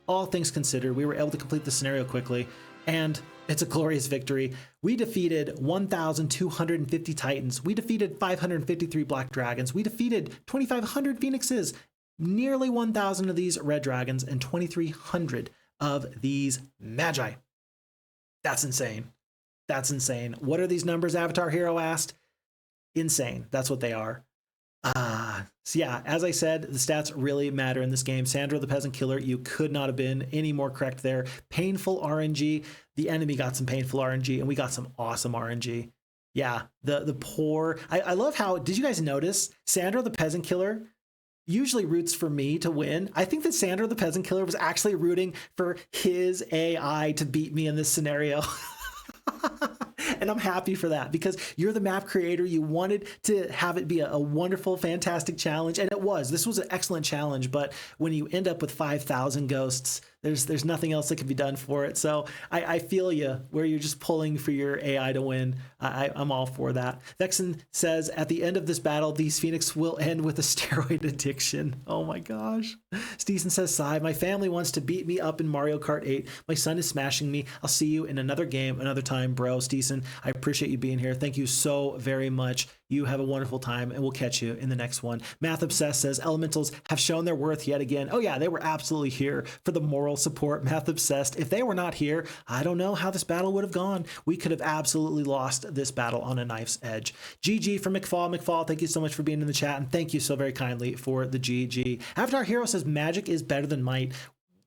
All things considered, we were able to complete the scenario quickly, and it's a glorious victory. We defeated 1,250 Titans. We defeated 553 Black Dragons. We defeated 2,500 Phoenixes, nearly 1,000 of these Red Dragons, and 2,300 of these Magi. That's insane. That's insane. What are these numbers, Avatar Hero asked? Insane. That's what they are. So yeah, as I said, the stats really matter in this game. Sandro the Peasant Killer, you could not have been any more correct there. Painful RNG. The enemy got some painful RNG, and we got some awesome RNG. Yeah, the poor. I love how, did you guys notice Sandro the Peasant Killer usually roots for me to win? I think that Sandro the Peasant Killer was actually rooting for his AI to beat me in this scenario. And I'm happy for that, because you're the map creator. You wanted to have it be a wonderful, fantastic challenge, and it was. This was an excellent challenge, but when you end up with 5,000 ghosts, there's nothing else that can be done for it. So I feel you, where you're just pulling for your AI to win. I'm all for that. Vexen says, at the end of this battle, these Phoenix will end with a steroid addiction. Oh my gosh. Steeson says, sigh, my family wants to beat me up in Mario Kart 8. My son is smashing me. I'll see you in another game, another time, bro. Steeson, I appreciate you being here. Thank you so very much. You have a wonderful time, and we'll catch you in the next one. Math Obsessed says, Elementals have shown their worth yet again. Oh yeah, they were absolutely here for the moral support. Math Obsessed, if they were not here, I don't know how this battle would have gone. We could have absolutely lost this battle on a knife's edge. GG for McFall. McFall, thank you so much for being in the chat, and thank you so very kindly for the GG. Avatar Hero says, magic is better than might.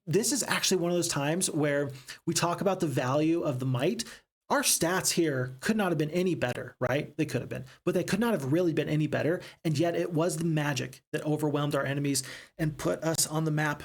This is actually one of those times where we talk about the value of the might. Our stats here could not have been any better, right? They could have been, but they could not have really been any better. And yet it was the magic that overwhelmed our enemies and put us on the map.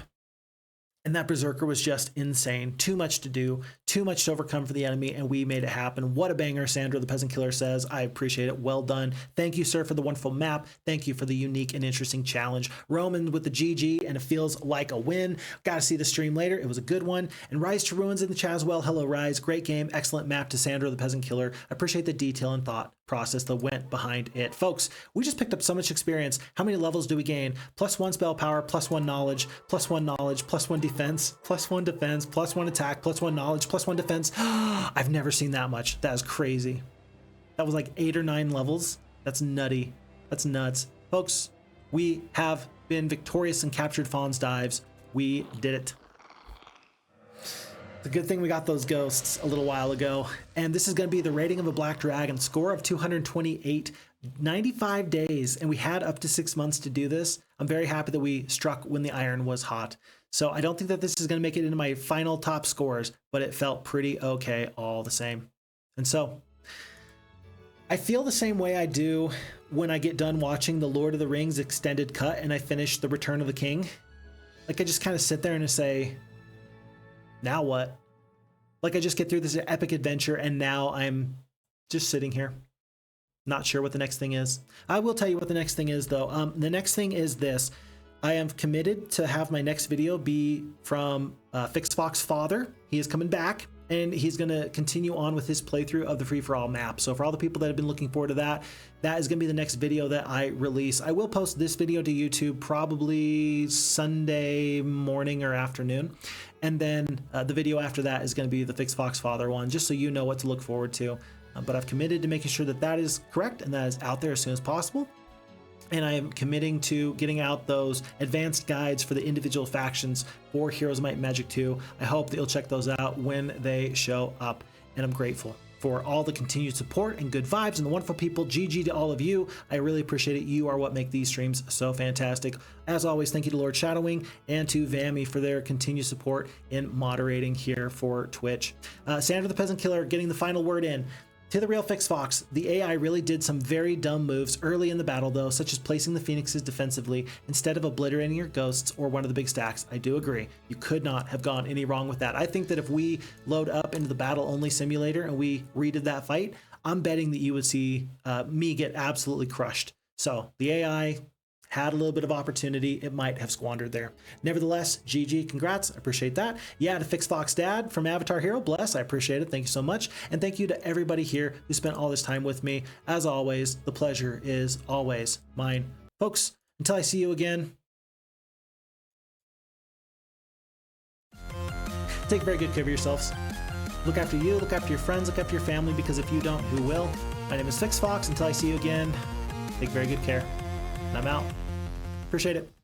And that Berserker was just insane. Too much to do, too much to overcome for the enemy, and we made it happen. What a banger, Sandro the Peasant Killer says. I appreciate it. Well done. Thank you, sir, for the wonderful map. Thank you for the unique and interesting challenge. Roman with the GG, and it feels like a win. Got to see the stream later. It was a good one. And Rise to Ruins in the chat as well. Hello, Rise. Great game. Excellent map to Sandro the Peasant Killer. I appreciate the detail and thought process that went behind it. Folks, we just picked up so much experience. How many levels do we gain? +1 spell power, +1 knowledge, +1 knowledge, +1 defense, +1 defense, +1 attack, +1 knowledge, +1 defense. I've never seen that much. That is crazy. That was like 8 or 9 levels. That's nutty. That's nuts. Folks, we have been victorious and captured Fawn's Dives. We did it. It's a good thing we got those ghosts a little while ago. And this is going to be the rating of a Black Dragon. Score of 228, 95 days. And we had up to 6 months to do this. I'm very happy that we struck when the iron was hot. So I don't think that this is going to make it into my final top scores, but it felt pretty okay all the same. And so I feel the same way I do when I get done watching the Lord of the Rings extended cut and I finish The Return of the King. Like, I just kind of sit there and I say, now what? Like, I just get through this epic adventure and now I'm just sitting here, not sure what the next thing is. I will tell you what the next thing is, though. The next thing is this. I am committed to have my next video be from Phixfox father. He is coming back, and he's going to continue on with his playthrough of the free-for-all map. So for all the people that have been looking forward to that, that is going to be the next video that I release. I will post this video to YouTube probably Sunday morning or afternoon. And then the video after that is going to be the Phixfox father one, just so you know what to look forward to. But I've committed to making sure that that is correct and that is out there as soon as possible. And I am committing to getting out those advanced guides for the individual factions for Heroes of Might and Magic 2. I hope that you'll check those out when they show up. And I'm grateful for all the continued support and good vibes and the wonderful people. GG to all of you. I really appreciate it. You are what make these streams so fantastic. As always, thank you to Lord Shadowwing and to Vammy for their continued support in moderating here for Twitch. Sandro the Peasant Killer getting the final word in. To the real Phixfox, the AI really did some very dumb moves early in the battle, though, such as placing the Phoenixes defensively instead of obliterating your ghosts or one of the big stacks. I do agree. You could not have gone any wrong with that. I think that if we load up into the battle-only simulator and we redid that fight, I'm betting that you would see me get absolutely crushed. So the AI had a little bit of opportunity. It might have squandered there. Nevertheless, GG, congrats. I appreciate that. Yeah, to Phixfox Dad from Avatar Hero, bless. I appreciate it. Thank you so much. And thank you to everybody here who spent all this time with me. As always, the pleasure is always mine. Folks, Until I see you again, take very good care of yourselves. Look after you, look after your friends, look after your family, because if you don't, who will? My name is Phixfox. Until I see you again, take very good care. And I'm out. Appreciate it.